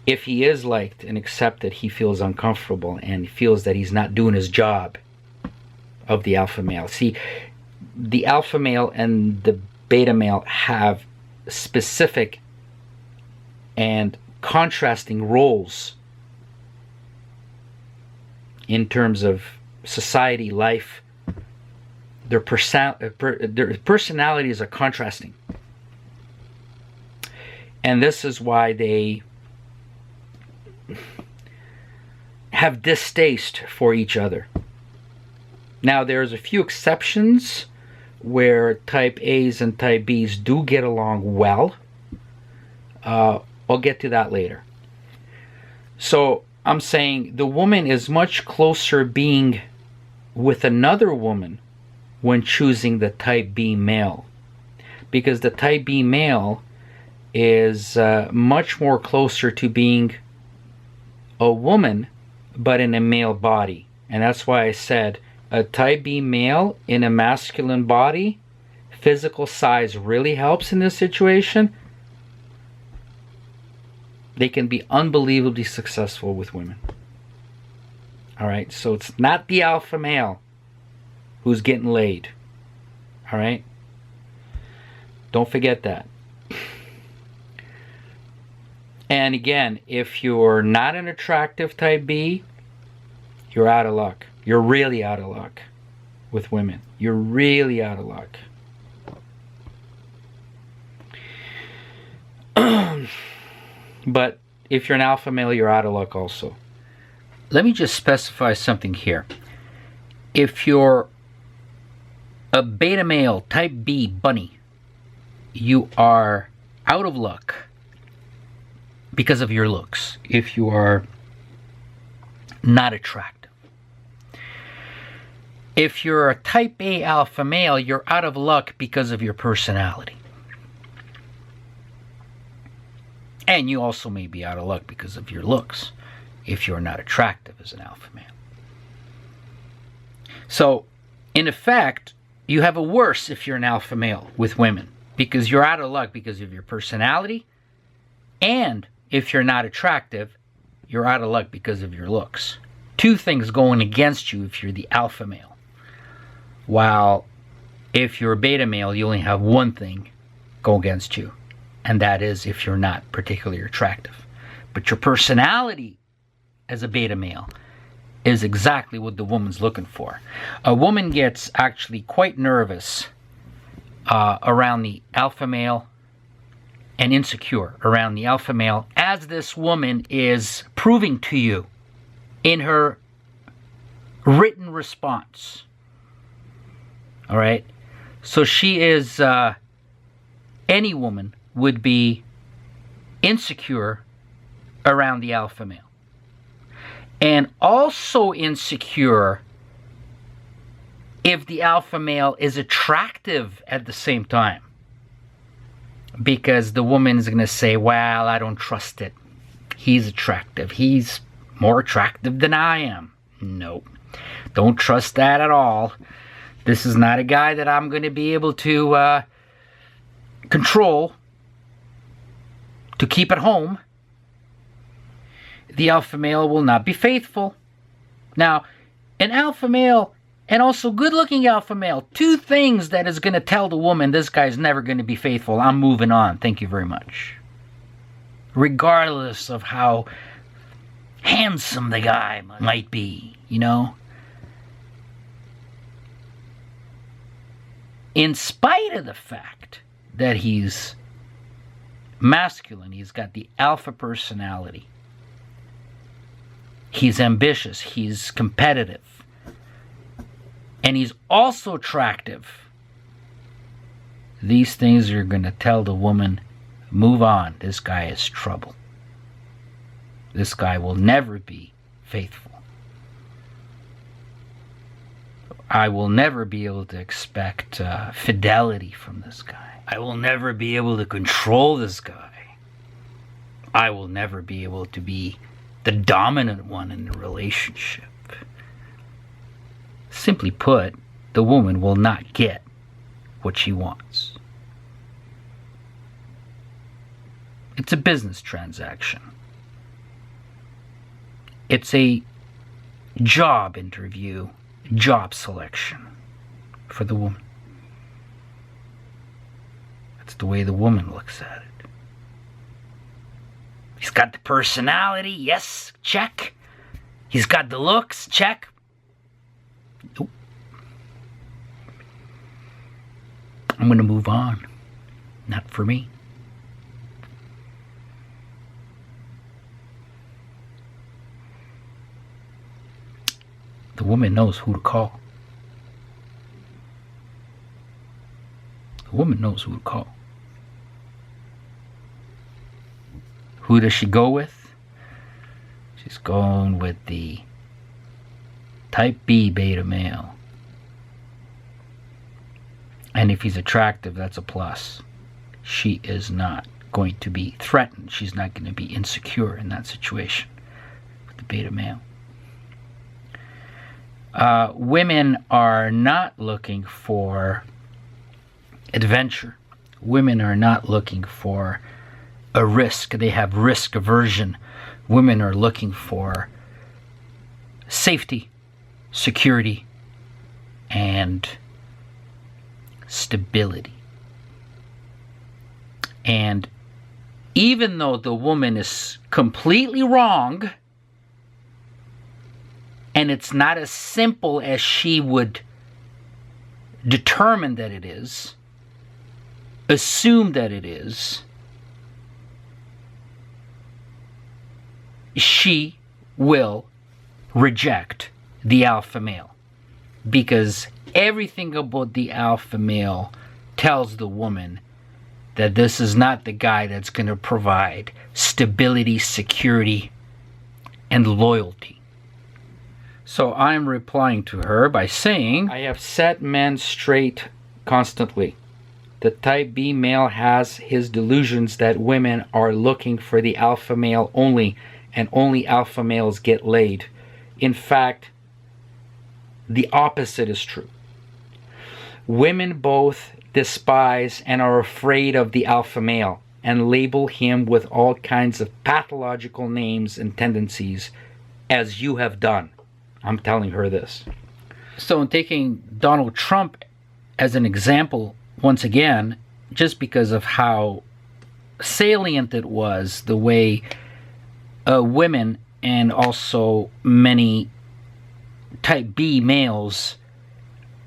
if he is liked and accepted, he feels uncomfortable and feels that he's not doing his job of the alpha male. See, the alpha male and the beta male have specific and contrasting roles in terms of society, life. Their personalities are contrasting. And this is why they have distaste for each other. Now, there's a few exceptions where type A's and type B's do get along well. I'll get to that later. So I'm saying the woman is much closer being with another woman when choosing the type B male, because the type B male is much more closer to being a woman but in a male body. And that's why I said a type B male in a masculine body, physical size really helps in this situation. They can be unbelievably successful with women. All right, so it's not the alpha male who's getting laid. All right, don't forget that. And again, if you're not an attractive type B, you're out of luck. You're really out of luck with women. You're really out of luck. But if you're an alpha male, you're out of luck also. Let me just specify something here. If you're a beta male, type B, bunny, you are out of luck because of your looks. If you are not attractive. If you're a type A alpha male, you're out of luck because of your personality. And you also may be out of luck because of your looks, if you're not attractive as an alpha male. So, in effect, you have a worse if you're an alpha male with women, because you're out of luck because of your personality, and if you're not attractive, you're out of luck because of your looks. Two things going against you if you're the alpha male. While if you're a beta male, you only have one thing go against you, and that is if you're not particularly attractive. But your personality as a beta male is exactly what the woman's looking for. A woman gets actually quite nervous around the alpha male and insecure around the alpha male, as this woman is proving to you in her written response. All right? So she is, any woman would be insecure around the alpha male. And also insecure if the alpha male is attractive at the same time. Because the woman's going to say, well, I don't trust it. He's attractive. He's more attractive than I am. Nope. Don't trust that at all. This is not a guy that I'm going to be able to control, to keep at home. The alpha male will not be faithful. Now, an alpha male, and also good-looking alpha male, two things that is going to tell the woman this guy's never going to be faithful. I'm moving on. Thank you very much. Regardless of how handsome the guy might be, you know. In spite of the fact that he's masculine, he's got the alpha personality. He's ambitious, he's competitive, and he's also attractive. These things are going to tell the woman, move on, this guy is trouble. This guy will never be faithful. I will never be able to expect fidelity from this guy. I will never be able to control this guy. I will never be able to be the dominant one in the relationship. Simply put, the woman will not get what she wants. It's a business transaction. It's a job interview, job selection for the woman. That's the way the woman looks at it. He's got the personality, yes, check. He's got the looks, check. Nope. I'm going to move on. Not for me. The woman knows who to call. The woman knows who to call. Who does she go with? She's going with the type B beta male. And if he's attractive, that's a plus. She is not going to be threatened. She's not going to be insecure in that situation with the beta male. Women are not looking for adventure. Women are not looking for a risk. They have risk aversion. Women are looking for safety, security, and stability. And even though the woman is completely wrong, and it's not as simple as she would determine that it is, assume that it is, she will reject the alpha male. Because everything about the alpha male tells the woman that this is not the guy that's going to provide stability, security, and loyalty. So I'm replying to her by saying, I have set men straight constantly. The type B male has his delusions that women are looking for the alpha male only, and only alpha males get laid. In fact, the opposite is true. Women both despise and are afraid of the alpha male and label him with all kinds of pathological names and tendencies, as you have done. I'm telling her this. So in taking Donald Trump as an example, once again, just because of how salient it was, the way women and also many type B males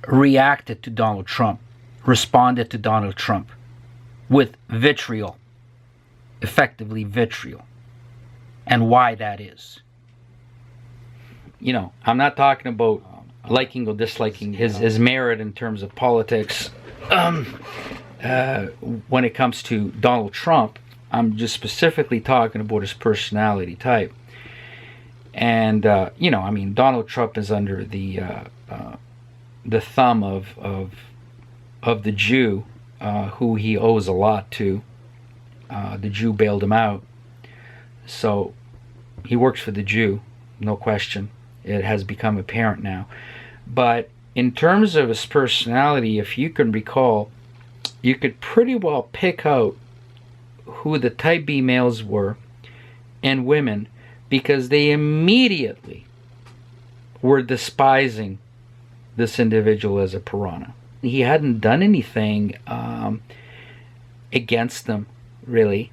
reacted to Donald Trump, responded to Donald Trump with vitriol, effectively vitriol, and why that is. You know, I'm not talking about liking or disliking his merit in terms of politics. When it comes to Donald Trump, I'm just specifically talking about his personality type. And you know, I mean, Donald Trump is under the thumb of the Jew, who he owes a lot to. The Jew bailed him out, so he works for the Jew, no question. It has become apparent now. But in terms of his personality, if you can recall, you could pretty well pick out who the type B males were and women, because they immediately were despising this individual as a piranha. He hadn't done anything against them, really.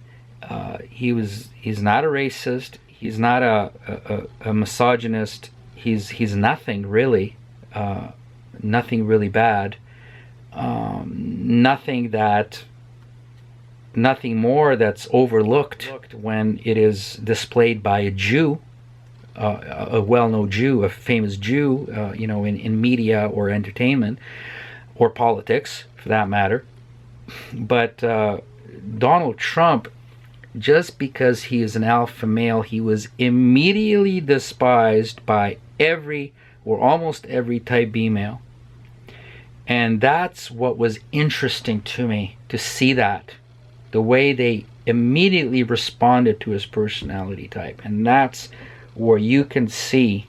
He's not a racist. He's not a misogynist. He's nothing really. Nothing really bad. Nothing more that's overlooked when it is displayed by a Jew, a well-known Jew, a famous Jew, you know, in media or entertainment or politics, for that matter. But Donald Trump, just because he is an alpha male, he was immediately despised by every or almost every type B male. And that's what was interesting to me, to see that, the way they immediately responded to his personality type. And that's where you can see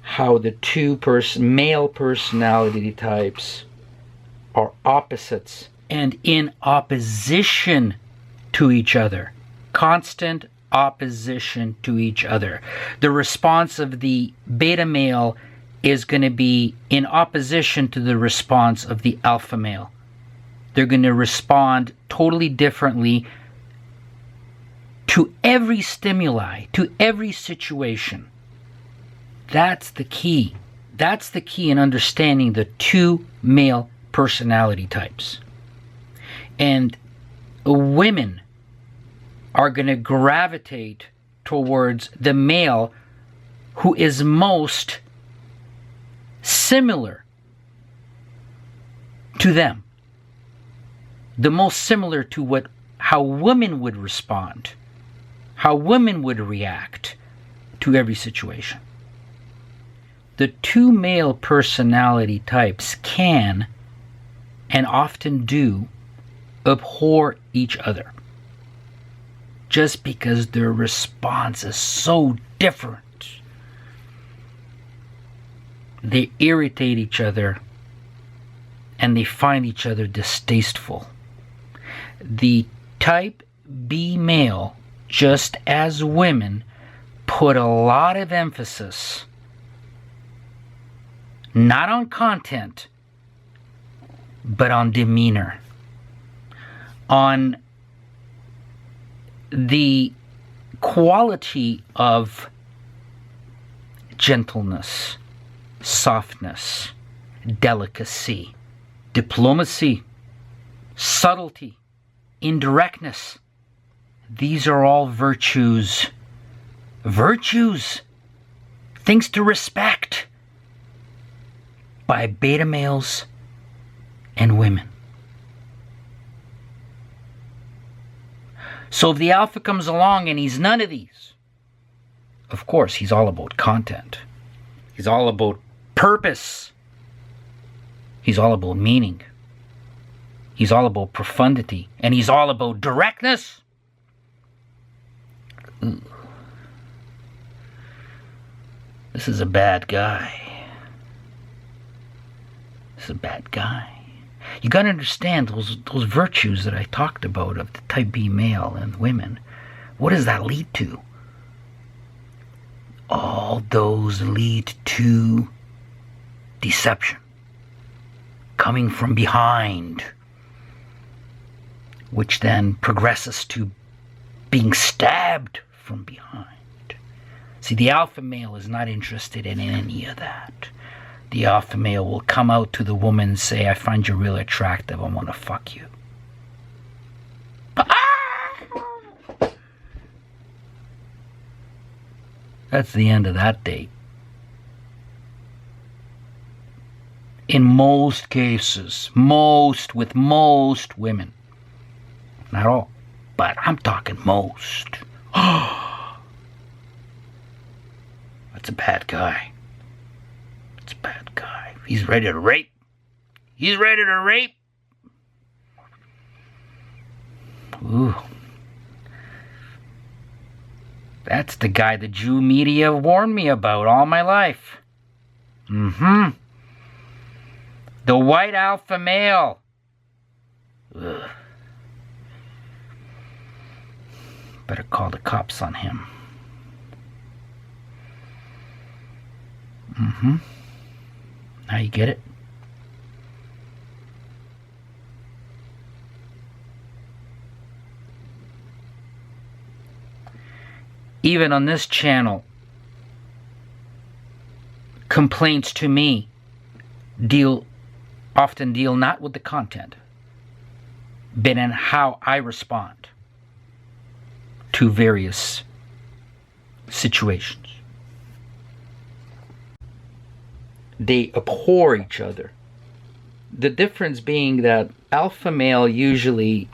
how the two male personality types are opposites and in opposition to each other. Constant opposition to each other. The response of the beta male is going to be in opposition to the response of the alpha male. They're going to respond totally differently to every stimuli, to every situation. That's the key. That's the key in understanding the two male personality types. And women are going to gravitate towards the male who is most similar to them. The most similar to how women would respond, how women would react to every situation. The two male personality types can, and often do, abhor each other, just because their response is so different. They irritate each other and they find each other distasteful. The type B male, just as women, put a lot of emphasis not on content, but on demeanor, on the quality of gentleness, softness, delicacy, diplomacy, subtlety, indirectness. These are all virtues. Virtues, things to respect by beta males and women. So if the alpha comes along and he's none of these, of course he's all about content. He's all about purpose. He's all about meaning. He's all about profundity. And he's all about directness. Ooh. This is a bad guy. This is a bad guy. You got to understand those virtues that I talked about of the type B male and women. What does that lead to? All those lead to deception, coming from behind, which then progresses to being stabbed from behind. See, the alpha male is not interested in any of that. The alpha male will come out to the woman and say, I find you really attractive, I want to fuck you. That's the end of that date. In most cases, with most women. Not all, but I'm talking most. That's a bad guy. That's a bad guy. He's ready to rape. He's ready to rape. Ooh. That's the guy the Jew media warned me about all my life. The white alpha male. Ugh. Better call the cops on him. Now you get it? Even on this channel, complaints to me often deal not with the content, but in how I respond to various situations. They abhor each other. The difference being that alpha male usually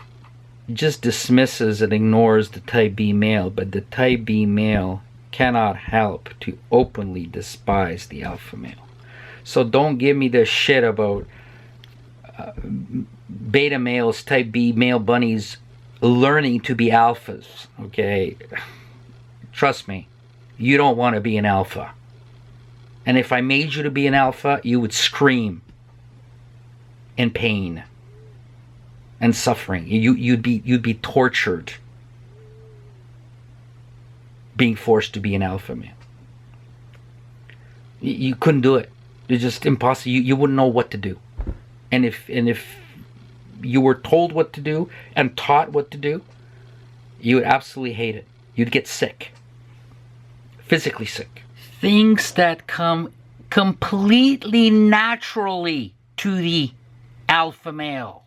just dismisses and ignores the type B male, but the type B male cannot help to openly despise the alpha male. So don't give me this shit about beta males, type B male bunnies learning to be alphas, okay? Trust me, you don't want to be an alpha. And if I made you to be an alpha, you would scream in pain and suffering. You'd be tortured being forced to be an alpha male. You couldn't do it. It's just impossible. You wouldn't know what to do. And if you were told what to do and taught what to do, you would absolutely hate it. You'd get sick. Physically sick. Things that come completely naturally to the alpha male,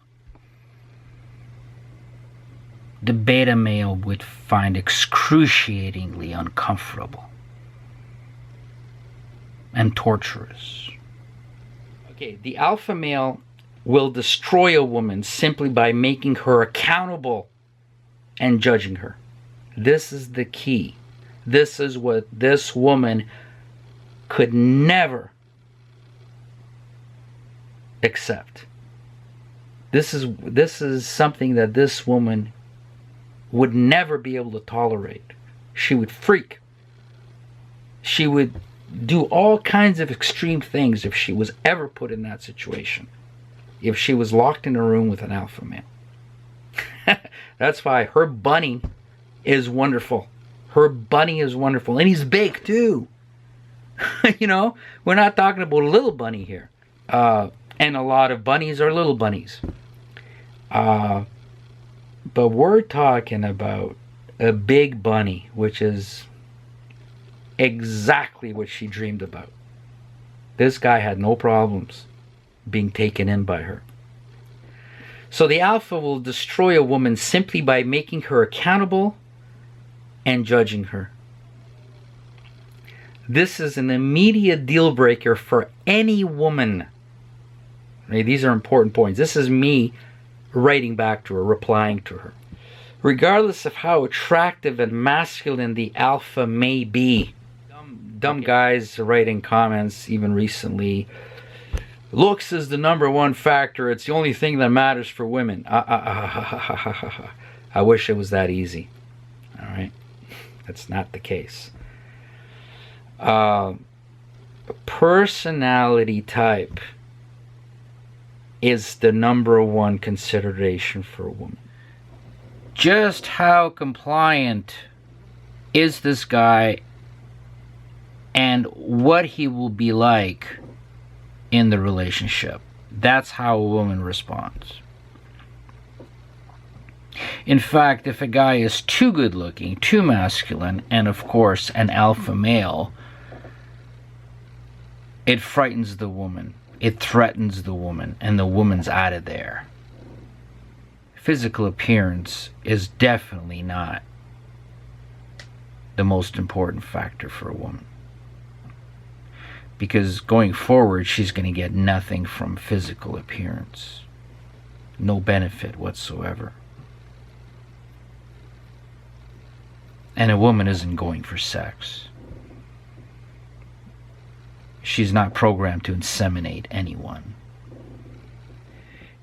the beta male would find excruciatingly uncomfortable and torturous. Okay, the alpha male will destroy a woman simply by making her accountable and judging her. This is the key. This is what this woman could never accept. This is something that this woman would never be able to tolerate. She would freak. She would do all kinds of extreme things if she was ever put in that situation. If she was locked in a room with an alpha male. That's why her bunny is wonderful. Her bunny is wonderful. And he's big too. You know, we're not talking about a little bunny here. And a lot of bunnies are little bunnies. But we're talking about a big bunny, which is exactly what she dreamed about. This guy had no problems being taken in by her. So the alpha will destroy a woman simply by making her accountable and judging her. This is an immediate deal breaker for any woman. Okay, these are important points. This is me writing back to her, replying to her. Regardless of how attractive and masculine the alpha may be. Dumb guys writing comments even recently. Looks is the #1 factor. It's the only thing that matters for women. I wish it was that easy. All right. That's not the case. Personality type is the number one consideration for a woman. Just how compliant is this guy and what he will be like in the relationship? That's how a woman responds. In fact, if a guy is too good looking, too masculine, and of course an alpha male, it frightens the woman. It threatens the woman, and the woman's out of there. Physical appearance is definitely not the most important factor for a woman. Because going forward, she's going to get nothing from physical appearance. No benefit whatsoever. And a woman isn't going for sex. She's not programmed to inseminate anyone.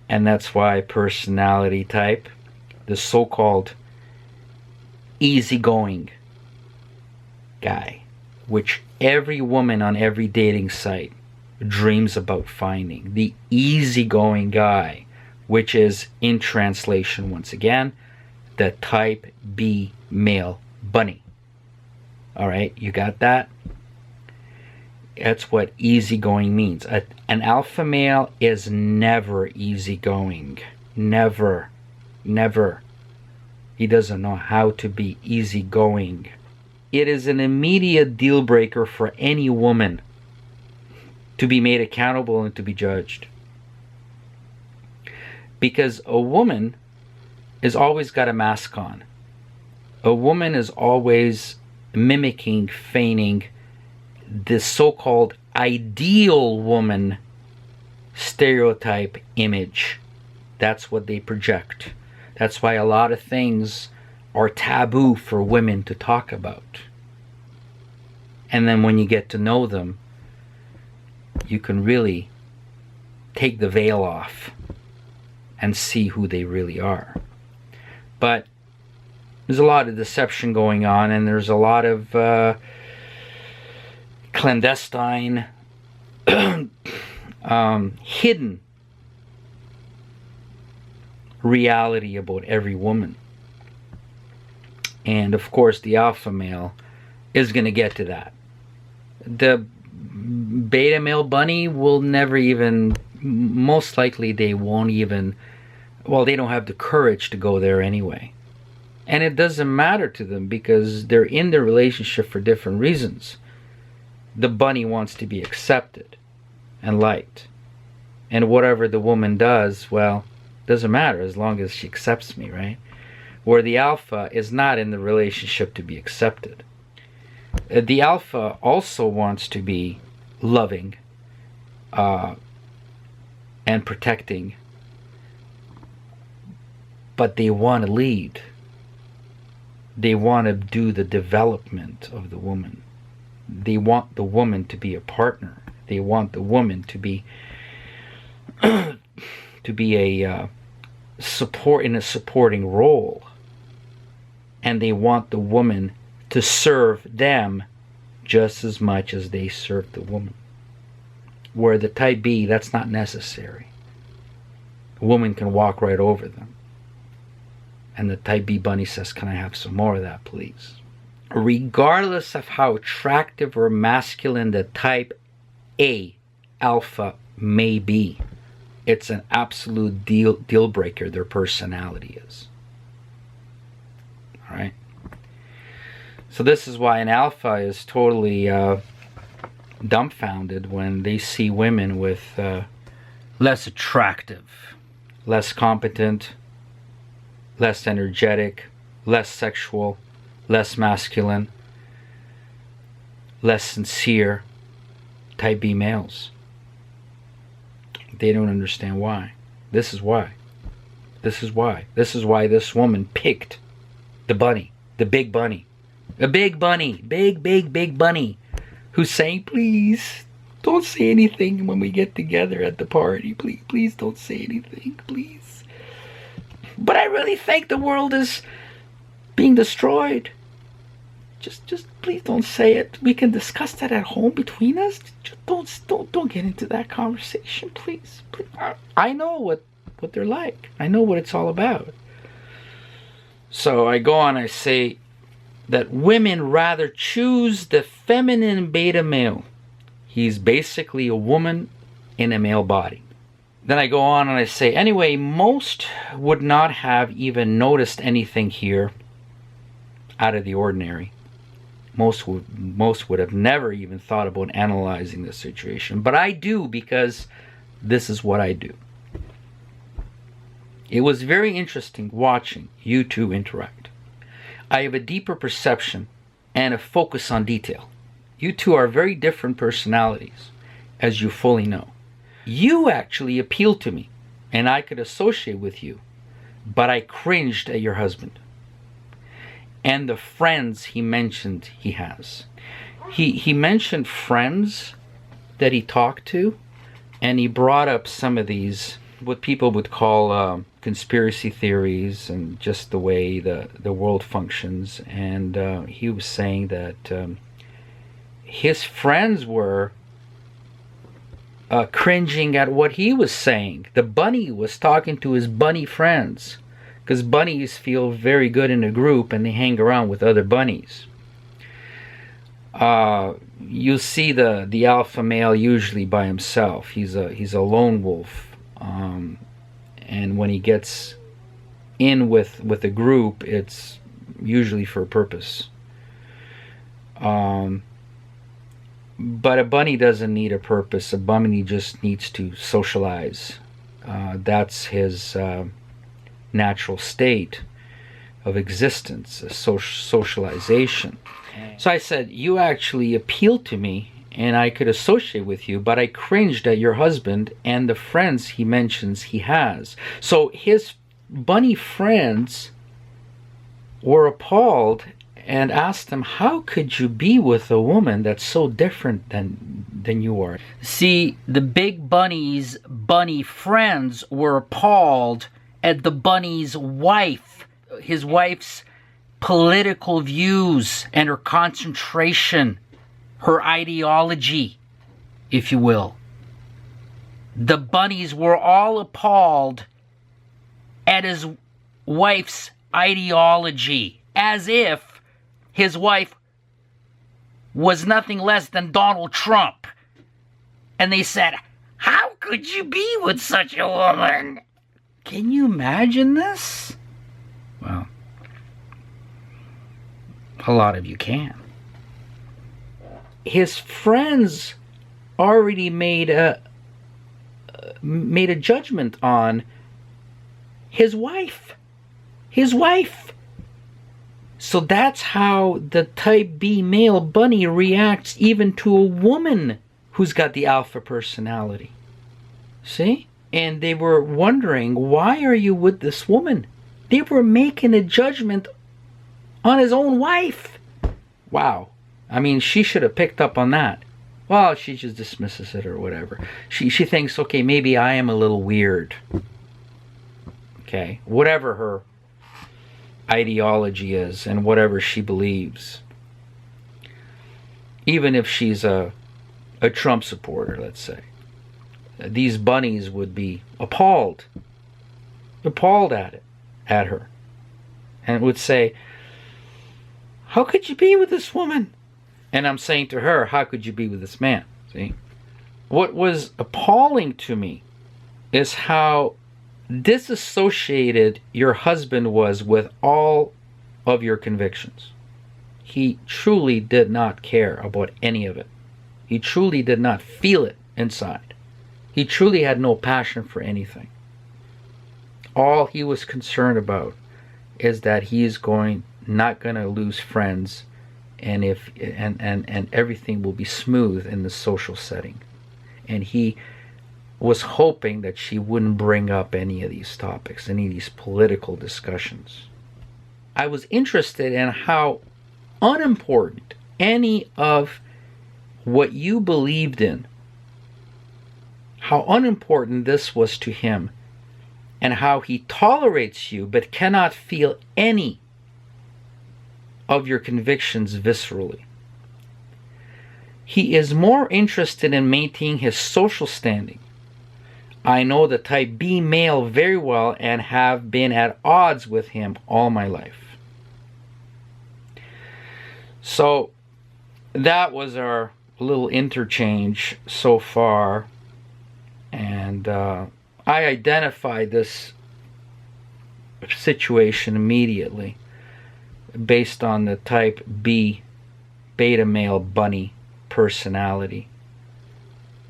And that's why personality type, the so-called easygoing guy, which every woman on every dating site dreams about finding. The easygoing guy, which is, in translation once again, the type B male bunny. Alright, you got that? That's what easygoing means. An alpha male is never easygoing. Never. Never. He doesn't know how to be easygoing. It is an immediate deal breaker for any woman to be made accountable and to be judged. Because a woman has always got a mask on. A woman is always mimicking, feigning the so-called ideal woman stereotype image. That's what they project. That's why a lot of things are taboo for women to talk about. And then when you get to know them, you can really take the veil off and see who they really are. But there's a lot of deception going on, and there's a lot of clandestine, hidden reality about every woman. And of course, the alpha male is going to get to that. The beta male bunny will never even, most likely they won't even, well, they don't have the courage to go there anyway. And it doesn't matter to them because they're in the relationship for different reasons. The bunny wants to be accepted and liked. And whatever the woman does, well, doesn't matter as long as she accepts me, right? Where the alpha is not in the relationship to be accepted. The alpha also wants to be loving and protecting, but they want to lead. They want to do the development of the woman. They want the woman to be a partner. They want the woman to be a support in a supporting role. And they want the woman to serve them just as much as they serve the woman. Where the type B, that's not necessary. A woman can walk right over them. And the type B bunny says, "Can I have some more of that, please?" Regardless of how attractive or masculine the type A alpha may be, it's an absolute deal breaker, their personality is. Alright? So this is why an alpha is totally dumbfounded when they see women with less attractive, less competent, less energetic, less sexual, less masculine, less sincere type B males. They don't understand why. This is why. This is why. This is why this woman picked the bunny, the big bunny. A big bunny, big bunny, who's saying, "Please, don't say anything when we get together at the party. Please don't say anything, please. But I really think the world is being destroyed. just please don't say it. We can discuss that at home between us. Just don't get into that conversation, please. Please. I know what they're like. I know what it's all about. So I go on, I say that women rather choose the feminine beta male. He's basically a woman in a male body. Then I go on and I say, anyway, most would not have even noticed anything here out of the ordinary. Most would have never even thought about analyzing the situation. But I do, because this is what I do. It was very interesting watching you two interact. I have a deeper perception and a focus on detail. You two are very different personalities, as you fully know. You actually appeal to me, and I could associate with you, but I cringed at your husband and the friends he mentioned he has. He mentioned friends that he talked to, and he brought up some of these, what people would call conspiracy theories, and just the way the world functions. And he was saying that his friends were cringing at what he was saying. The bunny was talking to his bunny friends, because bunnies feel very good in a group and they hang around with other bunnies. You see the alpha male usually by himself. He's a lone wolf, and when he gets in with a group, it's usually for a purpose. But a bunny doesn't need a purpose. A bunny just needs to socialize. That's his natural state of existence, a socialization. So I said, you actually appealed to me and I could associate with you, but I cringed at your husband and the friends he mentions he has. So his bunny friends were appalled and asked him, how could you be with a woman that's so different than you are? See, the big bunny's bunny friends were appalled at the bunny's wife, his wife's political views and her concentration, her ideology, if you will. The bunnies were all appalled at his wife's ideology, as if his wife was nothing less than Donald Trump. And they said, how could you be with such a woman? Can you imagine this? Well, a lot of you can. His friends already made a judgment on his wife. His wife. So that's how the type B male bunny reacts even to a woman who's got the alpha personality. See? And they were wondering, why are you with this woman? They were making a judgment on his own wife. Wow. I mean, she should have picked up on that. Well, she just dismisses it or whatever. She thinks, okay, maybe I am a little weird. Okay, whatever her ideology is and whatever she believes. Even if she's a Trump supporter, let's say. These bunnies would be appalled at her, and would say, how could you be with this woman? And I'm saying to her, how could you be with this man? See? What was appalling to me is how disassociated your husband was with all of your convictions. He truly did not care about any of it. He truly did not feel it inside. He truly had no passion for anything. All he was concerned about is that he is not going to lose friends, and everything will be smooth in the social setting. And he was hoping that she wouldn't bring up any of these topics, any of these political discussions. I was interested in how unimportant any of what you believed in, how unimportant this was to him, and how he tolerates you but cannot feel any of your convictions viscerally. He is more interested in maintaining his social standing. I know the type B male very well and have been at odds with him all my life. So that was our little interchange so far, and I identified this situation immediately based on the type B beta male bunny personality,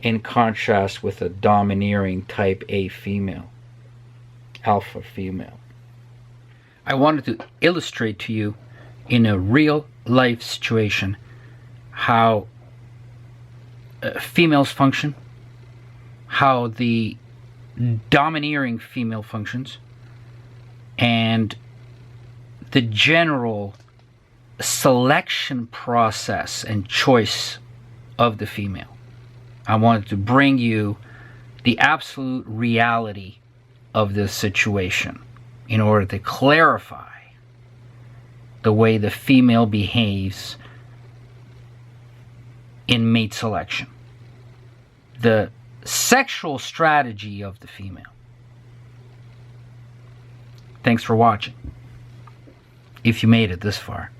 in contrast with a domineering type A female, alpha female. I wanted to illustrate to you in a real life situation how females function, how the domineering female functions, and the general selection process and choice of the female. I wanted to bring you the absolute reality of this situation in order to clarify the way the female behaves in mate selection. The sexual strategy of the female. Thanks for watching, if you made it this far.